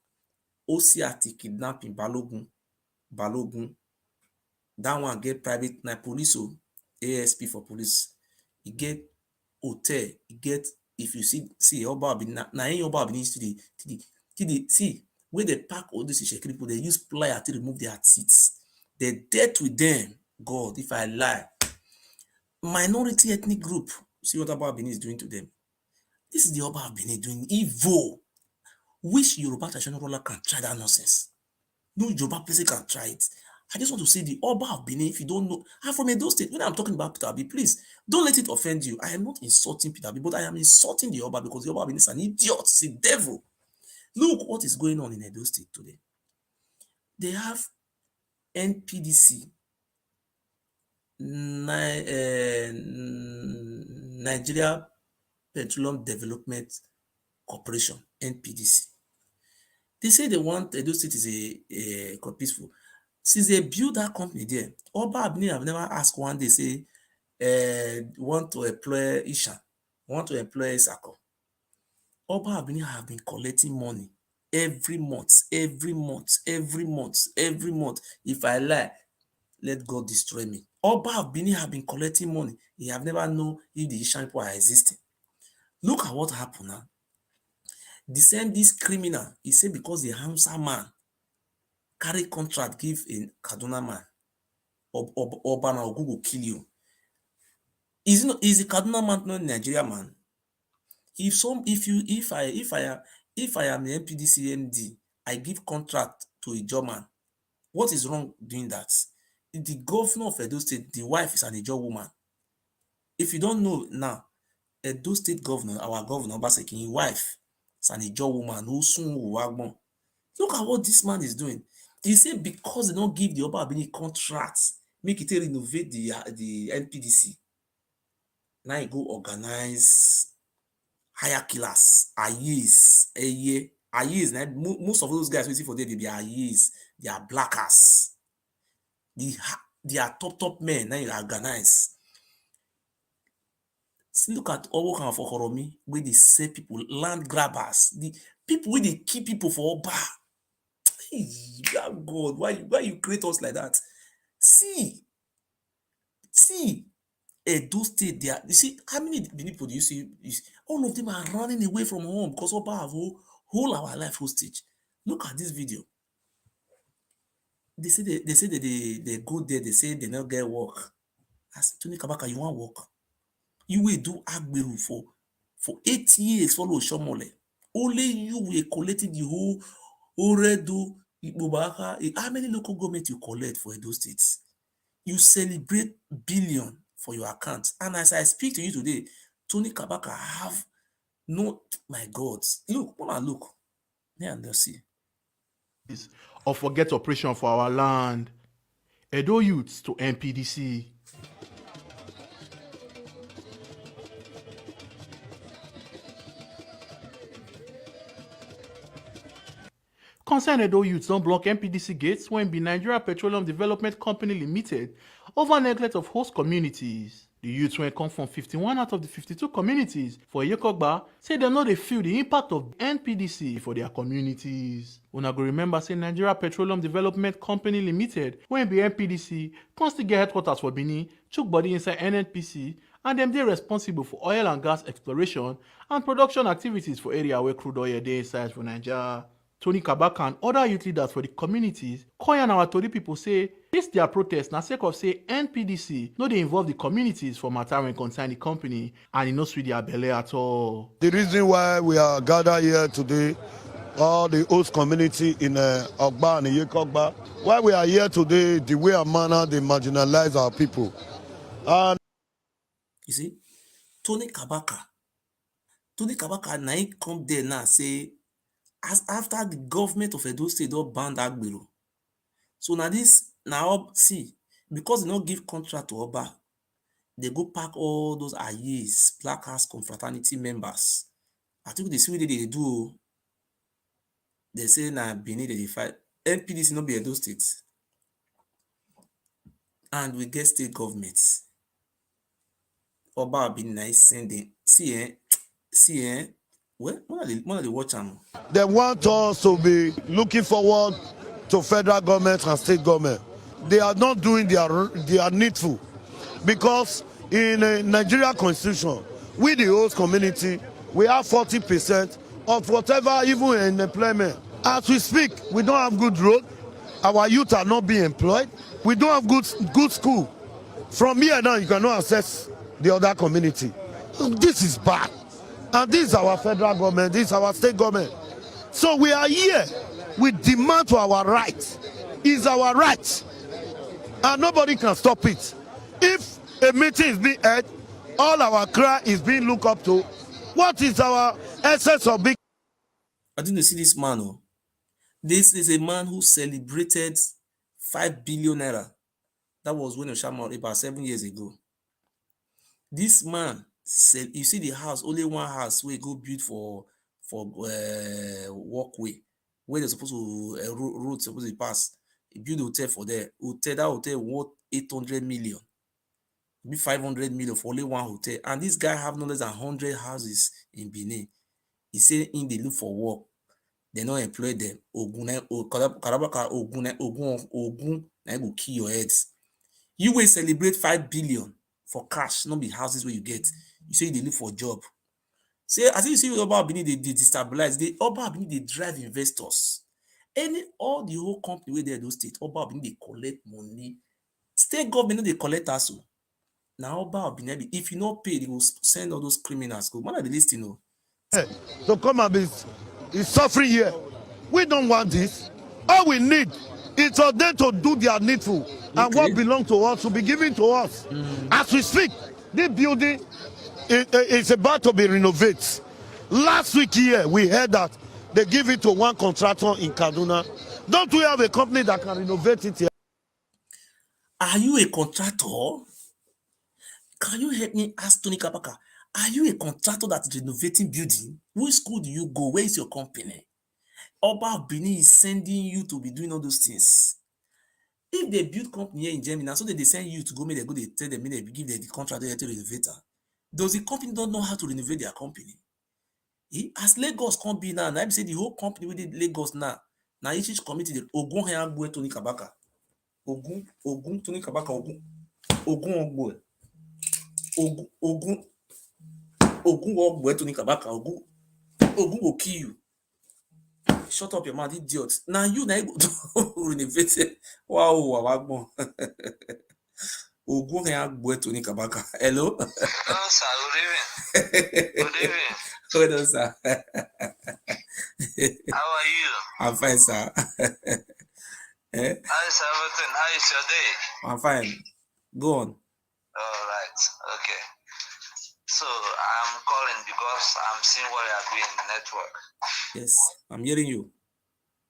Ewuate kidnapping Balogun. That one get private na police, so ASP for police. He get hotel, he get, if you see Oba Benin, na any Oba Benin see where they pack all these Ishekiri people, they use plier to remove their teeth. They dealt with them. God, if I lie. Minority ethnic group, see what Oba Benin is doing to them. This is the Oba Benin doing evil. Which Yoruba traditional ruler can try that nonsense? No Yoruba person can try it. I just want to say the Oba of Benin, if you don't know, I'm from Edo State. When I'm talking about Peter Abi, please don't let it offend you. I am not insulting Peter Abi, but I am insulting the Oba because the Oba of Benin is an idiot, it's a devil. Look what is going on in Edo State today. They have NPDC, Nigeria Petroleum Development Corporation, NPDC. They say they want Edo State is a peaceful. Since they build that company there, Oba Benin have never asked one day, say, want to employ Isha, want to employ Sako. Oba Benin have been collecting money every month. If I lie, let God destroy me. Oba Benin have been collecting money. He have never known if the Ishan people are existing. Look at what happened now. This criminal, he said because the Hamsa man carry contract give a Kaduna man, Oba na Ogu go kill you. Is the Kaduna man not a Nigeria man? If I am the NPDC MD, I give contract to a Ijaw man. What is wrong doing that? The governor of Edo State, the wife is an Ijaw woman. If you don't know now, Edo State governor, our governor, Obaseki, his wife is an Ijaw woman who soon will wagbon. Look at what this man is doing. He said because they don't give the Oba Benin contracts, make it renovate the NPDC. Now he go organize higher killers, Ayes. Most of those guys we see for there, they be Ayes, they are blackers. their top men, now you organize. See, look at all kind of Okoromi, where they say people, land grabbers, the people where they keep people for Oba. Hey, God, why you create us like that? See, Edo State, they are, you see, how many people do you see? All of them are running away from home because Oba have whole our life hostage. Look at this video. They say they go there, they say they not get work. As Tony Kabaka, you want work? You will do Agberu for 8 years, follow Shomole. Only you will collect the whole Oredo, Ibubaka. How many local government you collect for those states? You celebrate billion for your account. And as I speak to you today, Tony Kabaka have no, my God. Look. Yeah, and they'll see. Or forget operation for our land. Edo youths to NPDC. Concerned Edo youths don't block NPDC gates when be Nigeria Petroleum Development Company Limited over neglect of host communities. The youths when come from 51 out of the 52 communities for Yekogba say they know they feel the impact of NPDC for their communities. Una go remember say Nigeria Petroleum Development Company Limited when be NPDC constantly get headquarters for Benin, took body inside NNPC, and them they responsible for oil and gas exploration and production activities for area where crude oil they inside for Nigeria. Tony Kabaka and other youth leaders for the communities, Koya and our Tori people say this their protest na sake of say NPDC no dey involve the communities for matter when concern the company and e no sweet their belly at all. The reason why we are gathered here today, all the host community in Ogba and Yekogba, why we are here today, the way and manner they marginalize our people. And you see, Tony Kabaka now he come there now say, as after the government of Edo State don't ban Agberu. So now see, because they don't give contract to Oba, they go pack all those ayes, placards, confraternity members. I think they see what they do. They say na Benin they fight. NPDC not be Edo State. And we get state governments. Oba Benin is sending. See, well, one of the watch them. They want us to be looking forward to federal government and state government. They are not doing their needful, because in a Nigeria constitution, we the host community, we have 40% of whatever, even in employment. As we speak, we don't have good road. Our youth are not being employed. We don't have good school. From here now, you cannot access the other community. This is bad. And this is our federal government, this is our state government. So we are here. We demand for our right. It's our right. And nobody can stop it. If a meeting is being held, all our cry is being looked up to. What is our essence of big? I didn't see this man. Oh. This is a man who celebrated 5 billion naira. That was when Oshama about 7 years ago. This man, you see the house, only one house where go build for walkway, where they're supposed to road supposed to pass. He build a hotel for there. That hotel worth 800 million. Be 500 million for only one hotel. And this guy have no less than 100 houses in Benin. He say in they look for work. They not employ them. Karabaka Ogun, na go kill your heads. You will celebrate 5 billion for cash, not be houses where you get. You say they look for job. Say, as you see with Oba Benin, they destabilize. Oba Benin, they drive investors. All the whole company where they those states, Oba Benin, they collect money. State government, they collect us. Now Oba Benin, if you not pay, they will send all those criminals. Go, man, at the list, you know. To come and be suffering here. We don't want this. All we need is for them to do their needful. Okay. And what belongs to us will be given to us. As we speak, this building is about to be renovated. Last week here, we heard that they give it to one contractor in Kaduna. Don't we have a company that can renovate it here? Are you a contractor? Can you help me ask Tony Kabaka? Are you a contractor that is renovating building? Which school do you go? Where is your company? Oba Benin is sending you to be doing all those things. If they build company here in Germany, now so they send you to go make they go, they tell them, they give them the contract to renovate. Does the company don't know how to renovate their company? As Lagos can't be now, I say the whole company with Lagos now each committee the Ogun Hayagwe Tony Kabaka. Ogun Tony Kabaka Ogun Ogwe. Ogun Ogwe Tony Kabaka Ogun will kill you. Shut up your mouth, idiot. Now you na renovate it. Wow, Ogun Hayagwe Tony Kabaka. Hello? Hello, sir. Good evening. Good evening. Hold on, sir. How are you? I'm fine, sir. How is everything? How is your day? I'm fine. Go on. All right. Okay. So I'm calling because I'm seeing what you are doing in the network. Yes, I'm hearing you.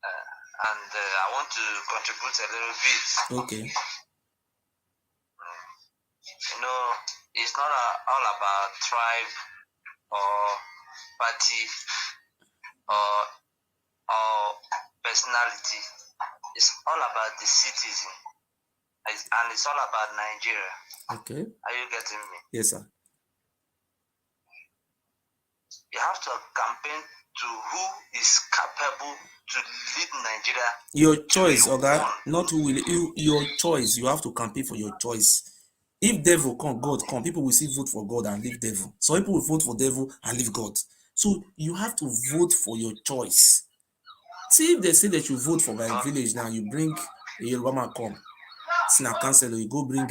And I want to contribute a little bit. Okay. You know, it's not all about tribe or party or personality. It's all about the citizen. And it's all about Nigeria. Okay. Are you getting me? Yes, sir. You have to campaign to who is capable to lead Nigeria. Your choice, okay? Not who will your choice. You have to campaign for your choice. If devil come, God come, people will still vote for God and leave devil. So people will vote for devil and leave God. So you have to vote for your choice. See, if they say that you vote for my village now, you bring a Yoruba man come. See now council, you go bring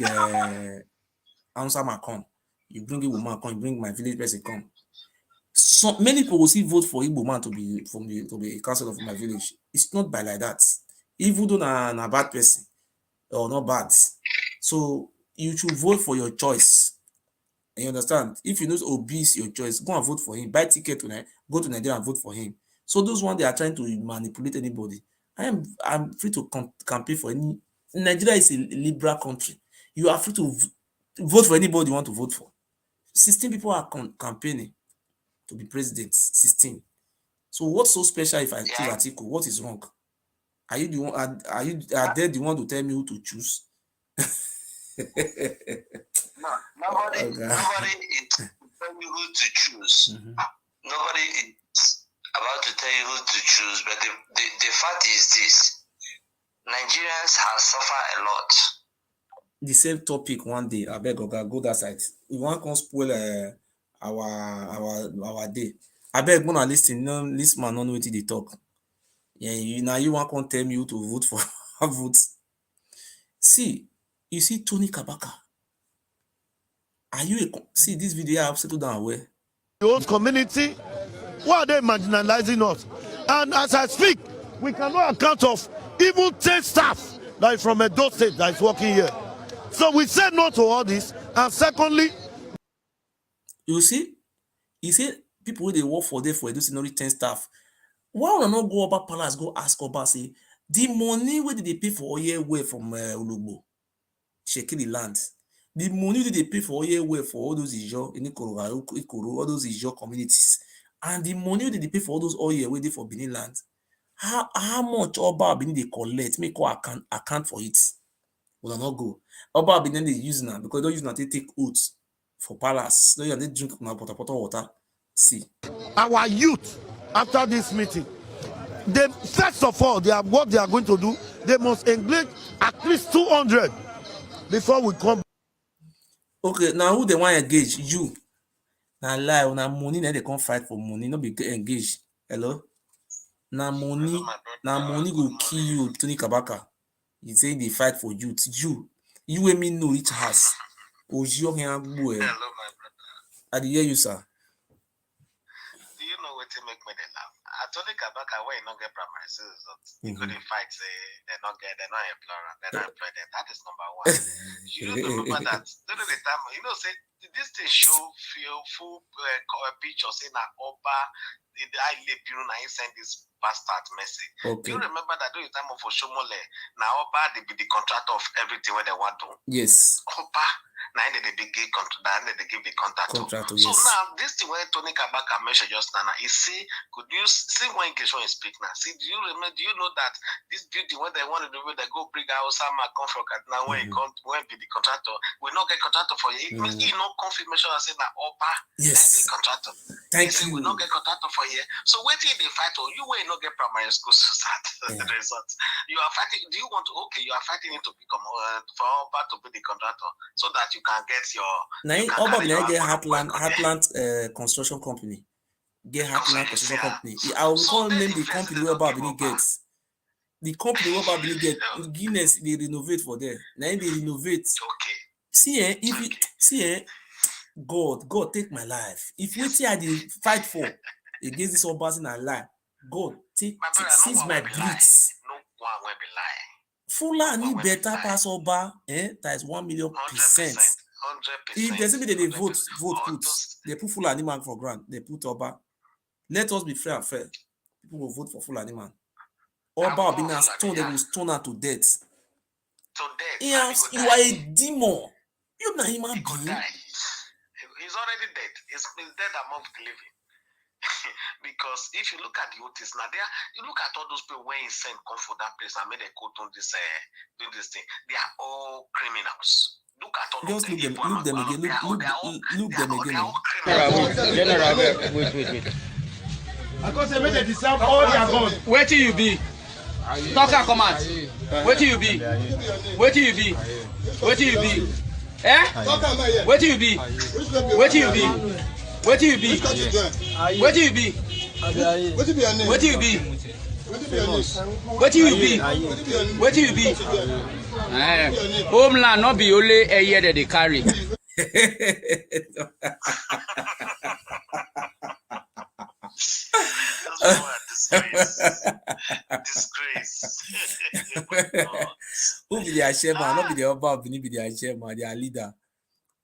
answer man come. You bring a woman come, you bring my village person come. So many people will still vote for Igbo man to be a councillor of my village. It's not by like that. Even though na bad person or not bad. So you should vote for your choice. And you understand? If you know Obi is your choice, go and vote for him. Buy ticket tonight, go to Nigeria and vote for him. So those ones they are trying to manipulate anybody. I'm free to campaign for any. Nigeria is a liberal country. You are free to vote for anybody you want to vote for. 16 people are campaigning to be president. 16. So what's so special if I choose Atiku? What is wrong? Are you the one? Are they the one to tell me who to choose? No, nobody is telling you who to choose. Nobody is about to tell you who to choose. But the fact is this: Nigerians have suffered a lot. The same topic one day. I beg Oga, go that side. We want to spoil our day. I beg when I listen. No, this man don't know what they talk. Yeah, you want to tell me who to vote for? Vote. See, you see Tony Kabaka. Are you see this video? I have settled down where the whole community. Why are they marginalizing us? And as I speak, we cannot account of even 10 staff that is from Edo State that is working here. So we said no to all this. And secondly, you see, people who they work for there for Edo State only 10 staff. Why would I not go over palace, go ask Oba, say the money where did they pay for Oyewe from Olugbo, shaking the land? The money that they pay for Oyewe for all those Ijo in Ikoro, all those Ijo communities, and the money that they pay for all those Oyewe they for Benin land. How much Oba Benin they collect? Make or account for it. Will not go. Oba Benin they use now because they don't use now they take oats for palace. They drink now water. See. Our youth, after this meeting, they first of all, what they are going to do, they must engage at least 200 before we come. Okay, now who they want to engage? You. Now lie, now money, now they can't fight for money, not be engaged. Hello? Now money will kill you, Tony Kabaka. You say they fight for youth. You and me know each house. Hello, my brother. I hear you, sir. Do you know what to make me laugh? I told the Kabaka when you not get primary results, you couldn't fight, say they're not employed them. That is number one. You don't remember that. During the time, say this thing show full picture saying that Oba I live you now send this bastard message. Okay. Do you remember that during the time of Oshomole, now Oba they be the contractor of everything where they want to? Yes. Oba Now they give contract, they give the contract. Contract, So yes. now this thing where Tony Kabaka mentioned just now, you see, could you see when English when you speak now? See, do you remember? Do you know that this building when they want to do, they go bring out some come from now when when be the contractor, we not get contractor for you. It means you know confirmation. I say that Opa, yes, the contractor. Thank you. We not get contractor for here. So wait till they fight or you will not get primary school to start the results. You are fighting. Do you want to? Okay, you are fighting it to become for Opa to be the contractor so that you can get your. Now, Oba will get Heartland construction company. Get Heartland construction company. I will call name the company where Oba will gets. The company where Oba will get Guinness. They renovate for there. Now they renovate. Okay. See, if you see, God take my life. If we see I did fight for against this Oba in our life, God seize my breaths. No one will be lying. Fulani better pass Oba, that is 1,000,000%. 100%. If they say they vote put, they put Fulani man for grant, they put Oba. Let us be fair and fair. People will vote for Fulani man. Oba will be now stoned, they will stone her to death. Yes, you are a demon. You're not a human being. He's already dead. He's dead among the living. Because if you look at the Otis now, you look at all those people when he sent come for that place and made a quote on this doing this thing. They are all criminals. Look at all just look them again. Look them again. General, wait. Because they made a deserve all their guns. Where till you be? Talk and command. Where till you be? Where till you be? Where till you be? Eh? Where till you be? Where till you be? Where till you be? Where till you be? Where till you be? Where till you be? Where till you be? Homeland not be only a year that they carry. Disgrace. Who be their chairman? Not be the Oba, be their chairman, their leader.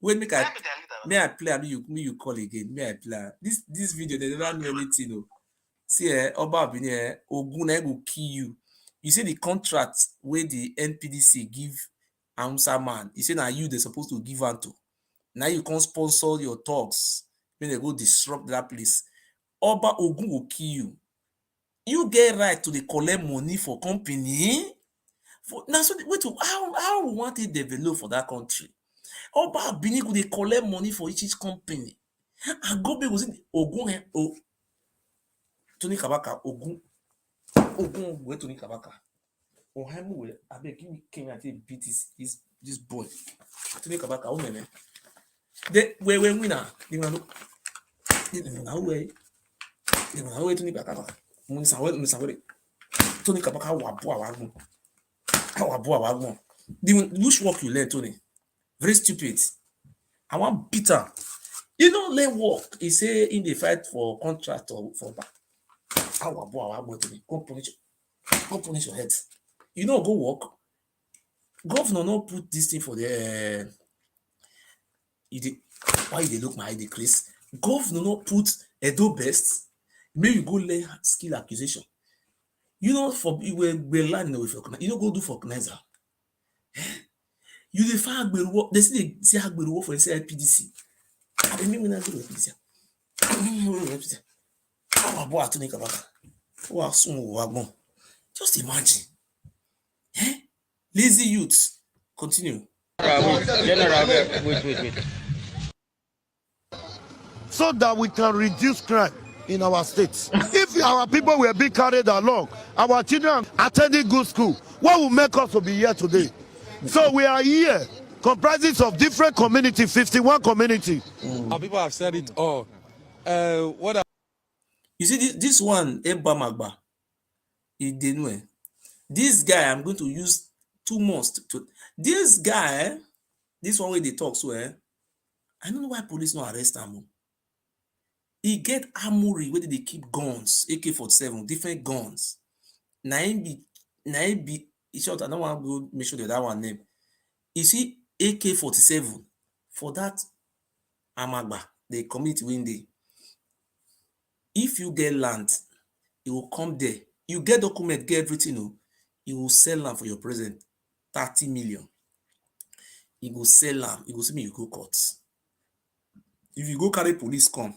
Wait, may I play? You call again. May I play? This video they never know anything. No. See, Oba be there. Ogun will kill you. You see the contract where the NPDC give Amsa man. You say now you they're supposed to give unto. Now you can't sponsor your talks when they go disrupt that place. Oba Ogun will kill you. You get right to the collect money for company. Now, so wait, how we want to develop for that country? Oba Bini go dey collect money for each company. And go be was Ogun Tony Kabaka Ogun where Tony Kabaka. Oh, him will I beg give me Kenya to beat this boy. Tony Kabaka, oh man. They we winner. They want now way. They want way Tony Kabaka. Munsawe. Tony Kabaka wabu awagun. Which work you learn, Tony? Very stupid. I want bitter. You don't learn work. He say in the fight for contract or for back. Go punish your head. You know, go work. Governor not put this thing for the why they look my eye decrease. Governor not put a do best. Maybe you go learn skill accusation. You know, for we learning with for you know go do for organizer. You define work. They say work for NPDC. I don't mean to do NPDC. Just imagine. Lazy youths. Continue. General, wait. So that we can reduce crime in our states. If our people were being carried along, our children attending good school, what will make us to be here today? So we are here, comprising of different communities, 51 communities. Our people have said it all. You see this one, Eba Magba, this guy, I'm going to use 2 months to this guy, this one way they talk so I don't know why police not arrest him. He get armory where they keep guns, AK-47, different guns. Now be short. I don't want to go make sure that one name. You see AK-47 for that Amagba, the community windy. If you get land, it will come there. You get document, get everything. You will sell land for your president 30 million. he go sell am, he go see me, you go court. If you go carry police come,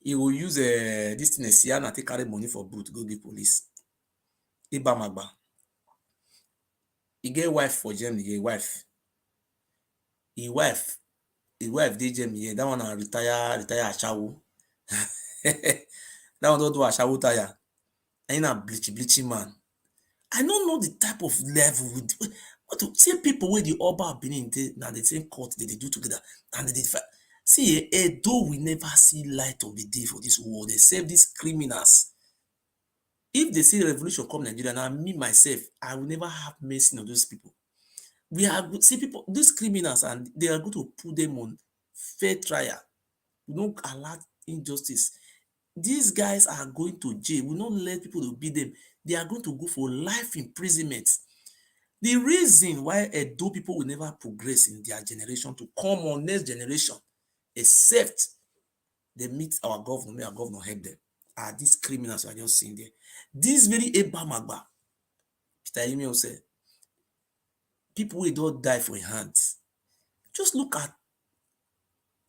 he will use this thing, Siana, take carry money for boot, go give police. Ibamagba. He get wife for Germany, he wife. His wife dey Germany, that one retire ashawo. That one don't do ashawo tire. And a bleachy man. I don't know the type of level with what to see people where the Oba have been in now the same court they do together and they did fight. See, though we never see light of the day for this world, they save these criminals. If they see revolution come Nigeria, now me myself, I will never have mercy on those people. We are see people, these criminals, and they are going to put them on fair trial. We don't allow injustice. These guys are going to jail. We don't let people to beat them. They are going to go for life imprisonment. The reason why Edo people will never progress in their generation to come on next generation, except they meet our governor, may our governor help them, are these criminals you are just seeing there. This very Ebamagba, Peter Emil said, people will don't die for your hands. Just look at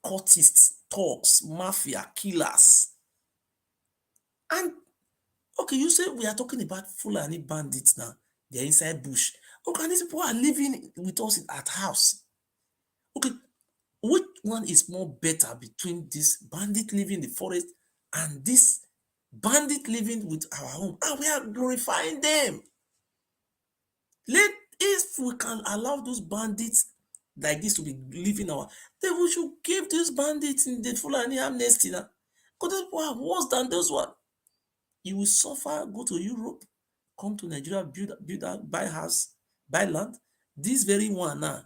cultists, thugs, mafia, killers. And okay, you say we are talking about Fulani bandits now. They're inside bush. Okay, these people are living with us at house. Okay, which one is more better between this bandit living in the forest and this bandit living with our home? And we are glorifying them. If we can allow those bandits like this to be living our, then we should give these bandits in the Fulani amnesty now. Because those people are worse than those one. You will suffer, go to Europe, come to Nigeria, build buy house, buy land. This very one now,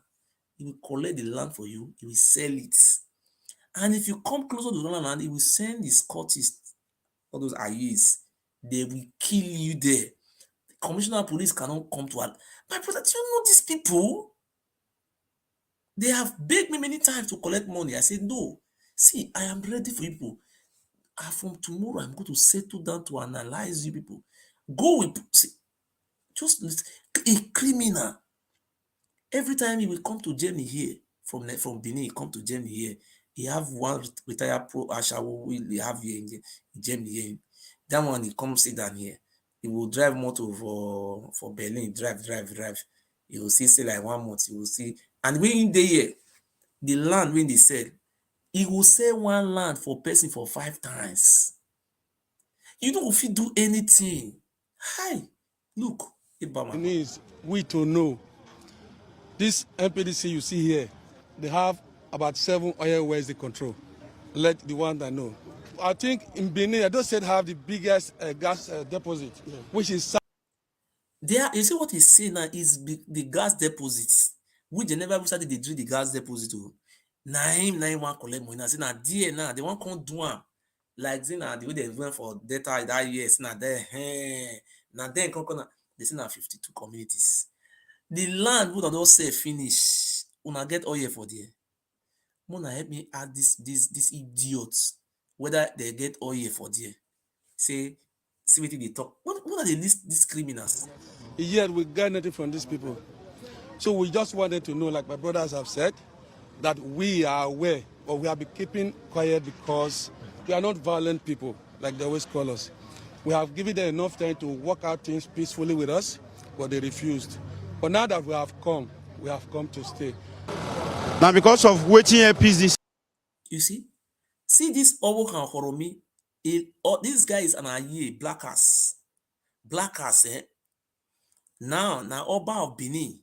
he will collect the land for you, he will sell it. And if you come closer to the land, he will send his cultists, all those IEs, they will kill you there. The commissioner of police cannot come to us. My brother, do you know these people? They have begged me many times to collect money. I said, no. See, I am ready for you people. From tomorrow, I'm going to settle down to analyze you people. Go with, see, just a criminal. Every time he will come to Germany here, from Benin, he come to Germany here, he have one retired pro Ashawo we have here in Germany here. That one, he come sit down here. He will drive motor for Berlin, drive. He will see like 1 month, he will see. And when they here, the land when they sell, he will sell one land for person for 5 times. You don't fit do anything. Hi, look, Needs we to know. This MPDC you see here, they have about 7 oil wells they control. Let the one that know. I think in Benin, I just said have the biggest gas deposit, which is. There, you see what he's saying now is the gas deposits, which they never started to drill the gas deposit. Nine one collect money. I say now there now they want come do one like say now the way they went for data that years now there. Now then come they say now 52 communities. The land would not say finish. Una get oil for there. Mona help me add this idiots whether they get oil for there. See what they talk. What are these criminals? Yet we got nothing from these people. So we just wanted to know, like my brothers have said, that we are aware, but we have been keeping quiet because we are not violent people, like they always call us. We have given them enough time to work out things peacefully with us, but they refused. But now that we have come to stay. Now because of waiting a peace. You see this Owo and Horomi, this guy is an Aye, blackers, Now Oba of Benin,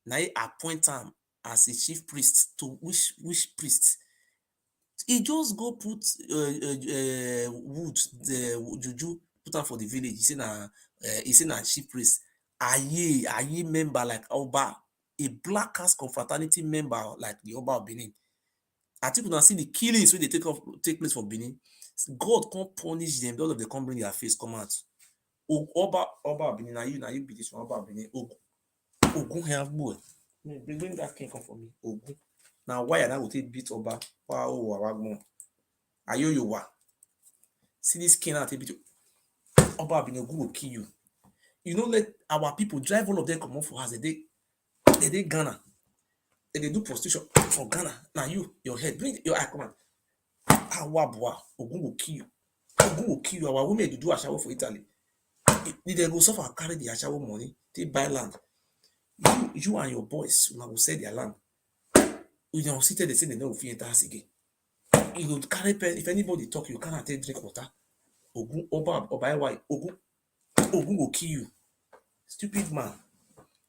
now he appoint him as a chief priest to which priest? He just go put wood, the juju, put on for the village. He say na chief priest. Aye member like Oba, a blackers confraternity member like the Oba of Benin. Atiku now see the killings when they take place for Benin. God can't punish them. All of them come bring their face come out. Oba Benin, now you be this one. Oba Benin, Ogun have boy. Bring that king come for me. Ogun. Now why I will take beat Oba? Wow, Ayoyowa. See this king out beat Oba Benin, Ogun will kill you. You know, let our people drive all of them come off for us. They Ghana. They do prostitution for Ghana. Now your head, bring your eye, come on. Ogun will kill you. Ogun will kill you. Our women to do ashawo for Italy. They go suffer carry the ashawo money. They buy land. You and your boys will sell their land. You don't sit there, they say they know if you enter house again. You go carry pen. If anybody talk, you cannot take drink water. Ogun Oba Ogun will kill you. Stupid man.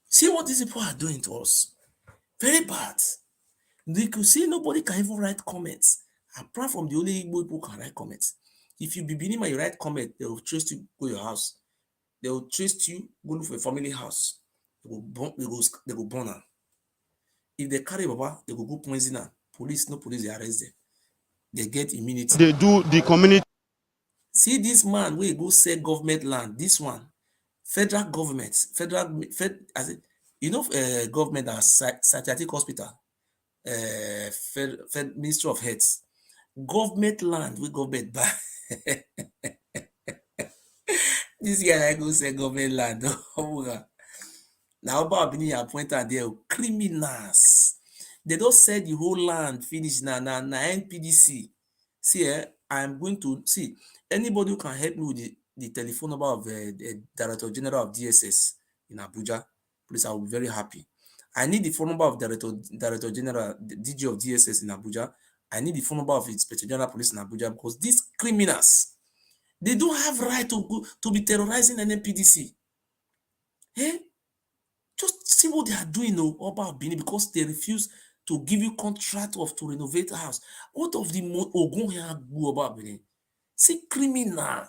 See what these people are doing to us. Very bad. They could see nobody can even write comments. Apart from the only Igbo people can write comments. If you be Benin and you write comment, they will trace you go your house. They will trace you go look for a family house. They go burn her. If they carry Baba, they go poison her. Police, no police, they arrest them. They get immunity. They do the community. See this man where he go sell government land. This one, federal government, government as psychiatric hospital, Ministry of Health, government land we government buy. This guy I go sell government land. Now about being appointed there, criminals. They don't sell the whole land finish na NPDC. See, I'm going to see anybody who can help me with the telephone number of the Director General of DSS in Abuja. Please, I will be very happy. I need the phone number of Director General, the DG of DSS in Abuja. I need the phone number of Inspector General Police in Abuja because these criminals, they don't have right to be terrorizing an NPDC. Hey, just see what they are doing about Benin because they refuse to give you contract to renovate the house. What of the Ogun here go about Benin? See criminal.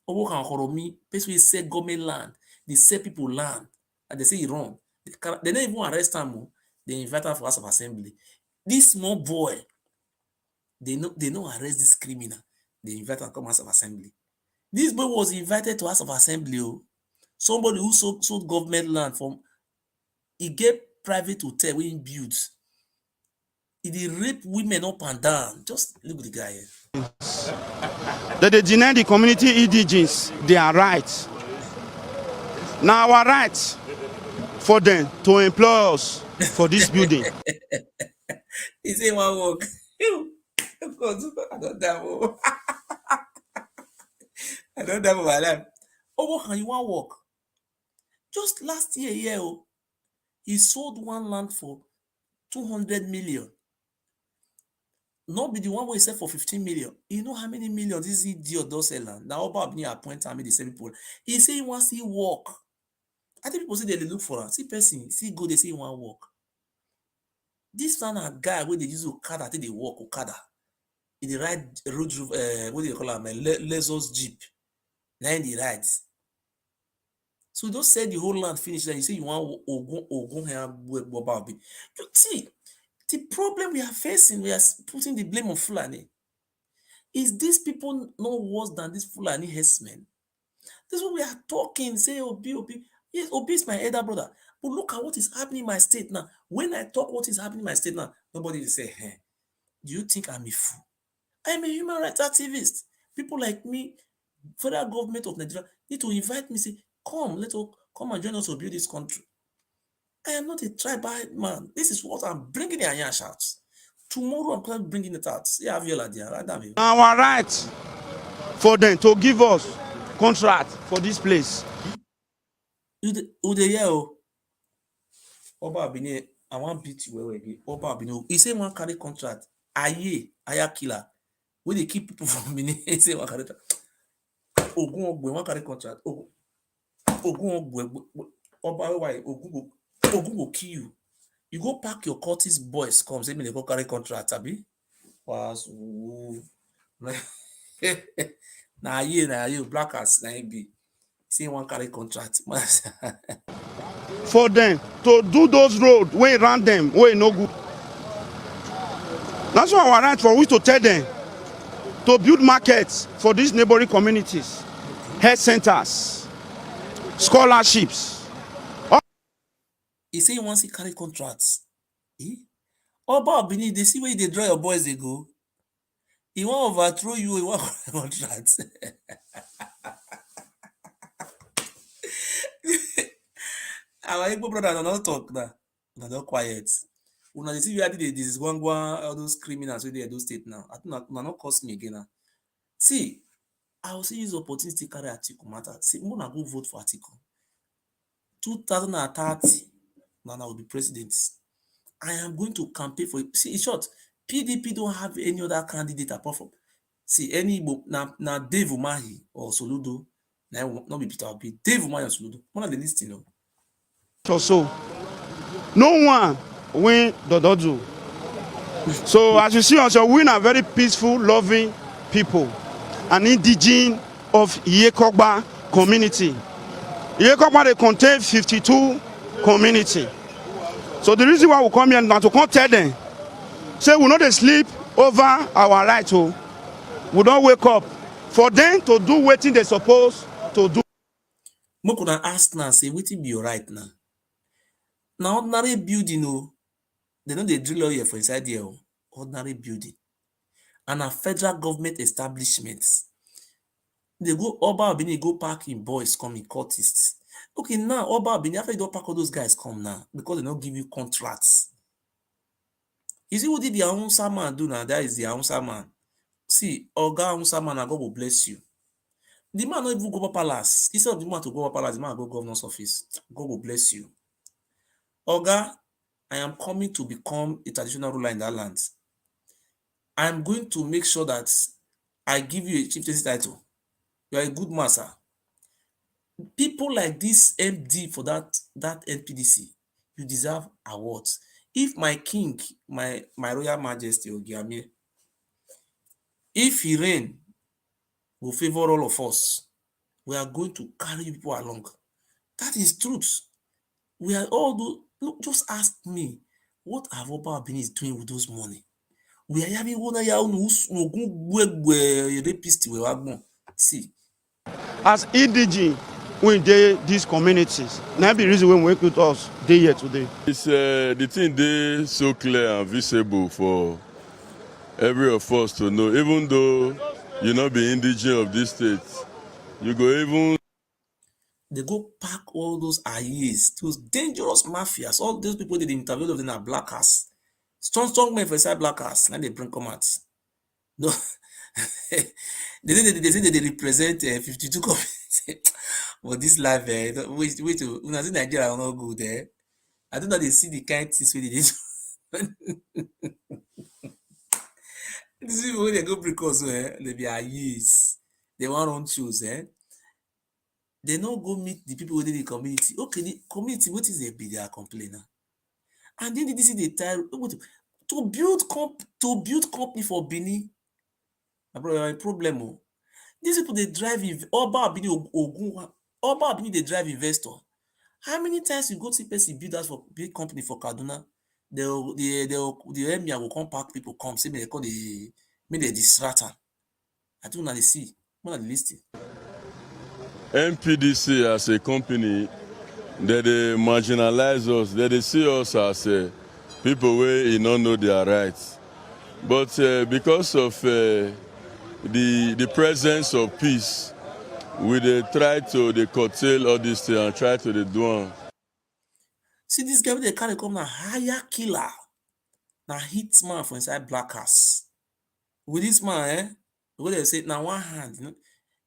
Person will sell government land. They sell people land. And they say it wrong. They don't even arrest them. They invite them for House of Assembly. This small boy, they don't arrest this criminal. They invite him to come House of Assembly. This boy was invited to House of Assembly. Somebody who sold government land from he get private hotel where he builds. He rape women up and down. Just look at the guy here. That they deny the community indigenes their rights. Now our rights for them to employ us for this building. He say one work. I don't damn. I don't damn my life. What can you want work? Just last year, he sold one land for 200 million. Not be the one where he said for 15 million. You know how many millions this idiot does sell land? Now about me appoint and the same people. He say he wants to work. I think people say they look for him. See person, see go, they say he want work. This one a guy where they use Okada, I think they work Okada. He ride road, what do you call him? Lexus Jeep. Now he rides. So don't say the whole land finish. You say you want Ogun here, Bobabi. See, the problem we are facing, we are putting the blame on Fulani. Is these people no worse than this Fulani herdsmen? This is what we are talking. Say Obi. Yes, Obi is my elder brother. But look at what is happening in my state now. When I talk what is happening in my state now, nobody will say, hey, do you think I'm a fool? I'm a human rights activist. People like me, federal government of Nigeria, need to invite me, say, come and join us to build this country. I am not a tribal man. This is what I'm bringing the iron shots. Tomorrow I'm going to bring it out. Yeah, Our right for them to give us contract for this place. Oba Abini, I want to beat you where again. Oba Abini, he say one carry contract. Aya killer. When they keep people from Benin, he say one carry Ogun Ogwe, one carry contract. Ogun Ogwe, Oba why Ogun will kill you. You go pack your cultist boys, come say me they go carry contract, abi? Was na you black as na be. See one carry contract. For them to do those roads way around them, way no good. That's why our right for we to tell them to build markets for these neighboring communities, health centers, scholarships. He say he wants to carry contracts. Oba Benin, they see where they draw your boys, they go. He want to overthrow you, he want contracts. Our Igbo brother do not talk now. They don't quiet. Una dey see where this gwangwa all those criminals wey dey Edo State now. I think una no cost me again now. See, I will see use opportunity carry Atiku matter. See, una go vote for Atiku. 2030, Nana will be president. I am going to campaign for it. See, in short, PDP don't have any other candidate apart from any na Dave Umahi or Soludo. Now not be Peter Obi. Dave Umahi or Soludo. One of the list, you know. So no one win Dododu. So as you see also, we are very peaceful, loving people, an indigenous of Iyekogba community. Iyekogba they contain 52 community. So the reason why we come here now to come tell them, say we not sleep over our right. We don't wake up for them to do what they supposed to do. Mo could ask now, say what be your right now? Now ordinary building, they know they drill here for inside here. Ordinary building. And a federal government establishments. They go Oba Obini go park in boys come in cultists. Okay, now Oba Obini, after you don't park all those guys come now because they don't give you contracts. You see what did the Ahunsa man do now? That is the Ahunsa man. See, Oga Ahunsa man, God will bless you. The man not even go to palace. Instead of the man to go to palace, the man go governor's office. God will bless you. Oga, I am coming to become a traditional ruler in that land. I am going to make sure that I give you a chieftaincy title. You are a good master. People like this MD for that NPDC, you deserve awards. If my king, my royal majesty Ogiame, if he reign, will favor all of us, we are going to carry people along. That is truth. We are all look, just ask me, what have Oba Obini is doing with those money? We are having one rapist. See. As EDG, we dey these communities. Now be the reason when we wake with us day here today. It's the thing they so clear and visible for every of us to know. Even though you not be indigenous of this state, you go even. They go pack all those IEs, those dangerous mafias, all those people that interview of them are blackers. Strong men for inside blackers, and they bring come out. No, they say that they represent 52 communities. But this life, wait, when I say Nigeria are not good there. I don't know they see the kind things where they do. These people when they go because they be IEs, they want run shows, they not go meet the people within the community. Okay, the community, what is their complainer? And then they see the time to build company for Benin. My brother, a problem. These people they drive Oba Obini they drive investor. How many times you go see person build that for big company for Kaduna? The emir will come pack people come say me they call the distractor. I don't know they see. One of the listing. NPDC as a company, they marginalize us. They see us as people where you don't know their rights. But because of the presence of peace, we try to curtail all this thing and try to do one. See this guy they carry come na higher killer, na hitman for inside blackers. With this man, what they say now one hand, you know,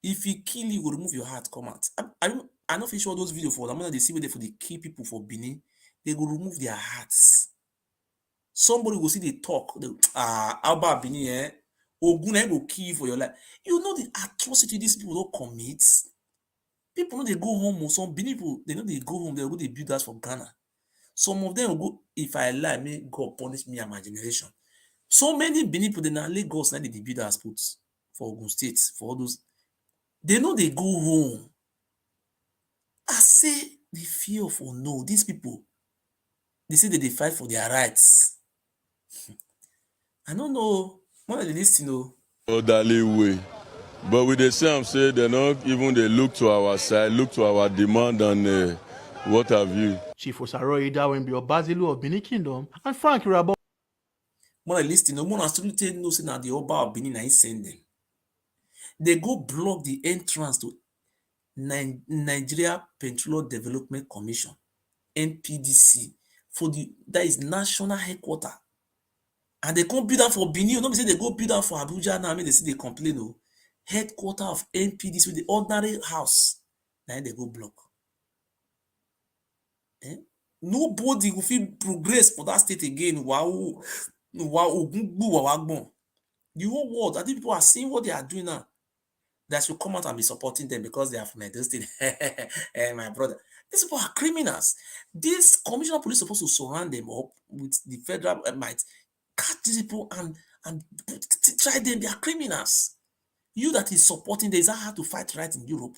if he kill you, will remove your heart, come out. I know if you show those videos for them, they see where they for the key people for Benin, they will remove their hearts. Somebody will see they talk, Alba Benin, Ogun will kill you for your life. You know the atrocity these people don't commit. People know they go home, or some Benin people, they know they go home, they go they build that for Ghana. Some of them will go, if I lie, may God punish me and my generation. So many Benin people, they now Lagos, now they build as put for Ogun State, for all those. They know they go home. I say the fear of no, these people, they say that they fight for their rights. I don't know. What are they listening to? Orderly way. But with the same say they not even they look to our side, look to our demand and what have you. Chief Osaro Ida Wembi Obazilu of Benin Kingdom and Frank Rabo. When I listen, no one absolutely knows that the Oba of Benin is sending. They go block the entrance to Nigeria Petroleum Development Commission, NPDC, that is national headquarters. And they come build am for Benin. No be say they go build am for Abuja now. I mean, they see they complain. Oh, headquarters of NPDs with the ordinary house. Now they go block. Nobody will feel progress for that state again. Wow, wow, the whole world. I think people are seeing what they are doing now. That should come out and be supporting them because they are from Edo State. My brother. These people are criminals. This commissioner of police is supposed to surround them up with the federal might, catch these people and try them. They are criminals. You that is supporting them, is that how to fight right in Europe?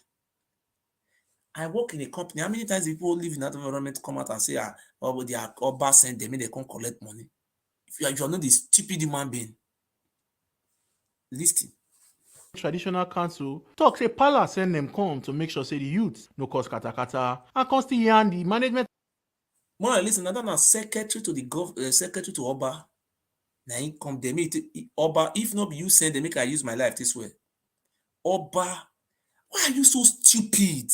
I work in a company. How many times people live in that environment come out and say, oh, they are Oba send them, they can't collect money? If you are not the stupid human being, listen. Traditional council talk say palace send them come to make sure say the youth no cause kata and constantly yarn the management. More listen, another na secretary to the secretary to Oba. Now he come they meet Oba. If not you send them, make I use my life this way. Oba, why are you so stupid?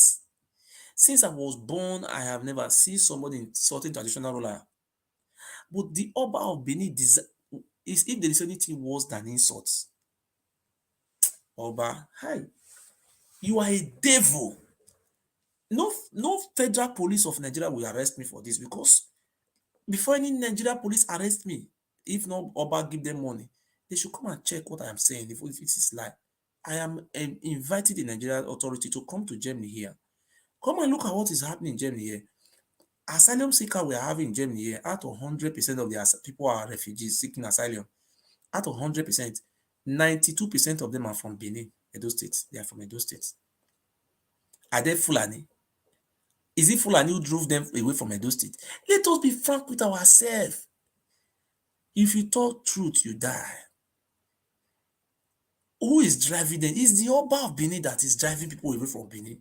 Since I was born, I have never seen somebody insulting traditional ruler. But the Oba of Benin is if there is anything worse than insults. Oba, hi, you are a devil. No federal police of Nigeria will arrest me for this because before any Nigeria police arrest me, if not Oba give them money, they should come and check what I am saying if it is lie. I am inviting the Nigerian authority to come to Germany here. Come and look at what is happening in Germany here. Asylum seeker we are having in Germany here, out of 100% of the people are refugees seeking asylum. Out of 100%, 92% of them are from Benin, Edo State. They are from Edo State. Are they Fulani? Is it Fulani who drove them away from Edo State? Let us be frank with ourselves. If you talk truth, you die. Who is driving them? It's the Oba of Benin that is driving people away from Benin.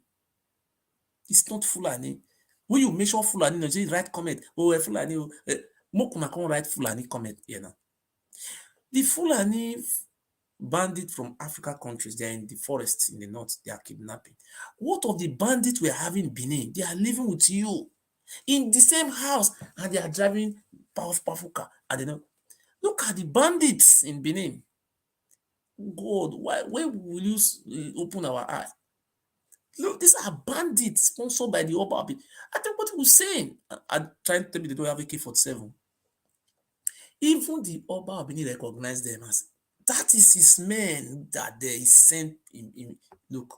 It's not Fulani. When you mention Fulani, you say write comment. Oh, Fulani. Mokuna can write Fulani comment here now. The Fulani bandits from Africa countries, they are in the forest in the north. They are kidnapping. What of the bandits we are having in Benin? They are living with you in the same house and they are driving powerful car. I don't know. Look at the bandits in Benin. God, where will you open our eye? Look, these are bandits sponsored by the Oba. I think what he was saying. I'm trying to tell me they don't have AK-47. Even the Oba of Benin recognize them as that is his men that they sent in look.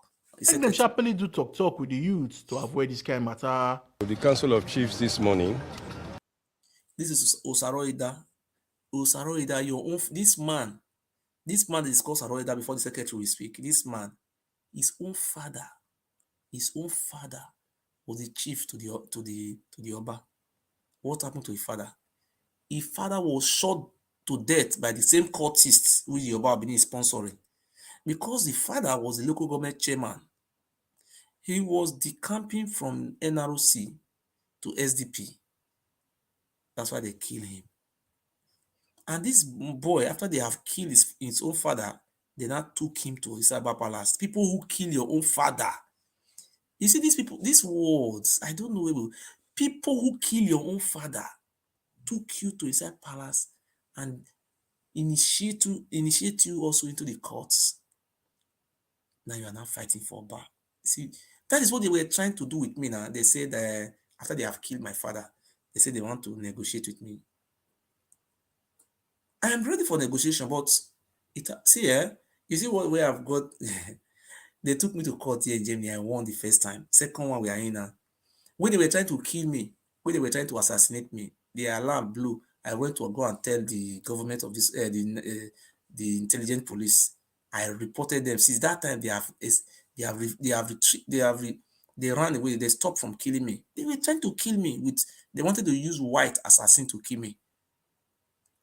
Make them sharply do talk with the youth to avoid this kind of matter. The Council of Chiefs this morning. This is Osaroida. Osaroida, your own this man discussed Osaroida before the secretary will speak. This man, his own father was the chief to the Oba. What happened to his father? His father was shot to death by the same cultists which the Oba Benin is sponsoring. Because the father was the local government chairman. He was decamping from NROC to SDP. That's why they killed him. And this boy, after they have killed his own father, they now took him to his cyber palace. People who kill your own father. You see, these people, these words, I don't know. People who kill your own father took you to his palace and initiate you also into the courts. Now you are now fighting for Oba. See, that is what they were trying to do with me now. They said after they have killed my father, they said they want to negotiate with me. I am ready for negotiation, but you see what we have got. They took me to court here in Germany. I won the first time. Second one we are in now. When they were trying to kill me, when they were trying to assassinate me, the alarm blew. I went to go and tell the government of this, the intelligence police. I reported them. Since that time, they ran away. They stopped from killing me. They were trying to kill me they wanted to use white assassin to kill me.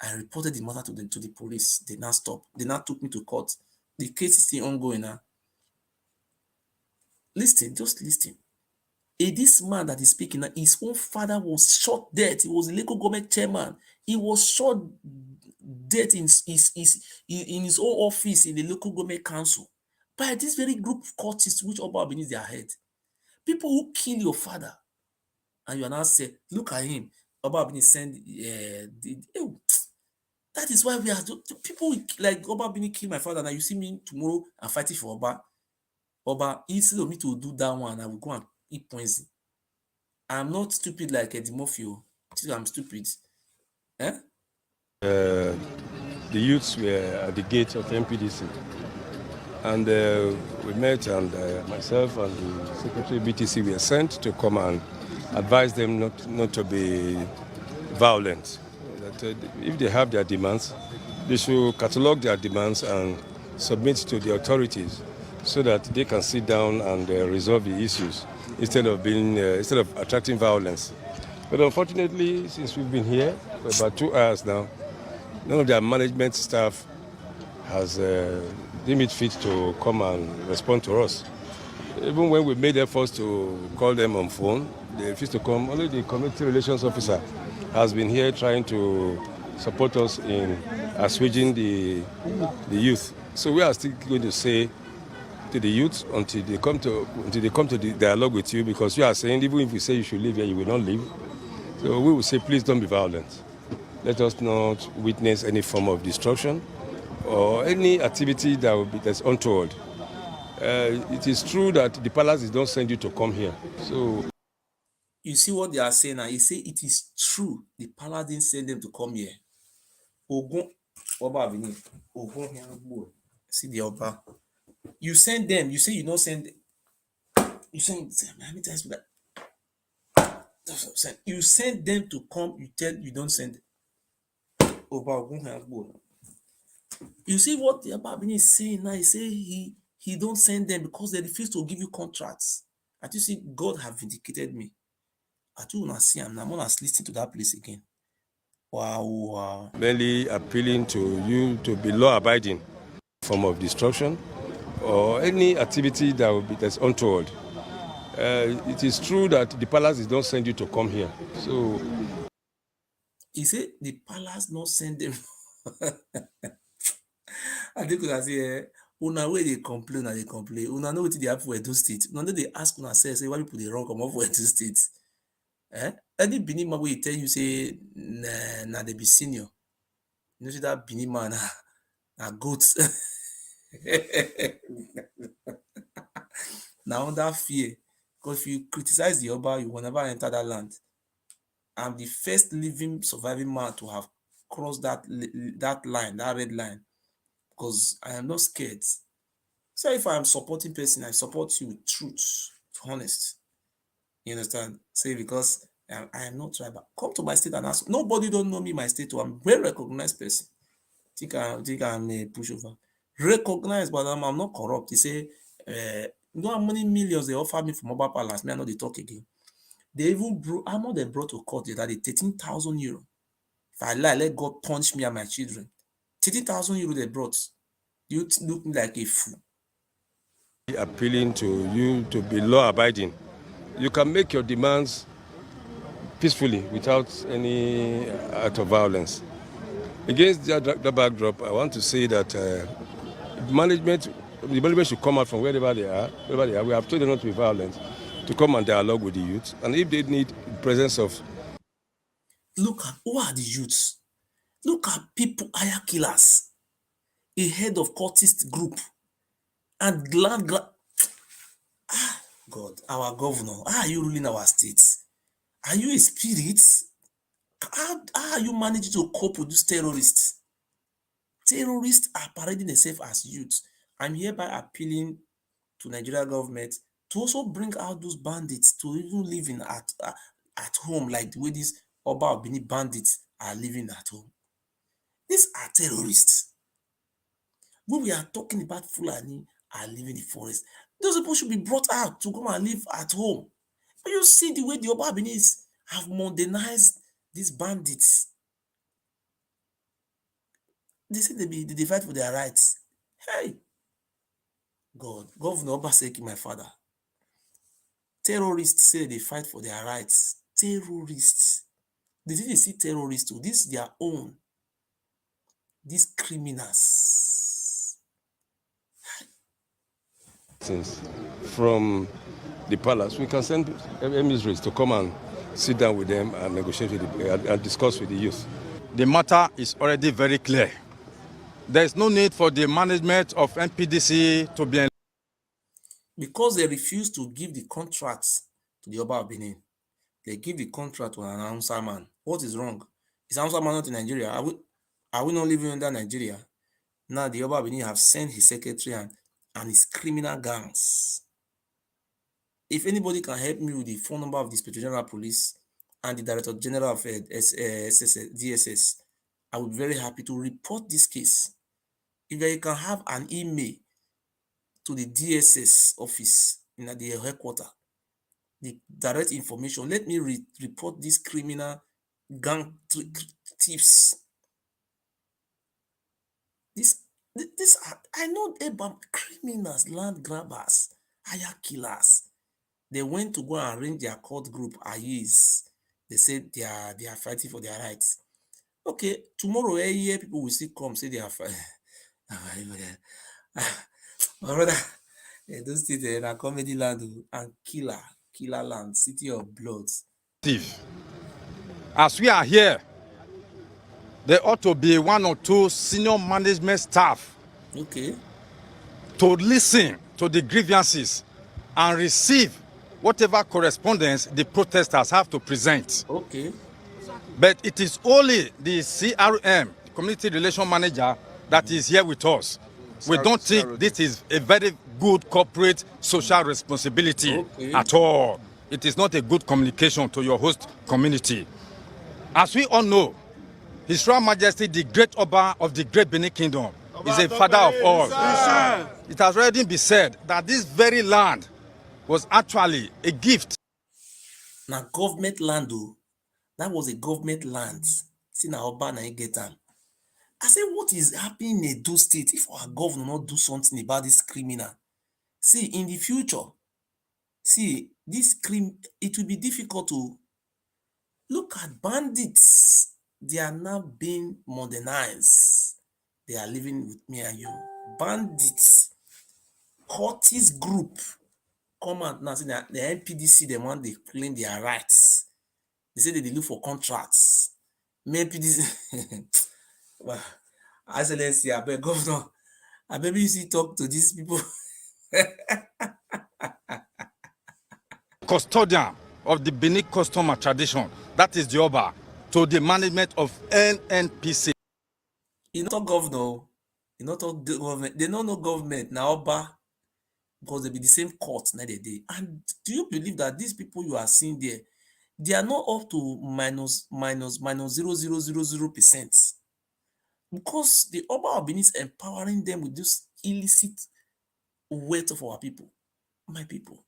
I reported the matter to the police. They now stopped. They now took me to court. The case is still ongoing now. Listen, just listen. This man that is speaking now, his own father was shot dead. He was a local government chairman. He was shot dead in his own office in the local government council by this very group of cultists which Oba beneath their head. People who kill your father. And you are now saying, look at him. Oba Bini send that is why we are people like Oba Bini kill my father. Now you see me tomorrow and fighting for Oba. Oba, instead of me to do that one, I will go and eat poison. I'm not stupid like a Dimofio. I'm stupid. Eh? The youths were at the gate of MPDC, and we met, and myself and the Secretary BTC were sent to come and advise them not to be violent. That if they have their demands, they should catalog their demands and submit to the authorities so that they can sit down and resolve the issues instead of attracting violence. But unfortunately, since we've been here for about 2 hours now, none of their management staff has deemed it fit to come and respond to us. Even when we made efforts to call them on phone, they refused to come. Only the community relations officer has been here trying to support us in assuaging the youth. So we are still going to say to the youth until they come to the dialogue with you, because you are saying even if we say you should leave here, you will not leave. So we will say, please don't be violent. Let us not witness any form of destruction or any activity that's untoward. It is true that the palace don't send you to come here. So you see what they are saying now. You say it is true the palace didn't send them to come here. Ogun Oba Bini. Ogun here. See the Oba. You send them. You say you don't send. You send. How many times that? You send them to come. You tell you don't send. Oba Ogun here. You see what the Oba Bini is saying now. He say he don't send them because they refuse to give you contracts. And you see, God have vindicated me. I do not see him. I'm not listening to that place again. Wow. Mainly appealing to you to be law-abiding, form of destruction or any activity that's untoward. It is true that the palace don't send you to come here. So he said the palace not send them. I think I say, una where they complain and they complain. Una know what they have for Edo State. Una know they ask una say why people they wrong come up for Edo State. Any Benin man will tell you say na they be senior. You know see that Benin man na goats. Now under fear, because if you criticize the Oba, you will never enter that land. I'm the first living surviving man to have crossed that line, that red line, because I am not scared. So if I am supporting person, I support you with truth, honest. You understand? Say because I am not tribal. Come to my state and ask. Nobody don't know me in my state. I'm a very recognized person. Think I'm a pushover. Recognized, but I'm not corrupt. They say, you know how many millions they offer me for mobile palace? Me, I know they talk again. They even brought, how much they brought to court that day? 13,000 euro. If I lie, let God punish me and my children. 13,000 euro they brought. You look like a fool. Appealing to you to be law-abiding. You can make your demands peacefully without any act of violence. Against that backdrop, I want to say that the management should come out from wherever they are. We have told them not to be violent, to come and dialogue with the youth. And if they need the presence of... Look at, who are the youths? Look at people, hire killers, a head of cultist group, and God, our governor, how are you ruling our state? Are you a spirit? How are you managing to cope with these terrorists? Terrorists are parading themselves as youths. I'm hereby appealing to Nigeria government to also bring out those bandits to even living at home like the way these Oba Bini bandits are living at home. These are terrorists. When we are talking about Fulani are living in the forest, those people should be brought out to come and live at home. But you see the way the Oba Binis have modernized these bandits. They say they fight for their rights. Hey, God, Governor Obaseki, my father. Terrorists say they fight for their rights. Terrorists. They didn't see terrorists too. This is their own. These criminals. From the palace, we can send emissaries to come and sit down with them and negotiate with and discuss with the youth. The matter is already very clear. There is no need for the management of NPDC to be. Because they refuse to give the contracts to the Oba of Benin. They give the contract to an Hausa man. What is wrong? Is Hausa man not in Nigeria? Are we not living under Nigeria? Now the Oba of Benin have sent his secretary and his criminal gangs. If anybody can help me with the phone number of the Inspector General of Police and the Director General of DSS, I would be very happy to report this case. If they can have an email to the DSS office in the headquarters, the direct information, let me report these criminal gang thieves. This I know about criminals, land grabbers, hire killers. They went to go and arrange their court group, Ayes. They said they are fighting for their rights. Okay, tomorrow people will still come, say they are fighting. My brother, those states in a comedy land and killer land, city of blood. As we are here, there ought to be 1 or 2 senior management staff to listen to the grievances and receive whatever correspondence the protesters have to present. But it is only the CRM, Community Relation Manager, that is here with us. We don't think this is a very good corporate social responsibility at all. It is not a good communication to your host community. As we all know, His Royal Majesty, the Great Oba of the Great Benin Kingdom, is a father of all. It has already been said that this very land was actually a gift. Now, government land, that was a government land. See, now, Oba, now, get them. I say, what is happening in Edo State if our governor not do something about this criminal? See, in the future, it will be difficult to look at bandits. They are now being modernized. They are living with me and you. Bandits, cultist group, come out now, say that the NPDC, they want to claim their rights. They say they look for contracts. Maybe this, well, Excellency, I beg Governor, I beg you see talk to these people. Custodian of the Benin custom and tradition, that is the Oba, to the management of NNPC. You not governor, you not talk government. They don't know government now, Oba, because they be the same court now they day. And do you believe that these people you are seeing there, they are not up to minus 0.0000%? Because the Oba of Benin is empowering them with this illicit weight of our people. My people,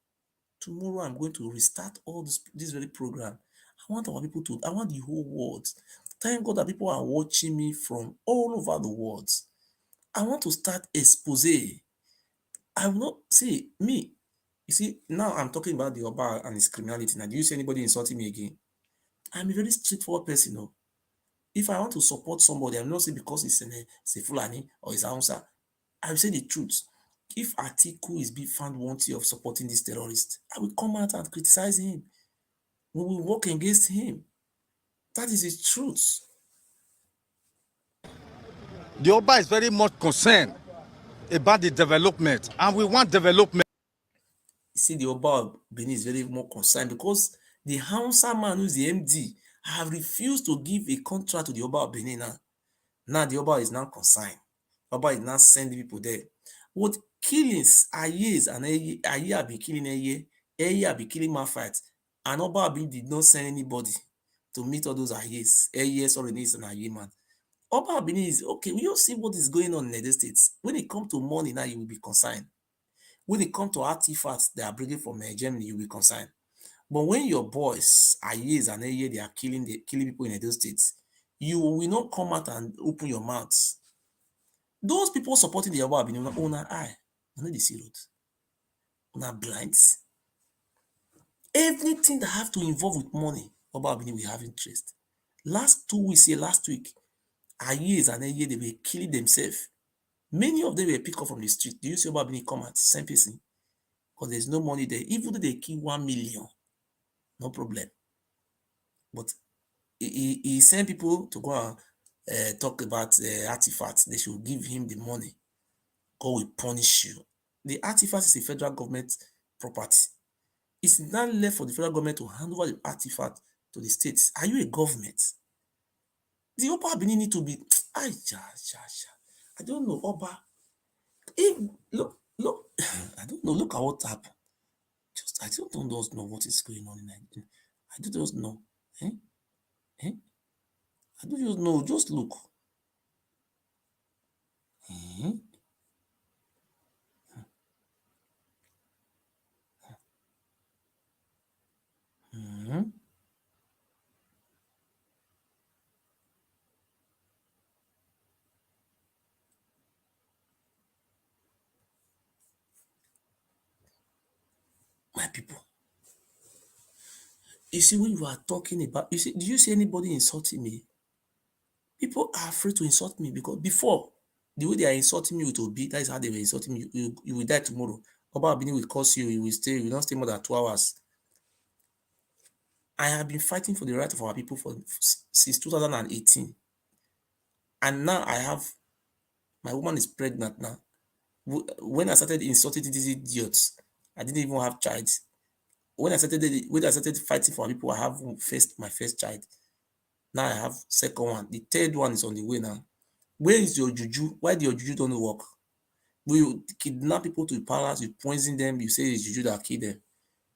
tomorrow I'm going to restart all this very program. I want our people I want the whole world. Thank God that people are watching me from all over the world. I want to start expose. I will not see me. You see, now I'm talking about the Oba and his criminality. Now, do you see anybody insulting me again? I'm a very straightforward person. No? If I want to support somebody, I'm not saying because it's a Fulani or it's a Hausa. I will say the truth. If Atiku is being found wanting of supporting this terrorist, I will come out and criticize him. We will work against him. That is the truth. The Oba is very much concerned about the development, and we want development. You see, the Oba of Benin is very more concerned because the Hausa man who is the MD have refused to give a contract to the Oba of Benin now. Now the Oba is now concerned. Oba is now sending people there. What killings, Ayes and Aye have been killing Aye have been killing Mafites, and Oba of Benin did not send anybody to meet all those Ayes. Ayes already is an Aye man. Oba of Benin is okay. We all see what is going on in the states. When it comes to money now, you will be concerned. When it comes to artifacts they are bringing from Germany, you will be concerned. But when your boys, Ayes and Aye, they are killing people in those states, you will not come out and open your mouths. Those people supporting the Oba of Benin, on our eye, on the sea road, on our blinds. Everything that have to involve with money, Oba of Benin will have interest. Last week, Ayes and Aye, they were killing themselves. Many of them were picked up from the street. Do you see Oba of Benin come at same person? Because there's no money there. Even though they kill 1 million, no problem. But he sent people to go and talk about artifacts. They should give him the money. God will punish you. The artifact is a federal government property. It's not left for the federal government to hand over the artifact to the states. Are you a government? The Oba Benin need to be. I don't know, Oba. Look, I don't know. Look at what happened. I don't know what is going on in Nigeria. I don't just know. I don't just know. Just look. My people. You see, when you are talking about, do you see anybody insulting me? People are afraid to insult me because before, the way they are insulting me with Obi, that is how they were insulting me. You will die tomorrow. Oba Abini will curse you. You will not stay more than 2 hours. I have been fighting for the right of our people since 2018. And now my woman is pregnant now. When I started insulting these idiots, I didn't even have child. When I started fighting for our people, I have my first child. Now I have second one. The third one is on the way now. Where is your juju? Why do your juju don't work? You kidnap people to the palace, you poison them, you say it's juju that kill them.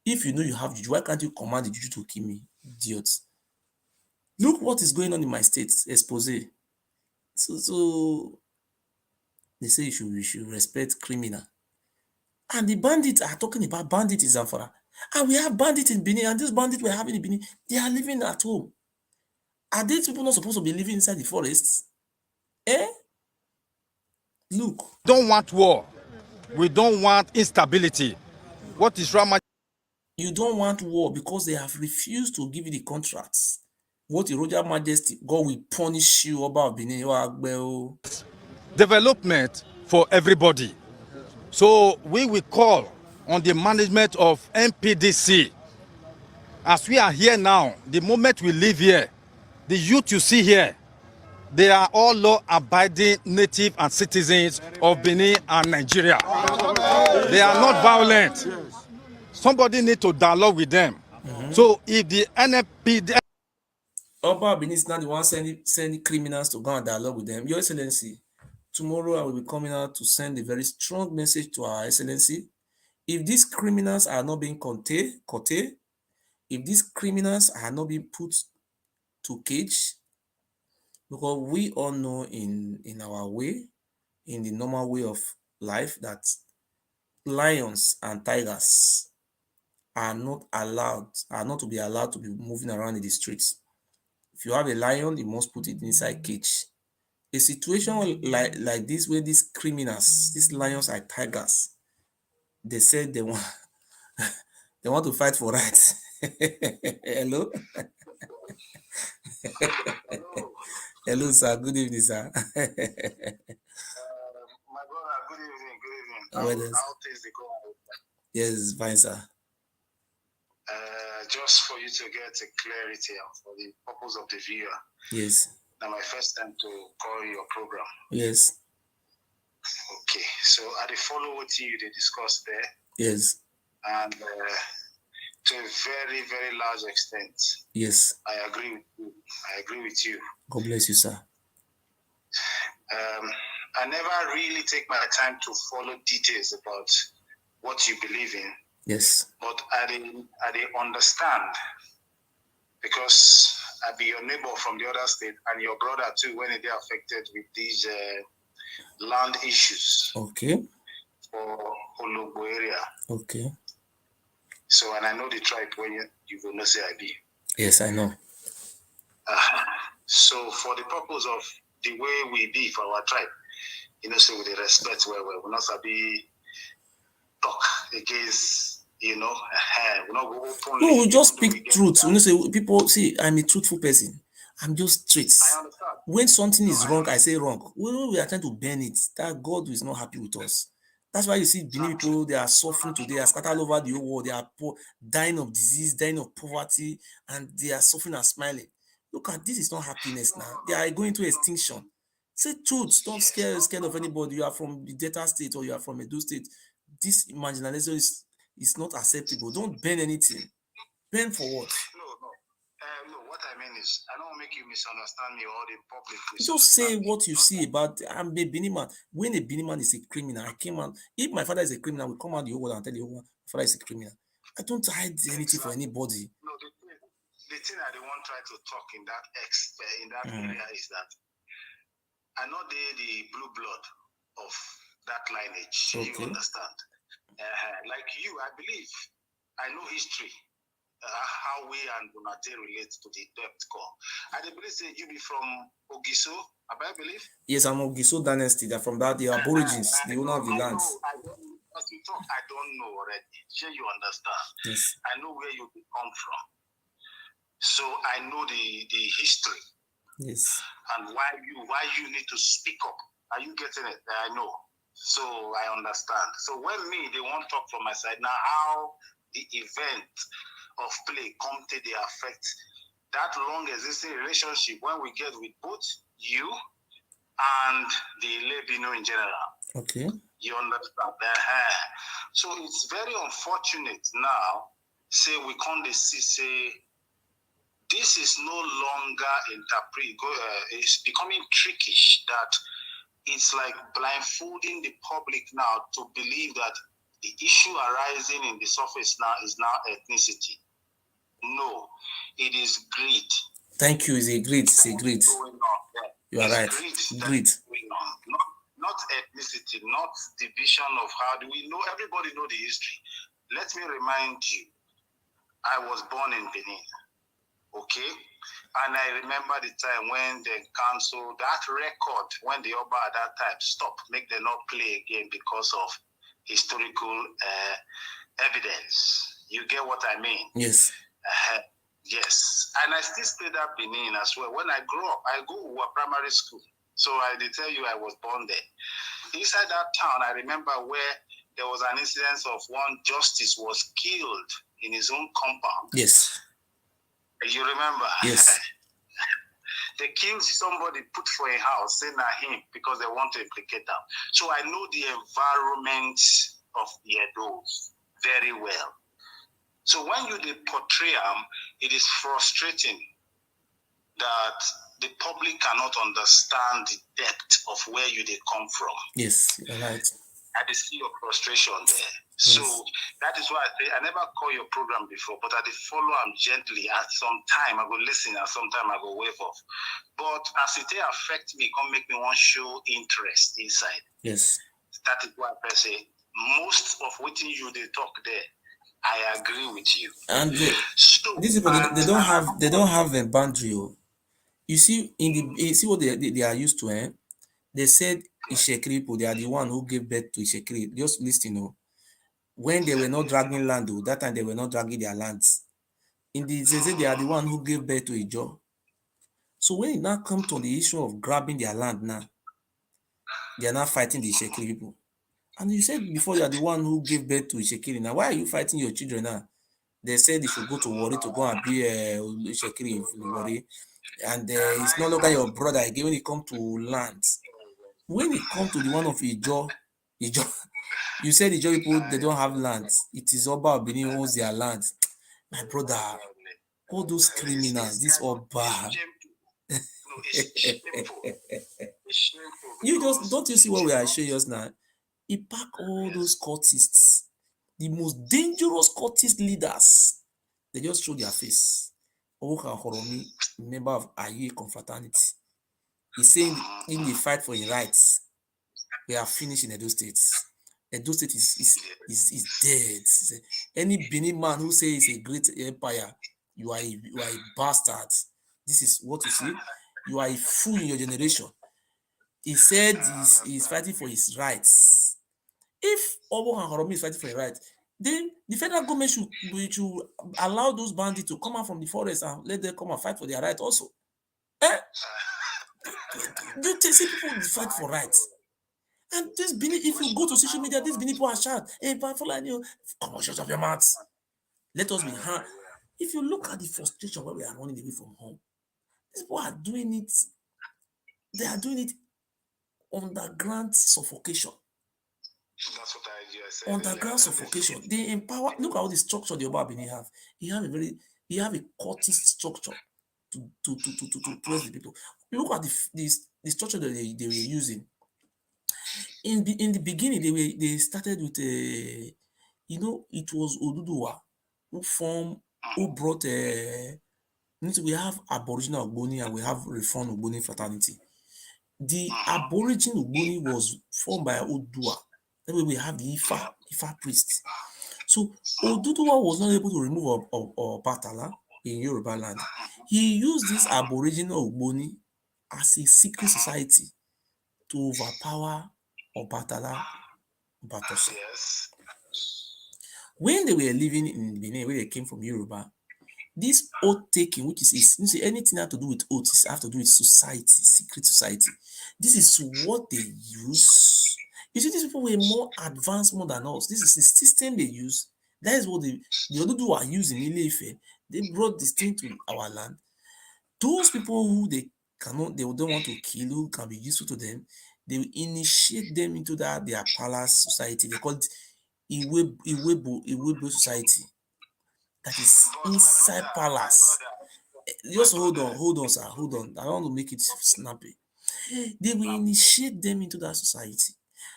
If you know you have juju, why can't you command the juju to kill me? Idiots. Look what is going on in my state, expose. So they say you should respect criminal. And the bandits are talking about bandits in Zamfara. And we have bandits in Benin, and these bandits we're having in Benin, they are living at home. Are these people not supposed to be living inside the forests? Look. Don't want war. We don't want instability. What is wrong? You don't want war because they have refused to give you the contracts. What the Royal Majesty, God will punish you about Benin. Development for everybody. So we will call on the management of MPDC. As we are here now, the moment we leave here, the youth you see here, they are all law-abiding native and citizens of Benin and Nigeria. They are not violent. Somebody need to dialogue with them. So if the NFP... Oba Benin is not the one sending criminals to go and dialogue with them. Your Excellency, tomorrow I will be coming out to send a very strong message to our Excellency. If these criminals are not being contained, if these criminals are not being put to cage, because we all know in our way, in the normal way of life, that lions and tigers are not to be allowed to be moving around in the streets. If you have a lion, you must put it inside cage. A situation like this, where these criminals, these lions and tigers, they said they want to fight for rights. Hello? Hello, sir. Good evening, sir. My brother, good evening. How things they go? Yes, fine, sir. Just for you to get a clarity and for the purpose of the viewer. Yes. Now my first time to call your program. Yes. Okay, so I follow what you discussed there. Yes. And to a very, very large extent. Yes. I agree with you. God bless you, sir. I never really take my time to follow details about what you believe in. Yes. But I understand, because I be your neighbor from the other state and your brother too when they are affected with these land issues. Okay. For Ologbo area. Okay. So, and I know the tribe when you will not say I be. Yes, I know. So for the purpose of the way we be for our tribe, so with the respect where we will not be talk against, we not go openly. No, we just speak truth. Say people see I'm a truthful person. I'm just straight. I understand. When something is wrong, I say wrong. We are trying to bend it. That God is not happy with us. That's why you see Benin people, they are suffering today, they are scattered all over the whole world, they are poor, dying of disease, dying of poverty, and they are suffering and smiling. Look at this, is not happiness now. They are going to extinction. Say truth, don't scared of anybody. You are from the Delta State or you are from Edo State. This marginalization is not acceptable. Don't burn anything. Burn for what? No, what I mean is, I don't make you misunderstand me or the public. Just say what you see about. I'm a Benin man. When a Benin man is a criminal, I came out. If my father is a criminal, we come out the whole world and tell the whole world my father is a criminal. I don't hide anything for anybody. No, the thing I don't want to try to talk in that area is that I know the blue blood of that lineage. Okay. You understand? Like you, I believe I know history. How we and Ewuate relate to the debt core. I believe say you be from Ogiso, I believe? Yes, I'm Ogiso dynasty. They're from that, the Aborigines, the owner of the lands. As we talk, I don't know already. Sure, you understand? Yes. I know where you come from. So I know the history. Yes. And why you need to speak up. Are you getting it? I know. So I understand. So when they won't talk from my side, now how the event of play come to the affect that long existing relationship when we get with both you and the Lebino in general. Okay. You understand? So it's very unfortunate now, say we can't see, say this is no longer it's becoming trickish that it's like blindfolding the public now to believe that the issue arising in the surface now is now ethnicity. No, it is greed. Thank you. It's a greed. It's a greed. You are right. Greed. Not ethnicity, not division of how do we know. Everybody know the history. Let me remind you, I was born in Benin. Okay? And I remember the time when they canceled that record, when the Oba at that time stopped, make them not play again because of historical evidence. You get what I mean? Yes. Yes. And I still stayed at Benin as well. When I grew up, I go to a primary school. So I did tell you I was born there. Inside that town, I remember where there was an incident of one justice was killed in his own compound. Yes. You remember? Yes. They killed somebody put for a house, saying that him, because they want to implicate them. So I know the environment of the Edos very well. So when you portray them, it is frustrating that the public cannot understand the depth of where you come from. Yes, you're right. I see your frustration there. So that is why I say I never call your program before, but I did follow them gently. At some time I go listen, at some time I go wave off. But as it affect me, come make me want show interest inside. Yes. That is why I say most of what you they talk there, I agree with you. And these people they don't have a boundary. You see, you see what they are used to. They said Ishekiri people, they are the one who gave birth to Ishekiri. Just listen, when they were not dragging land, that time they were not dragging their lands. They said they are the one who gave birth to Ijo. So when it now comes to the issue of grabbing their land now, they are now fighting the Ishekiri people. And you said before you are the one who gave birth to Ishekiri. Now, why are you fighting your children now? They said they should go to Warri to go and be Ishekiri in Warri. And it's no longer your brother again when it comes to lands. When it comes to the one of Ijo, you said Ijo people, they don't have lands. It is Oba Benin who owns their lands. My brother, all those criminals, this Oba. You don't you see what we are showing us now? He pack all those cultists, the most dangerous cultist leaders. They just show their face. Oka Horomi, member of Aye Confraternity. He's saying in the fight for his rights, we are finished in Edo State. Edo State is dead. Any Benin man who says it's a great empire, you are a bastard. This is what you see. You are a fool in your generation. He said he's fighting for his rights. If Obo and Horomi is fighting for his rights, then the federal government should allow those bandits to come out from the forest and let them come and fight for their rights also. Do you see people fight for rights? And this Benin, if you go to social media, these Benin people are shout, hey, Fulani, come on, shut up your mouth. Let us be hard. If you look at the frustration where we are running away from home, these people are doing it, they are doing it underground suffocation. That's what I said. Underground suffocation. They empower, look at all the structure the Oba Benin have. He have a cultist structure to press the people. Look at the structure that they were using. In the beginning, they started with a, it was Oduduwa who brought we have Aboriginal Ogboni and we have Reformed Ogboni fraternity. The Aboriginal Ogboni was formed by Oduduwa. That way we have the Ifa priest. So Oduduwa was not able to remove Obatala in Yoruba land. He used this Aboriginal Ogboni as a secret society to overpower Obatala Batoso. Yes. When they were living in Benin, where they came from Yoruba, this oath taking, which is anything that have to do with oaths, have to do with society, secret society. This is what they use. You see, these people were more advanced more than us. This is the system they use. That is what the Oduduwa are using in Ile-Ife. They brought this thing to our land. Those people who they don't want to kill, who can be useful to them, they will initiate them into their palace society. They call it Iwebo society. That is inside palace. Just hold on, sir. Hold on. I don't want to make it snappy. They will initiate them into that society.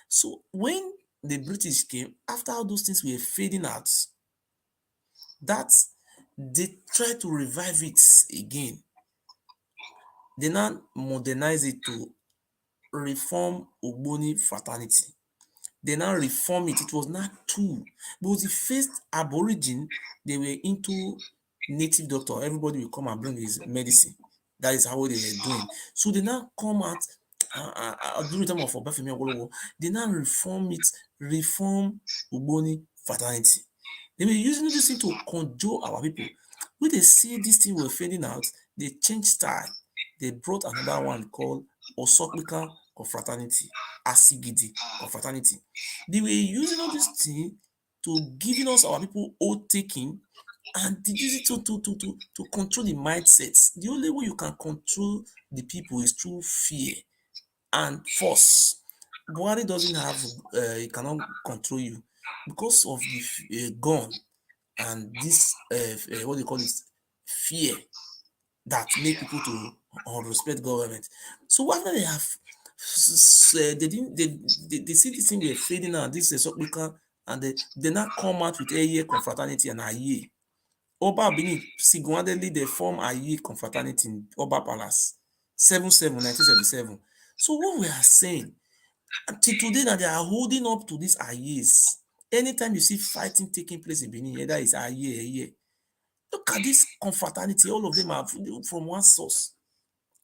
So when the British came, after all those things were fading out, that they tried to revive it again. They now modernize it to reform Ogboni fraternity. They now reform it. It was not two. But the first Aborigine, they were into native doctor. Everybody will come and bring his medicine. That is how they were doing. So they now come out during the time of Obafemi, they now reform Ogboni fraternity. They were using this thing to conjure our people. When they see this thing were fading out, they changed style. They brought another one called Osokbika confraternity, Asigidi confraternity. They were using all this thing to giving us our people oath taking, and they use it to control the mindsets. The only way you can control the people is through fear and force. Buhari doesn't have, he cannot control you because of the gun and this, what do you call it, fear that make people to respect government. So after they have, they see this thing we're fading out, this is and they now come out with Eye confraternity and Aye. Oba Benin single-handedly they form Aye confraternity in Oba Palace, 1977. So what we are saying, until today now they are holding up to these Ayes. Anytime you see fighting taking place in Benin, either is Aye. Look at this confraternity, all of them are from one source.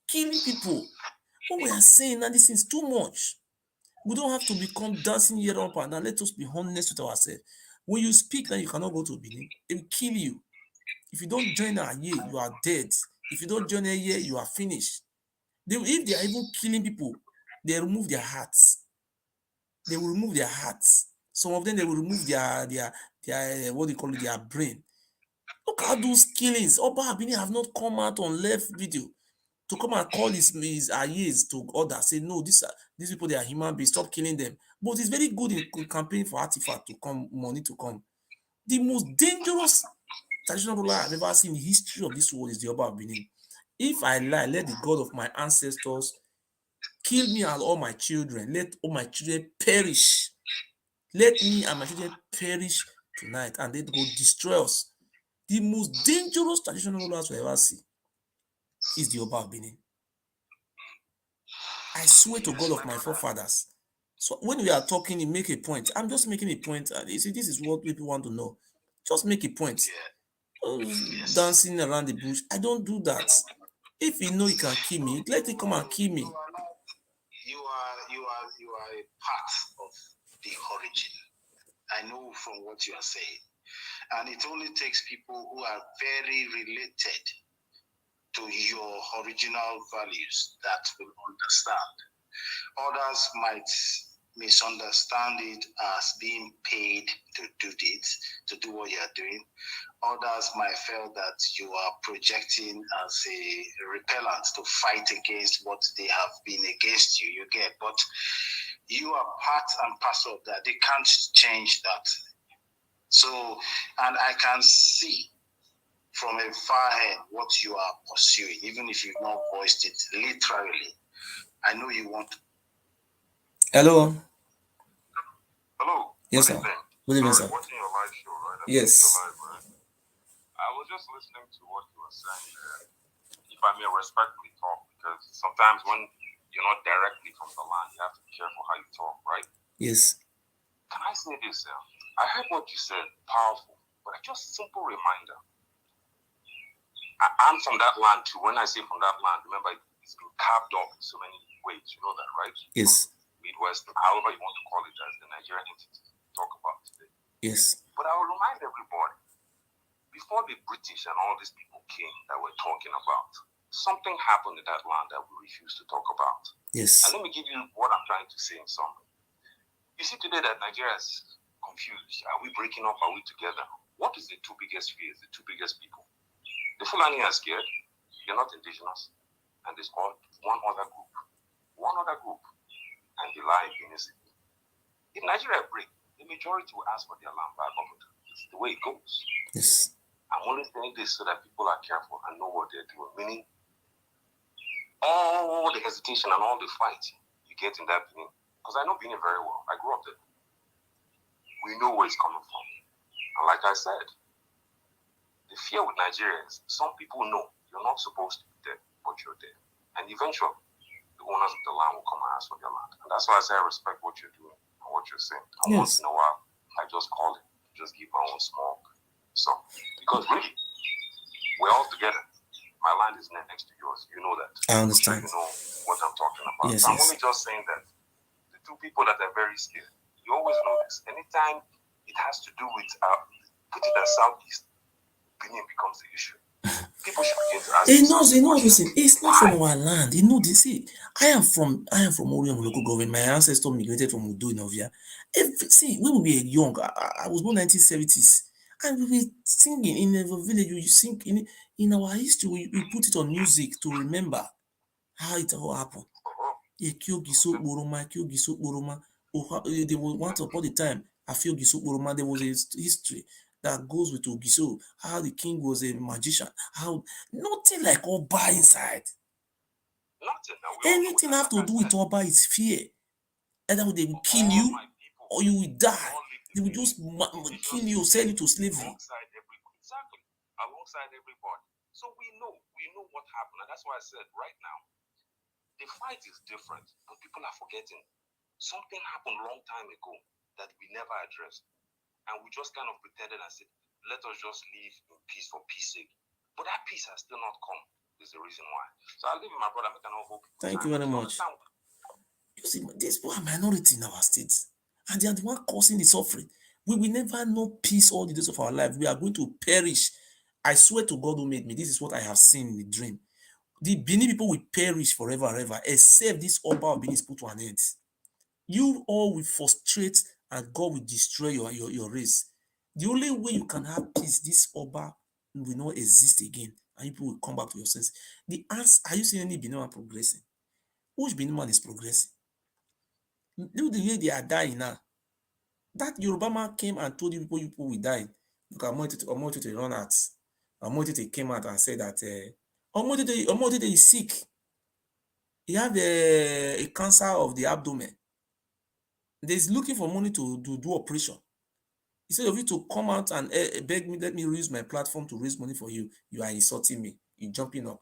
Killing people. What we are saying now, this is too much. We don't have to become dancing here up and down. Let us be honest with ourselves. When you speak now, you cannot go to Benin. They will kill you. If you don't join Aye, you are dead. If you don't join Aye, you are finished. If they are even killing people, they remove their hearts. They will remove their hearts. Some of them, they will remove their what do you call it, their brain. Look at those killings. Oba Abini have not come out on left video to come and call his Ayes to order. Say, no, these people, they are human beings. Stop killing them. But it's very good in campaigning for artifact to come, money to come. The most dangerous traditional ruler I've ever seen in the history of this world is the Oba of Benin. If I lie, let the God of my ancestors kill me and all my children. Let all my children perish. Let me and my children perish tonight, and they go destroy us. The most dangerous traditional rulers we ever see is the Oba of Benin. I swear to God of my forefathers. So when we are talking, you make a point. I'm just making a point. You see, this is what people want to know. Just make a point. Dancing around the bush. I don't do that. If you know you can kill me, let it come and kill me. You are a part of the origin. I know from what you are saying. And it only takes people who are very related to your original values that will understand. Others might misunderstand it as being paid to do this, to do what you are doing. Others might feel that you are projecting as a repellent to fight against what they have been against you. You get, but you are part and parcel of that. They can't change that. So, and I can see from a far end what you are pursuing, even if you've not voiced it literally. I know you want to. Hello. Hello. Yes, sir. Good evening, sir. Watching your live show, right? Yes. Live, right? I was just listening to what you were saying there. If I may respectfully talk, because sometimes when you're not directly from the land, you have to be careful how you talk, right? Yes. Can I say this? I heard what you said, powerful, but just a simple reminder. I'm from that land too. When I say from that land, remember it's been carved up in so many ways. You know that, right? Yes. Midwest, however you want to call it, as the Nigerian entity talk about today. Yes. But I will remind everybody, before the British and all these people came that we're talking about, something happened in that land that we refuse to talk about. Yes. And let me give you what I'm trying to say in summary. You see today that Nigeria is confused. Are we breaking up? Are we together? What is the two biggest fears, the two biggest people? The Fulani are scared. They're not indigenous. And there's one other group. And they lie against it. If Nigeria break, the majority will ask for their land back. It's the way it goes. Yes. I'm only saying this so that people are careful and know what they're doing. Meaning, all the hesitation and all the fight you get in that Benin, because I know Benin very well. I grew up there. We know where it's coming from. And like I said, the fear with Nigeria is some people know you're not supposed to be there, but you're there. And eventually, the owners of the land will come and ask for their land. And that's why I say I respect what you're doing and what you're saying. And once in a while, I just call it, just give my own small sum. Because really, we're all together. My land is next to yours. You know that. I understand. So you know what I'm talking about. Yes, so I'm yes. only just saying that the two people that are very scared, you always know this. Anytime it has to do with put it as Southeast, Benin becomes the issue. People should begin to ask Listen, it's not from our land. You know this. See, I am from Orion local government. My ancestors migrated from Udo in Ovia. See, when we were young, I was born 1970s, and we were singing in a village. You sing in our history. We put it on music to remember how it all happened. There was once upon a time, I feel Giso there was a history that goes with Ogiso, how the king was a magician, how nothing like Oba inside. Anything have to do with Oba is fear. Either they will kill you or you will die. They will just kill you, sell you to slavery. Alongside everybody. So we know what happened. And that's why I said right now, the fight is different, but people are forgetting. Something happened a long time ago that we never addressed. And we just kind of pretended and said, let us just live in peace for peace sake. But that peace has still not come. This is the reason why. So I'll leave with my brother. I can all hope. Thank you very much. You see, these people are minority in our states. And they are the one causing the suffering. We will never know peace all the days of our life. We are going to perish. I swear to God who made me, this is what I have seen in the dream. The Benin people will perish forever and ever, except this Oba of Benin is put to an end. You all will frustrate and God will destroy your race. The only way you can have peace, this Oba will not exist again and people will come back to your sense. The answer, are you seeing any Benin man progressing? Which Benin man is progressing? Look the way they are dying now. That Yoruba man came and told you people will die. Look, Omotote run out. Omotote came out and said that Omotote is sick. He had a cancer of the abdomen. He's looking for money to do operation. Instead of you to come out and beg me, let me use my platform to raise money for you, you are insulting me. You're jumping up.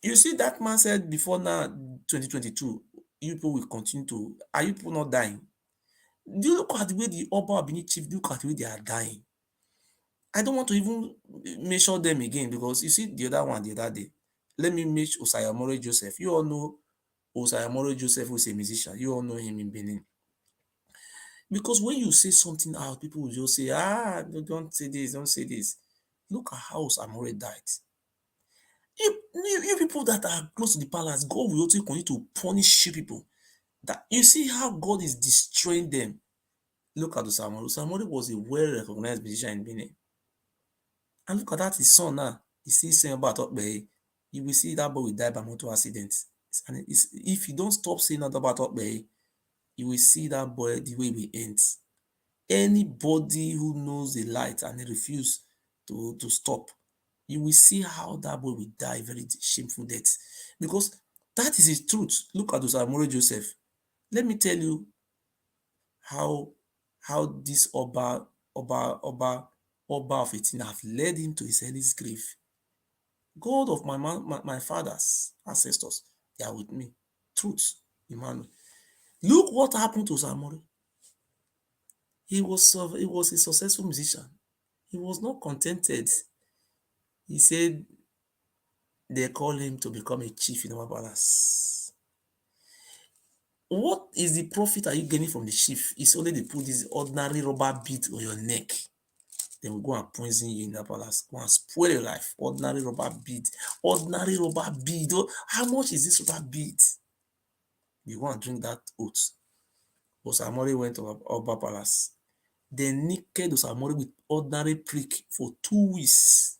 You see, that man said before now, 2022, you people will continue to. Are you people not dying? Do you look at the way the Oba Benin chief, look at the way they are dying? I don't want to even measure them again because you see the other one the other day. Let me measure Osayamore Joseph. You all know Osayamore Joseph, who is a musician. You all know him in Benin. Because when you say something out, people will just say, don't say this, don't say this. Look at how Osayamore died. You people that are close to the palace, God will also continue to punish you people. That you see how God is destroying them. Look at Osamori. Osamori was a well-recognized musician in Benin. And look at that, his son now. He's still saying about Okpei. You will see that boy will die by motor accident. And if you don't stop saying that about Okpei, you will see that boy the way he ends. Anybody who knows the light and refuse to stop, you will see how that boy will die very shameful death. Because that is his truth. Look at Osamori Joseph. Let me tell you how this Oba of Etina have led him to his earliest grave. God of my father's ancestors, they are with me. Truth, Emmanuel. Look what happened to Osamori. He was a successful musician. He was not contented. He said they called him to become a chief in our palace. What is the profit are you gaining from the chief? It's only they put this ordinary rubber bead on your neck. Then we go and poison you in the palace. Go and spoil your life. Ordinary rubber bead. Ordinary rubber bead. Oh, how much is this rubber bead? You go and drink that oath. Osamori went to Oba Palace. They naked Osamori with ordinary prick for 2 weeks.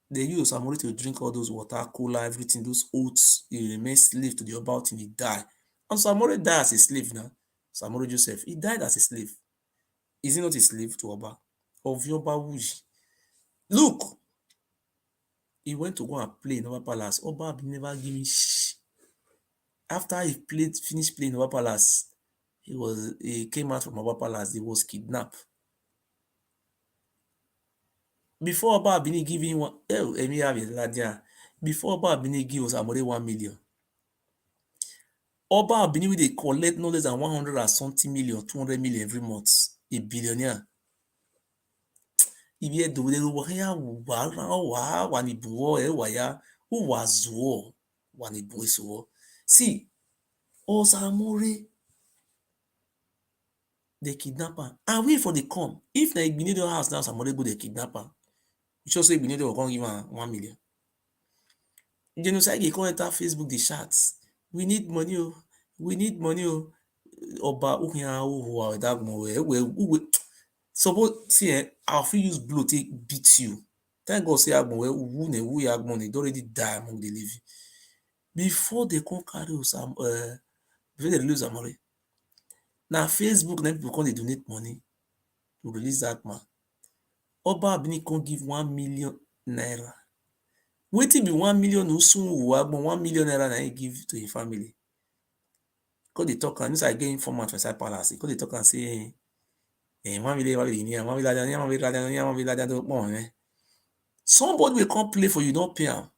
They used Osamori to drink all those water, cola, everything, those oats. He remained slave to the Oba until he died. And Osamori died as a slave now. Osamori Joseph, he died as a slave. Is he not a slave to Oba? Of Yoba Wuji. Look, he went to go and play in Oba Palace. Oba never give him shh. After he finished playing in Oba Palace, he came out from Oba Palace, he was kidnapped. Before Oba Abini give him before Oba Abini give Osamori 1 million. Oba Abini will they collect no less than 100 and something million, 200 million every month. A billionaire. If you do the waya wanibuo waya who was war wanibuo. See, Osamori the kidnapper. And wait for the come. If na Igbini don house now, somebody go the kidnapper. You sure say Igbini don come give am 1 million. Genocide dey come enter Facebook the chats. We need money, oh. We need money, oh. Oba uhiya uhuwa that suppose see I fit use blow take beat you. Thank God say agbon who agbon they already die among the living. Before they come carry before they release Osamori. Now Facebook na people come dey donate money to release that man. Oba Abini come give 1 million naira. Wetin be 1 million agbon 1 million naira na he give to his family. Because they talk and inside get informant for inside palace. Because they talk and say 1 million. Somebody will come play for you, don't pay him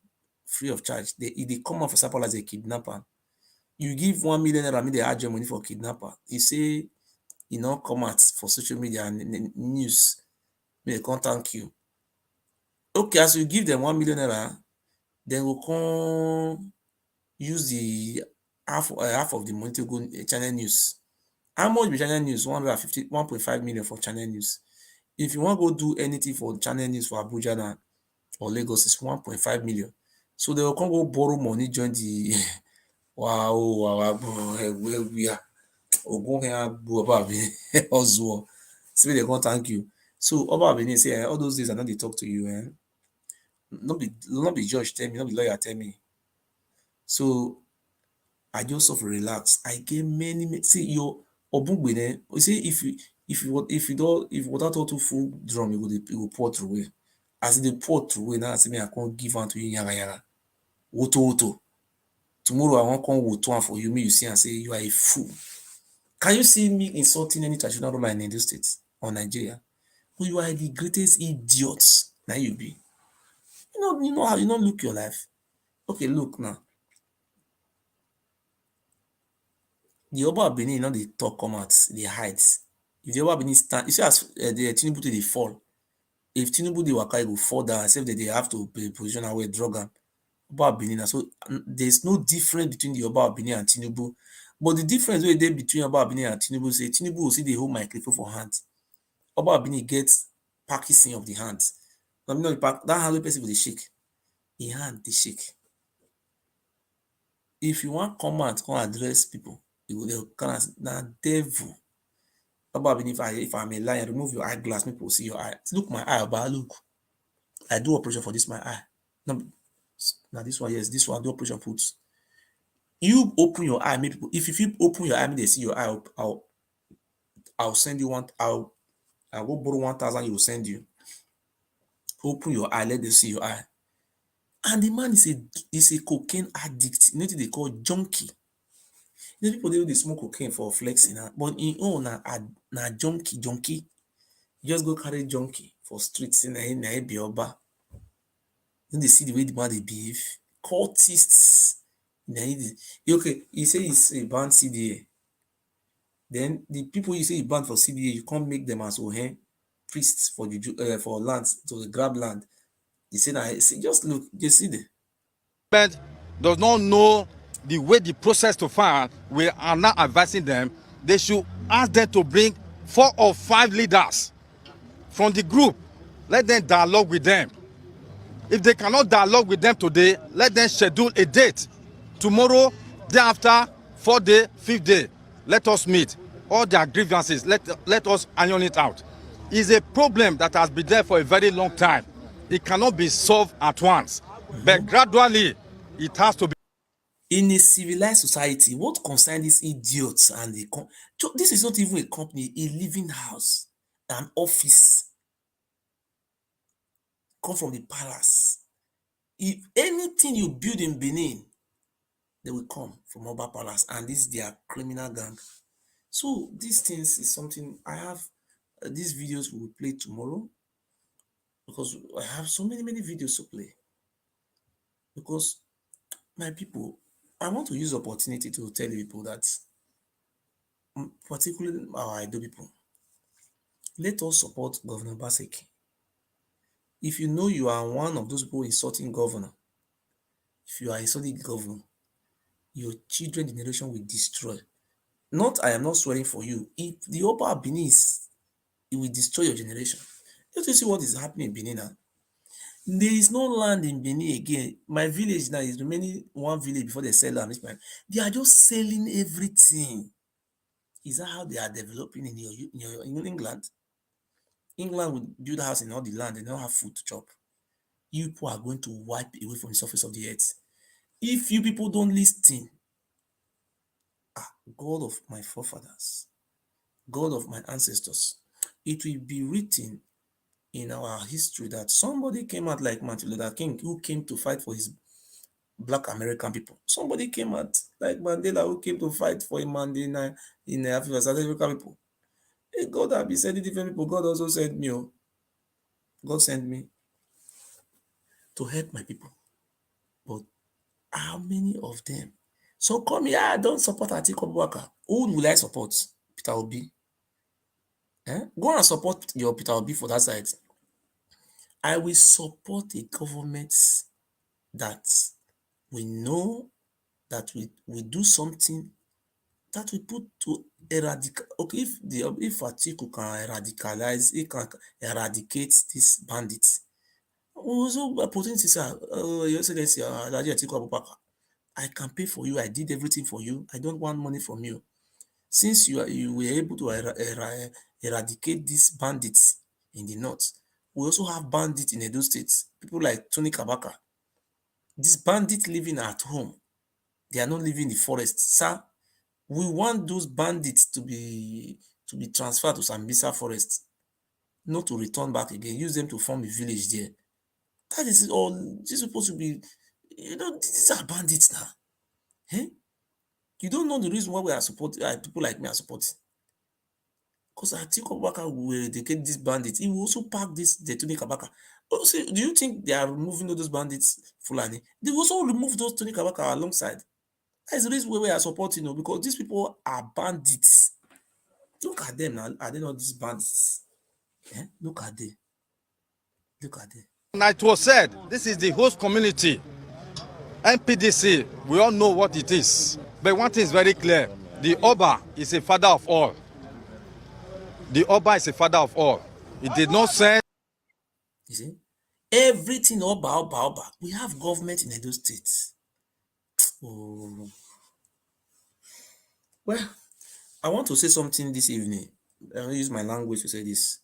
free of charge. They come out for inside palace, they kidnap him. You give 1 million naira, they add your money for kidnapper. You say you know come out for social media and news. May they come thank you. Okay, as you give them 1 million naira, then we'll come use the half of the money to go channel news. How much be channel news? 1.5 million for channel news. If you want to go do anything for channel news for Abuja now or Lagos, it's 1.5 million. So they will come go borrow money, join the wow, where we are. Ogun Oba Abini see they come thank you. So Oba Abini say all those days I know they talk to you. Not be judge tell me, not be lawyer tell me. So I just sort of relax. I get many see your Obugbene. You see if water too full drum, it will pour through it. As they pour through it, now I say me I can't give on to you yaga. Woto. Tomorrow I won't come woto for you. Me you see and say you are a fool. Can you see me insulting any traditional ruler in the states or Nigeria? But you are the greatest idiot. Now you be. You know how you don't look your life. Okay, look now. The Oba Benin, they talk come out, they hide. If the Oba Benin stand, you see as the Tinubu they fall. If Tinubu they waka, go fall down, except that they have to be position away drug am. Oba Benin. So there's no difference between the Oba Benin and Tinubu. But the difference wey dey between Oba Benin and Tinubu say Tinubu will see the whole microphone for hands. Oba Benin gets Parkinson of the hands. I mean, that hand wey person go dey shake, the hand dey shake. If you want come out, come address people, They'll kind of now devil. About if I'm a lion, remove your eyeglass, people will see your eye. Look my eye, but look. I do operation for this my eye. No, now this one, yes, this one do operation put. You open your eye, maybe if you open your eye, maybe they see your eye, I'll send you one. I'll go borrow 1,000. You will send you. Open your eye, let them see your eye. And the man is a cocaine addict. You know what they call junkie. You know, people they smoke cocaine for flexing, but in own na junkie. You just go carry junkie for streets in a bioba. Then they see the way the man they behave. Cultists. Okay, you say it's a banned CDA. Then the people you say you banned for CDA, you can't make them as priests for the for lands to grab land. You say that just look, you see the does not know the way the process to file. We are now advising them. They should ask them to bring 4 or 5 leaders from the group. Let them dialogue with them. If they cannot dialogue with them today, let them schedule a date. Tomorrow, day after, 4th day, 5th day, let us meet. All their grievances, let us iron it out. It's a problem that has been there for a very long time. It cannot be solved at once, but gradually, it has to be. In a civilized society, what concerns these idiots and this is not even a company, a living house, an office. Come from the palace. If anything you build in Benin, they will come from Oba Palace, and this is their criminal gang. So these things is something I have. These videos we will play tomorrow because I have so many videos to play. Because my people, I want to use the opportunity to tell you people that, particularly our Ido people, let us support Governor Baseki. If you know you are one of those people insulting governor, if you are insulting governor, your children generation will destroy. I am not swearing for you. If the Oba Benin it will destroy your generation. Let us see what is happening in Benin now. There is no land in Benin again. My village now is remaining one village before they sell land. They are just selling everything. Is that how they are developing in England? England will build a house in all the land. They don't have food to chop. You people are going to wipe away from the surface of the earth. If you people don't listen, God of my forefathers, God of my ancestors, it will be written in our history that somebody came out like Martin Luther King, who came to fight for his Black American people. Somebody came out like Mandela, who came to fight for a man in Africa, South African people. Hey, God has been sending different people. God also sent me. God sent me to help my people. But how many of them? So come here, I don't support Atiku Kabaka. Who will I support? Peter Obi. Go and support your Peter Obi for that side. I will support a government that we know that we do something that we put to eradicate. Okay, if Atiku can radicalize, he can eradicate these bandits. Also, opportunity, sir. Your Excellency, Atiku Abubakar, I can pay for you. I did everything for you. I don't want money from you. Since you were able to eradicate these bandits in the north, we also have bandits in Edo State. People like TONI Kabaka. These bandits living at home, they are not living in the forest. Sir, we want those bandits to be transferred to Sambisa Forest, not to return back again. Use them to form a village there. That is all. This is supposed to be, these are bandits now. You don't know the reason why we are supporting, people like me are supporting. Because Atiku Abubakar will eradicate these bandits. He will also pack the TONI Kabaka. Also, do you think they are removing all those bandits, Fulani? They will also remove those TONI Kabaka alongside. That's the reason why we are supporting, because these people are bandits. Look at them now. Are they not these bandits? Look at them. Look at them. And it was said, this is the host community. NPDC, we all know what it is. But one thing is very clear. The Oba is a father of all. The Oba is a father of all. It did not send. You see? Everything Oba. We have government in Edo State. Oh. Well, I want to say something this evening. I'll use my language to say this.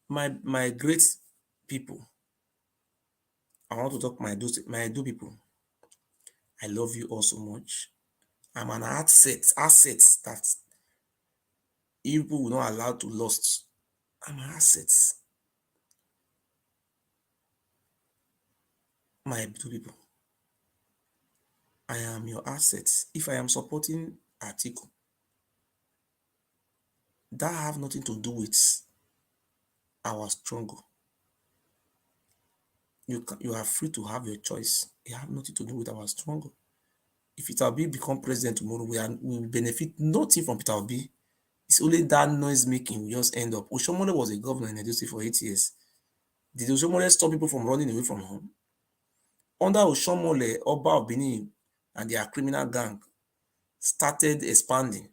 My great people. I want to talk my do people. I love you all so much. I'm an asset that people will not allow to lost. I'm an asset. My do people. I am your asset. If I am supporting Atiku, that have nothing to do with our struggle. You are free to have your choice. It have nothing to do with our struggle. If Peter Obi become president tomorrow, we will benefit nothing from Peter Obi. It's only that noise making will just end up. Oshomole was a governor in Edo State for 8 years. Did Oshomole stop people from running away from home? Under Oshomole, Oba of Benin and their criminal gang started expanding.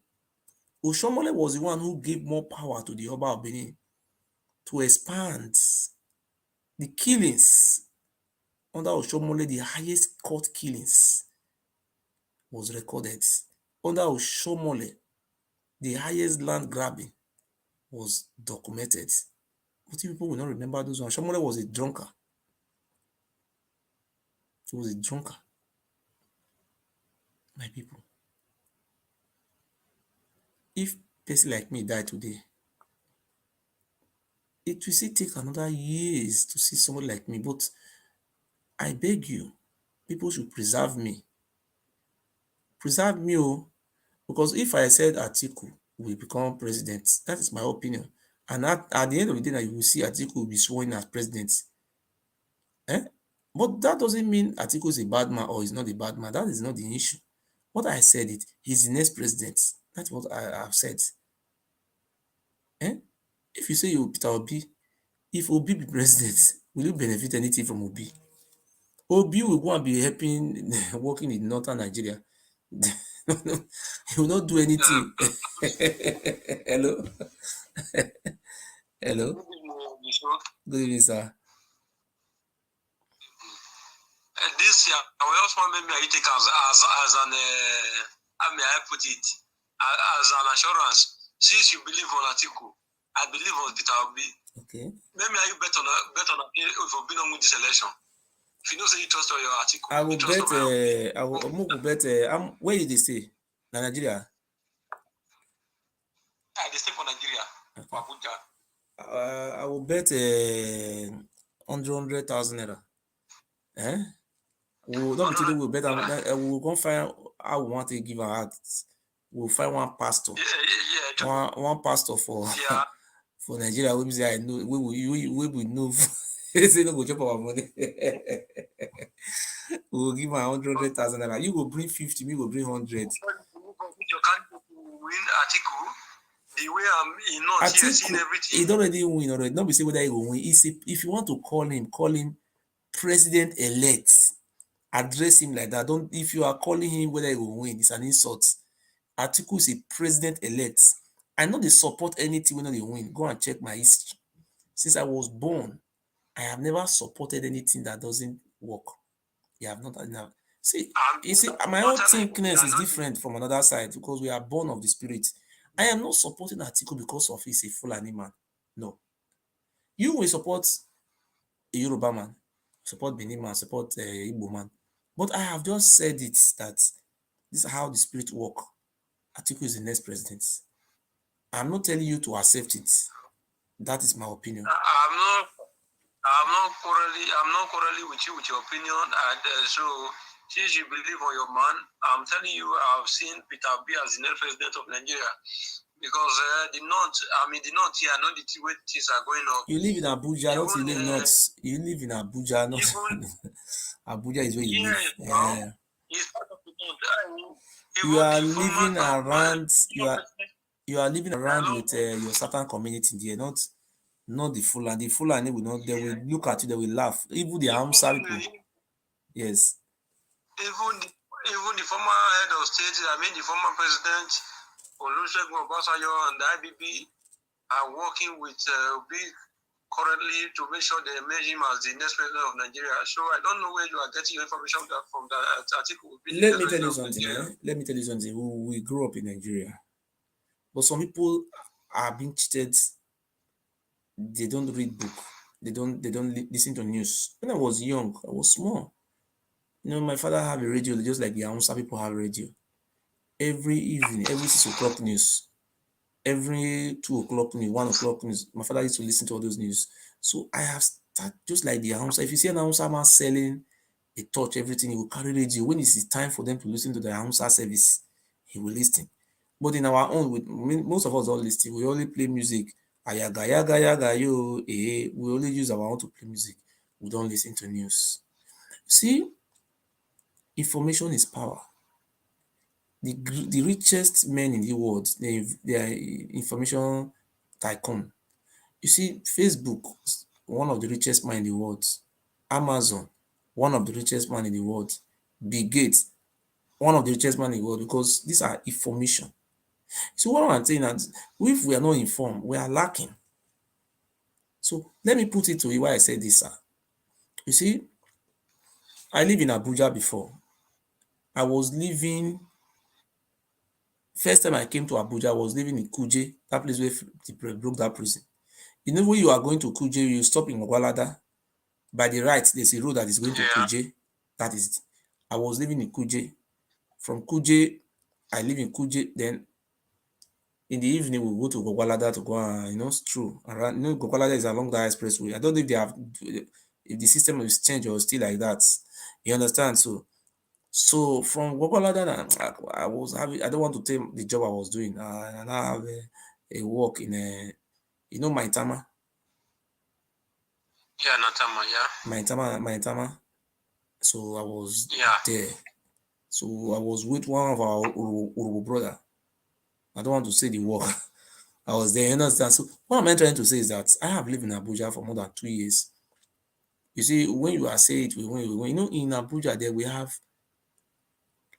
Oshomole was the one who gave more power to the Oba of Benin to expand. The killings under Oshomole, the highest court killings was recorded. Under Oshomole, the highest land grabbing was documented. But people will not remember those ones. Oshomole was a drunkard. He was a drunkard. My people. If a person like me die today, it will still take another years to see someone like me. But I beg you, people should preserve me. Preserve me, oh, because if I said Atiku will become president, that is my opinion. And at the end of the day, you will see Atiku will be sworn as president. But that doesn't mean Atiku is a bad man or is not a bad man. That is not the issue. What I said it, he's the next president. That's what I have said. If you say you Peter Obi, if Obi be president, will you benefit anything from Obi? Obi will go and be helping, working in northern Nigeria. He will not do anything. Hello? Hello? Good evening, sir. This year, I will also maybe I take as an, how may I put it, as an assurance. Since you believe on Atiku, I believe on Peter Obi. Okay. Maybe are you bet on if Obi don't win this election? If you don't say you trust your Atiku, I will bet. I will bet. Where did they stay? Nigeria. They stay for Nigeria. For Abuja. I will bet 100,000 naira. We'll not be today. We'll bet. We'll go find how we want to give our heart. We'll find one pastor. One pastor for for Nigeria. We say I know. We will know. Say no go chop our money. We'll give her 100,000 naira. You go bring 50. Me go bring 100. You can't win Atiku. The way I'm not here seeing everything. He already win already. Not be say whether he will win. If you want to call him president elect. Address him like that. Don't. If you are calling him whether he will win, it's an insult. Atiku is a president elect. I know they support anything when they win. Go and check my history. Since I was born, I have never supported anything that doesn't work. You have not enough. See, you see, my own thinkness is different from another side because we are born of the spirit. I am not supporting Atiku because of he's a Fulani man. No. You will support a Yoruba man, support Benin man, support Igbo man. But I have just said it that this is how the spirit work. Atiku is the next president. I'm not telling you to accept it. That is my opinion. I'm not quarreling with you with your opinion. And so since you believe on your man, I'm telling you, I've seen Peter Obi as the next president of Nigeria. Because the north here, I know the way things are going on. You live in Abuja, not you live not. You live in Abuja, not Abuja is where you live. Yeah. You are living around. You are living around with your certain community there, not the Fulani. The Fulani will not. They will look at you. They will laugh. Even the Hausa people. Yes. Even the former head of state, the former president, Olusegun Obasanjo and the IBB are working with Obi currently to make sure they emerge him as the next president of Nigeria. So I don't know where you are getting your information from that article. Let me tell you something. Let me tell you something. We grew up in Nigeria, but some people are being cheated. They don't read book. They don't listen to news. When I was young, I was small. My father have a radio just like the Hausa people have radio. Every evening, every 6 o'clock news, every 2 o'clock news, 1 o'clock news. My father used to listen to all those news. So I have started just like the Hausa. If you see an Hausa man selling a torch, everything, he will carry radio. When it's time for them to listen to the Hausa service, he will listen. But in our own, most of us don't listen. We only play music. Ayaga, yaga, yaga, yo, eh. We only use our own to play music. We don't listen to news. See, information is power. The richest men in the world, they are information tycoon. You see, Facebook, one of the richest men in the world. Amazon, one of the richest men in the world. Bill Gates, one of the richest men in the world, because these are information. So what I'm saying is, if we are not informed, we are lacking. So let me put it to you why I said this, sir. You see, I live in Abuja before. I was living, first time I came to Abuja, I was living in Kuje, that place where they broke that prison. You know, when you are going to Kuje, you stop in Ogwalada. By the right, there's a road that is going to Kuje. That is, I was living in Kuje. From Kuje, I live in Kuje. Then in the evening, we go to Ogwalada to go and, stroll around. Ogwalada is along the expressway. I don't know if they have, if the system is changed or still like that. You understand? So from Ogwalada, I was having, I don't want to tell the job I was doing. And I have a work in Maitama. Yeah, Natama, yeah. Maitama. So I was there. So I was with one of our Urubu brother. I don't want to say the work. I was there, you understand? So what am I trying to say is that I have lived in Abuja for more than 2 years. You see, when you are saying it, when in Abuja there we have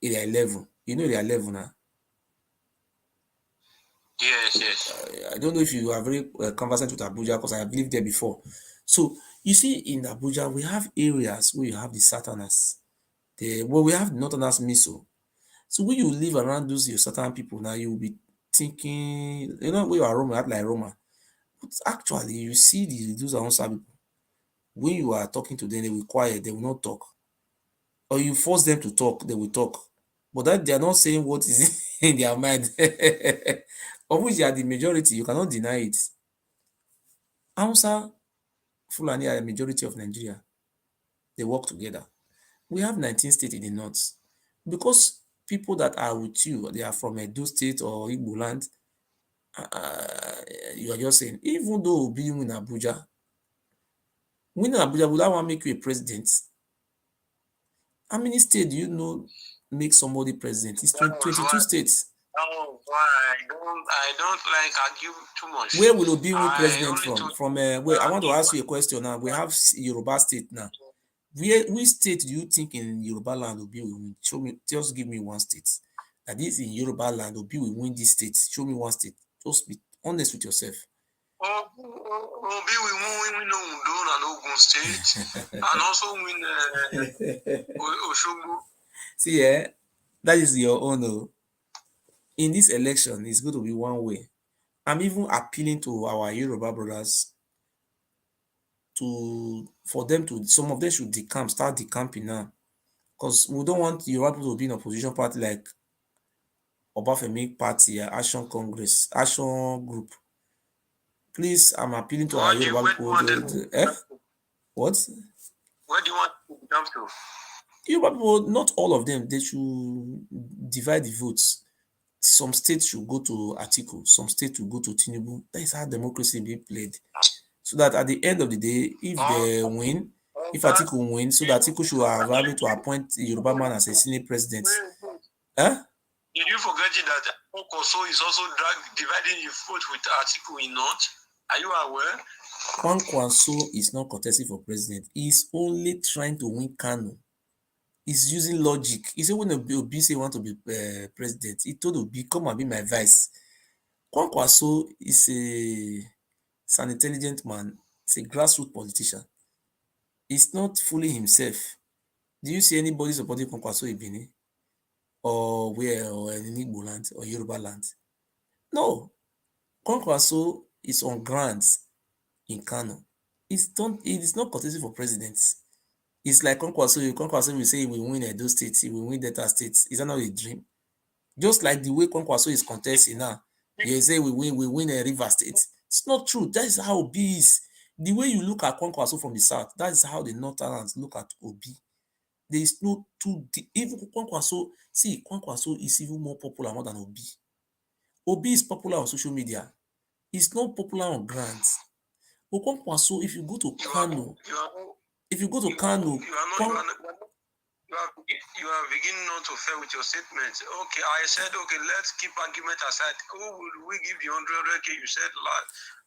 area 11. You know area 11 now? Yes. I don't know if you are very conversant with Abuja because I have lived there before. So you see, in Abuja we have areas where you have the Southerners. We have Northerners miso. So when you live around those your certain people now, you will be thinking, when you are Roma, act like Roma. But actually, you see those Hausa people. When you are talking to them, they will be quiet, they will not talk. Or you force them to talk, they will talk. But that they are not saying what is in their mind. Of which they are the majority, you cannot deny it. Hausa, Fulani are the majority of Nigeria. They work together. We have 19 states in the north. Because people that are with you, they are from Edo State or Igbo land, you are just saying, even though being in Abuja, winning Abuja, would that one make you a president? How many states do you know make somebody president? It's 22 states. Oh, why? I don't like argue too much. Where will Obi win president from? From where? I want to ask you a question now. We have Yoruba state now. Which state do you think in Yoruba land Obi will win? Show me. Just give me one state. That is in Yoruba land Obi will win this state. Show me one state. Just be honest with yourself. Obi will win Ondo and Ogun State, and also win Oshogbo. See, that is your own. In this election, it's going to be one way. I'm even appealing to our Yoruba brothers for them to, some of them should decamp, start decamping now. Because we don't want Yoruba people to be in opposition party like Obafemi Party, Action Congress, Action Group. Please, I'm appealing to our Yoruba people. What? Where do you want to jump to? Yoruba people, not all of them, they should divide the votes. Some states should go to Atiku, some states will go to Tinubu. That is how democracy be played. So that at the end of the day, if they win, if Atiku wins, so that Atiku should have able to appoint Yoruba man as a Senate president. Did you forget that Okoso is also dividing the vote with Atiku in North? Are you aware? Kwankwaso is not contesting for president. He's only trying to win Kano. He's using logic. He said when Obi say want to be president, he told Obi, come and be my vice. Kwankwaso is an intelligent man. He's a grassroots politician. He's not fully himself. Do you see anybody supporting Kwankwaso in Benin? Or where, or in Igbo land, or Yoruba land? No. Kwankwaso is on grants in Kano. It is not courtesy for presidents. It's like Kwankwaso will say he will win Edo State, he will win Delta State. Is that not a dream? Just like the way Kwankwaso is contesting now, you say we win a River State. It's not true. That is how Obi is. The way you look at Kwankwaso from the south, that is how the Northerners look at Obi. There is no two. Even Kwankwaso, see, Kwankwaso is even more popular more than Obi. Obi is popular on social media. He's not popular on grants. But Kwankwaso, if you go to Kano, You are beginning not to fair with your statements. Okay, I said, okay, let's keep argument aside. Who will we give you 100K?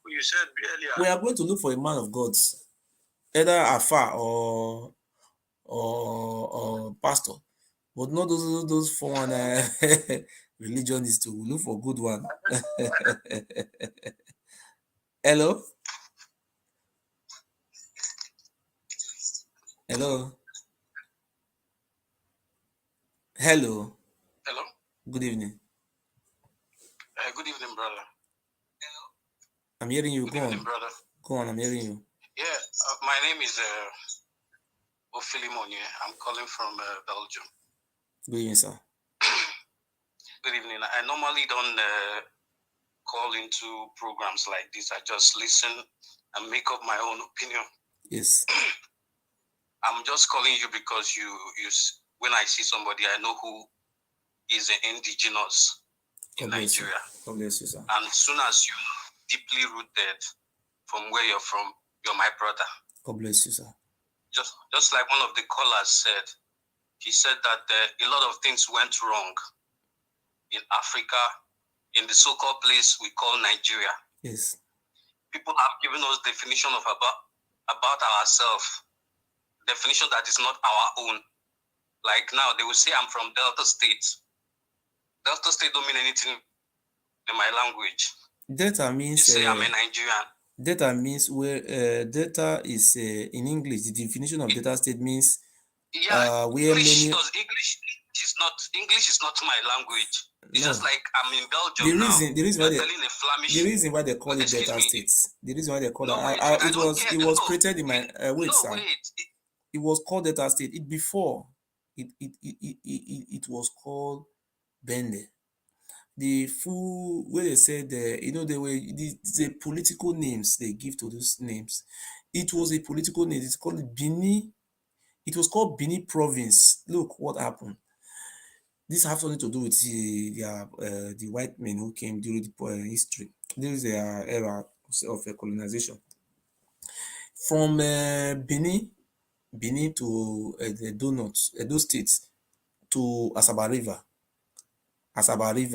You said earlier. We are going to look for a man of God, either Afa or pastor, but not those foreign religionists to look for good one. Hello? Hello? Hello? Hello? Good evening. Good evening, brother. I'm hearing you. Good evening, brother. Go on, I'm hearing you. Yeah, my name is Ophilimon. I'm calling from Belgium. Good evening, sir. Good evening. I normally don't call into programs like this. I just listen and make up my own opinion. Yes. I'm just calling you because you when I see somebody, I know who is an indigenous in Nigeria. God bless you, sir. And as soon as you're deeply rooted from where you're from, you're my brother. God bless you, sir. Just like one of the callers said, he said that a lot of things went wrong in Africa, in the so-called place we call Nigeria. Yes. People have given us definition of about ourselves, definition that is not our own. Like now, they will say I'm from Delta State. Delta State don't mean anything in my language. Delta means... You say I'm a Nigerian. Delta means where... Delta is, in English, the definition of Delta State means... where English is not my language. It's just like I'm in Belgium the reason why they call it Delta State. The reason why they call it was created in my it was called Delta State. It was called Benin. The full where they said the political names they give to those names. It was a political name. It's called Benin. It was called Benin Province. Look what happened. This has something to do with the white men who came during the history. This is their era of colonization. From Benin to Edo State to Asaba River,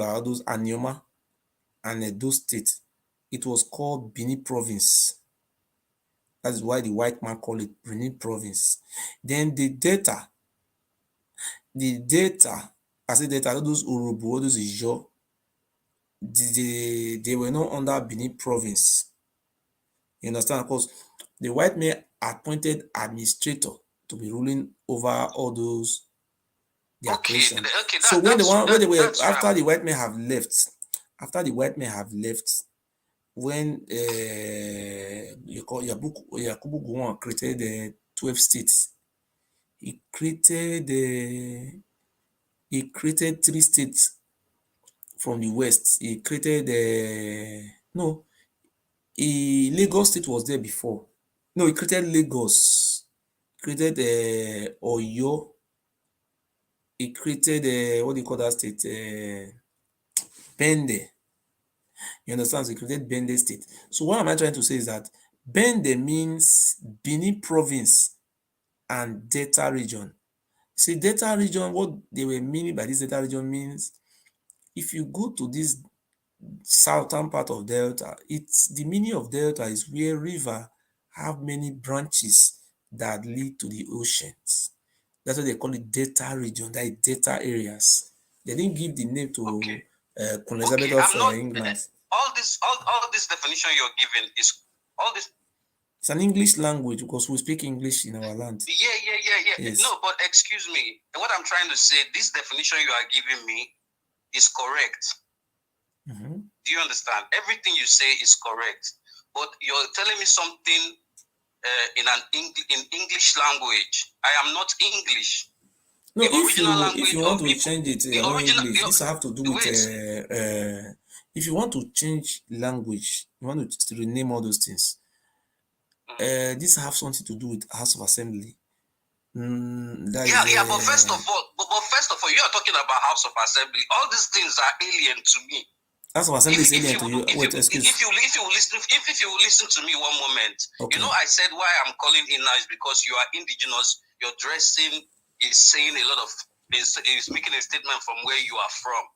all those Anioma and Edo State, it was called Benin Province. That is why the white man called it Benin Province. Then the Delta, I say Delta, all those Urubu, all those Ijo, they were not under Benin Province. You understand? Because the white man appointed administrator to be ruling over all those their creation. So when after the white men have left, when Yakubu Gowon created the 12 states, he created 3 states from the west. He created Lagos State was there before. No, he created Lagos. Created Oyo. He created what do you call that state? Bende. You understand? So he created Bende State. So what am I trying to say is that Bende means Benin Province and Delta region. See, Delta region, what they were meaning by this Delta region means if you go to this southern part of Delta, the meaning of Delta is where river have many branches that lead to the oceans. That's why they call it Delta region, that is Delta areas. They didn't give the name to Queen Elizabeth of England. All this definition you're giving is all this. It's an English language because we speak English in our land. Yeah. Yes. No, but excuse me. What I'm trying to say, this definition you are giving me is correct. Do you understand? Everything you say is correct, but you're telling me something in English language. I am not English. No, The original language if you want of to people, change it, the not original. English. This have to do with Wait. if you want to change language, you want to rename all those things. This have something to do with House of Assembly. But first of all, you are talking about House of Assembly. All these things are alien to me. House of Assembly is alien to you. Wait, excuse. If you listen to me one moment, okay. You know I said why I'm calling in now is because you are indigenous. Your dressing is saying a lot of is making a statement from where you are from.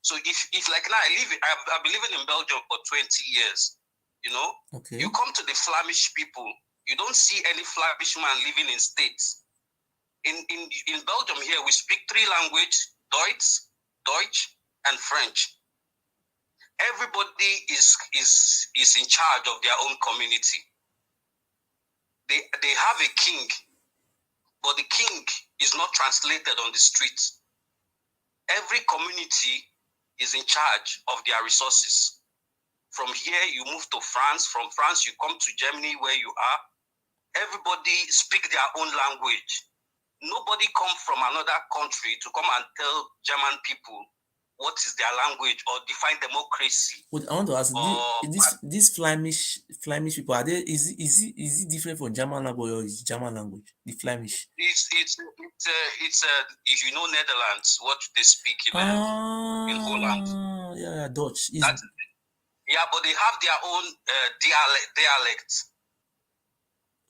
So if like now I've been living in Belgium for 20 years. You know, okay. You come to the Flemish people, you don't see any Flemish man living in states. In Belgium here, we speak 3 languages: Deutsch, and French. Everybody is in charge of their own community. They have a king, but the king is not translated on the streets. Every community is in charge of their resources. From here, you move to France. From France, you come to Germany where you are. Everybody speak their own language. Nobody come from another country to come and tell German people what is their language or define democracy. But I want to ask, these Flemish people, are they? Is it different from German language or is German language? The Flemish. It's if you know Netherlands, what they speak in Holland. Yeah, Dutch. But they have their own dialect.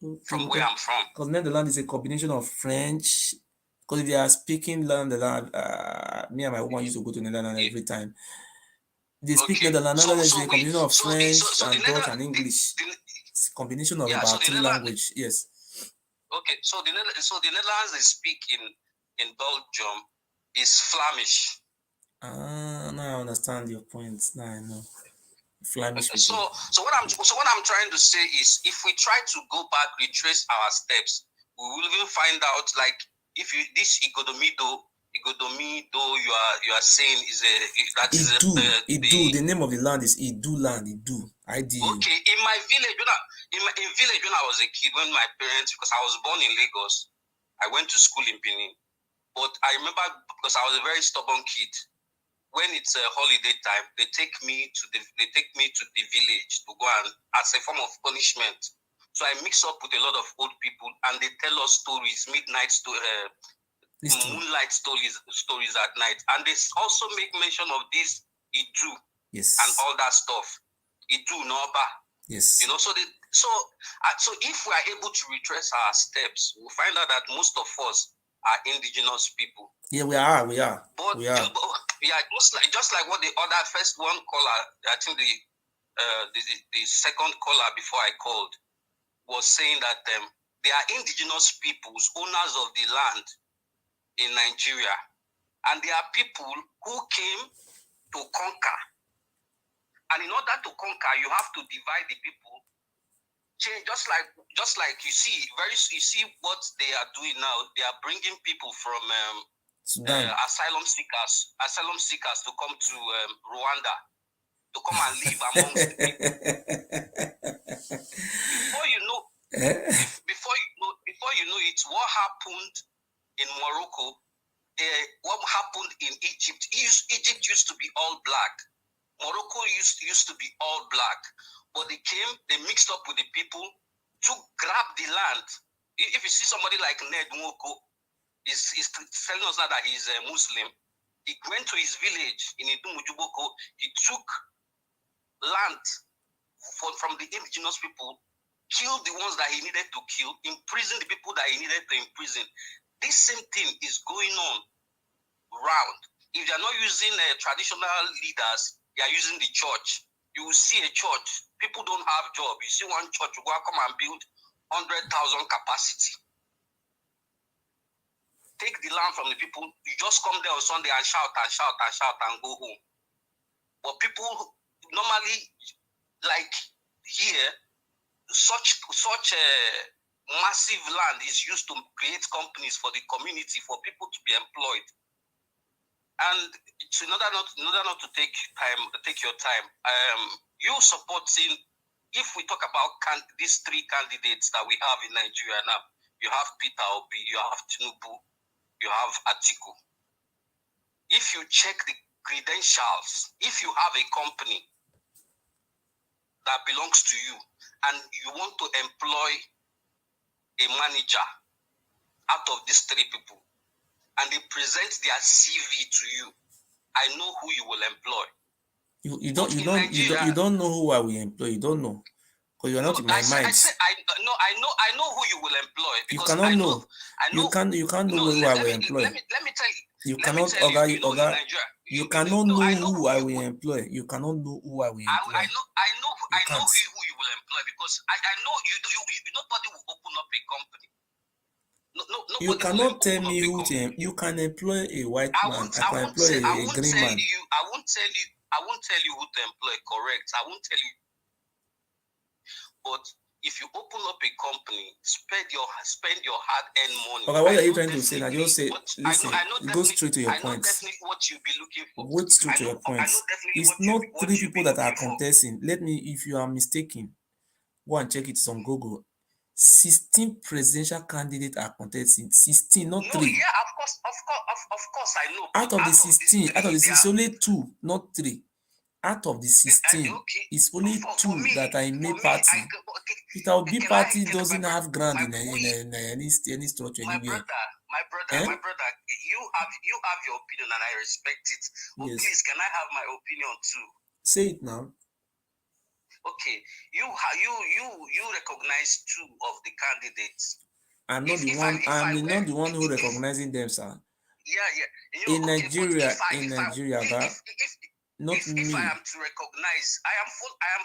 Okay, from where I'm from. Because Netherlands is a combination of French. Because if they are speaking Netherlands, me and my woman used to go to Netherlands every time. They speak Netherlands. Netherlands is a combination of French and Dutch and English. It's a combination of about 3 languages. Yes. Okay, so the Netherlands they speak in Belgium is Flemish. Now I understand your point. Now I know. Flemish people. So what I'm trying to say is, if we try to go back, retrace our steps, we will even find out, like, if you this Igodomido you are saying is the name of the land is Idu land. Idu. Okay, in my village, in village when I was a kid, when my parents, because I was born in Lagos, I went to school in Benin, but I remember because I was a very stubborn kid. When it's a holiday time, they take me to the village to go and as a form of punishment. So I mix up with a lot of old people, and they tell us stories, moonlight stories at night, and they also make mention of this Idu and all that stuff. Idu Noba. Yes. You know, so if we are able to retrace our steps, we'll find out that most of us are indigenous people. Yeah, we are. But just like what the other first one caller, I think the second caller before I called was saying that they are indigenous peoples, owners of the land in Nigeria, and they are people who came to conquer. And in order to conquer, you have to divide the people. Change, just like you see what they are doing now. They are bringing people from asylum seekers to come to Rwanda to come and live amongst the people. Before you know it, what happened in Morocco, what happened in Egypt. Egypt used to be all black. Morocco used to be all black. But they mixed up with the people to grab the land. If you see somebody like Ned Nwoko, he's telling us now that he's a Muslim. He went to his village in Idumujuboko. He took land from the indigenous people, killed the ones that he needed to kill, imprisoned the people that he needed to imprison. This same thing is going on round. If they are not using traditional leaders, they are using the church. You will see a church, people don't have job. You see one church, you go and come and build 100,000 capacity. Take the land from the people. You just come there on Sunday and shout and go home. But people normally, like here, such massive land is used to create companies for the community, for people to be employed. And in order not to take your time, you supporting, if we talk about these three candidates that we have in Nigeria now, you have Peter Obi, you have Tinubu, you have Atiku. If you check the credentials, if you have a company that belongs to you and you want to employ a manager out of these three people, and they present their CV to you, I know who you will employ. You don't know who I will employ. You don't know, because you are not in my mind. I know who you will employ. You cannot know. You can't know who I will employ. Let me tell you. You cannot, you cannot know who I will employ. You cannot know who I will employ. I know who you will employ, because I know nobody will open up a company. You cannot tell me who to. You can employ a white man. I can employ a green man. I won't tell you who to employ. Correct. I won't tell you. But if you open up a company, spend your hard-earned money. Okay, what are you trying to say? I just say, listen, go straight to your point. I know definitely what you'll be looking for. Go straight to your point. It's not three people that are contesting. Let me, if you are mistaken, go and check it on Google. 16 presidential candidates are contesting. 16, not 3. No, yeah, of course, I know. Out of the 16, it's only 2, not 3. Out of the 16, it's only 2 that are in May party. Peter Obi party doesn't have ground in any structure anywhere. My brother, you have your opinion and I respect it. But yes. Please, can I have my opinion too? Say it now. Okay, you recognize 2 of the candidates. I'm not the one who recognizing them, sir. Yeah. In Nigeria, not me. If I am to recognize, I am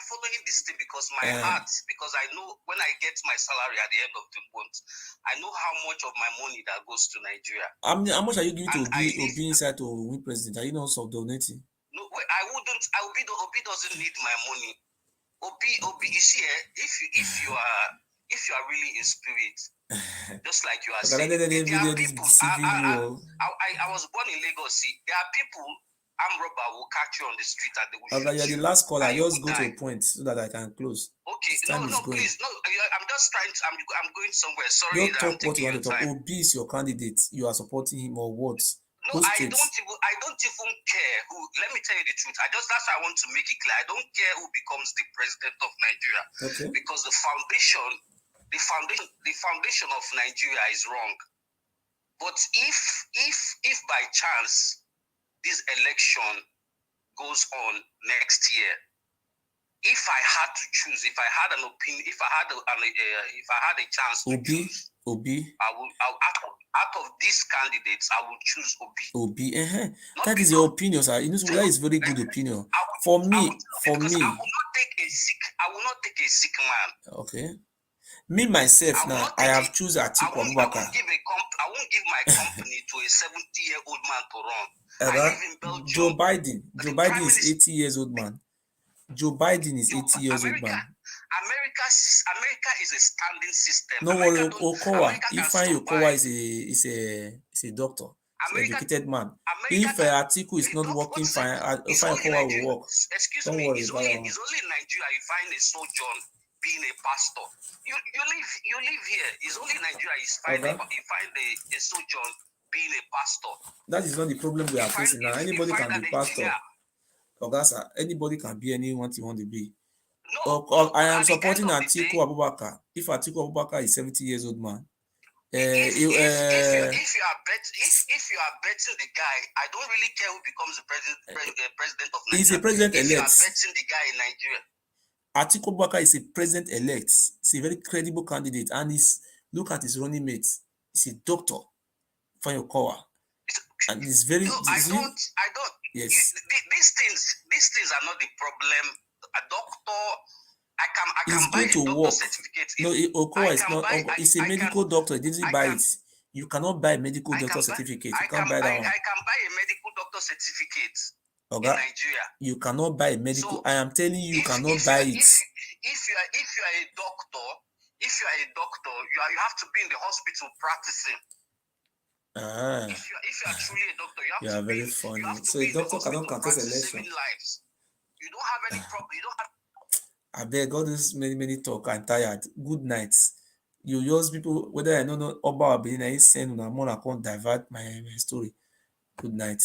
following this thing because my heart, because I know when I get my salary at the end of the month, I know how much of my money that goes to Nigeria. How much are you giving to Obi inside to win president? Are you not donating? No, I wouldn't. Obi doesn't need my money. Obi, you see, if you are really in spirit, just like you are saying, there are people. I was born in Lagos. See, there are people. Armed robber will catch you on the street and they will shoot you. You're the last caller. Just go to a point so that I can close. Okay, please, no. I'm just trying to. I'm going somewhere. Sorry, don't talk what you want to talk. Obi is your candidate. You are supporting him or what? No, I don't even care who. Let me tell you the truth. That's why I want to make it clear. I don't care who becomes the president of Nigeria. Okay. Because the foundation of Nigeria is wrong. But if by chance this election goes on next year, if I had to choose, if I had an opinion, if I had a chance to choose, Obi, I will out of these candidates, I will choose Obi. That is your opinion, sir. You know, that is very good opinion. For me, I will not take a sick man. Okay. Me myself now, I have chosen Atiku Abubakar. I won't give my company to a 70-year-old man to run. Joe Biden is 80 years old man. Joe Biden is 80 years old man. America is a standing system. No worry, Okowa. Ifeanyi Okowa is a doctor, an educated man. If Atiku is not working fine, Ifeanyi Okowa will work. Excuse me, it's only in Nigeria you find a sojourn being a pastor. You live here. It's only in Nigeria you find a sojourn being a pastor. That is not the problem we are facing now. Anybody can be pastor. Ogasa, anybody can be anyone you want to be. No, I am supporting Atiku Abubakar. If Atiku Abubakar is 70 years old man, if you are betting the guy, I don't really care who becomes the president of Nigeria. He's a president elect. If you are betting the guy in Nigeria, Atiku Abubakar is a president elect. He's a very credible candidate, and look at his running mate. He's a doctor for your core, and he's very. No, I don't. Yes. These things are not the problem. A doctor, I can buy a doctor certificate. No, Okowa is not. It's a medical doctor. He didn't buy it. You cannot buy a medical doctor certificate. You can't buy that one. I can buy a medical doctor certificate. in Nigeria. You cannot buy a medical. I am telling you, you cannot buy it. If you are a doctor, you have to be in the hospital practicing. If you are truly a doctor, you have to very be. funny. You have to So be a in the doctor cannot hospital contest practicing election. lives. You don't have any problem. You don't have. I beg all this many talk. I'm tired. Good night. You use people whether I don't know about Benin, I send una more. I can't divert my story. Good night.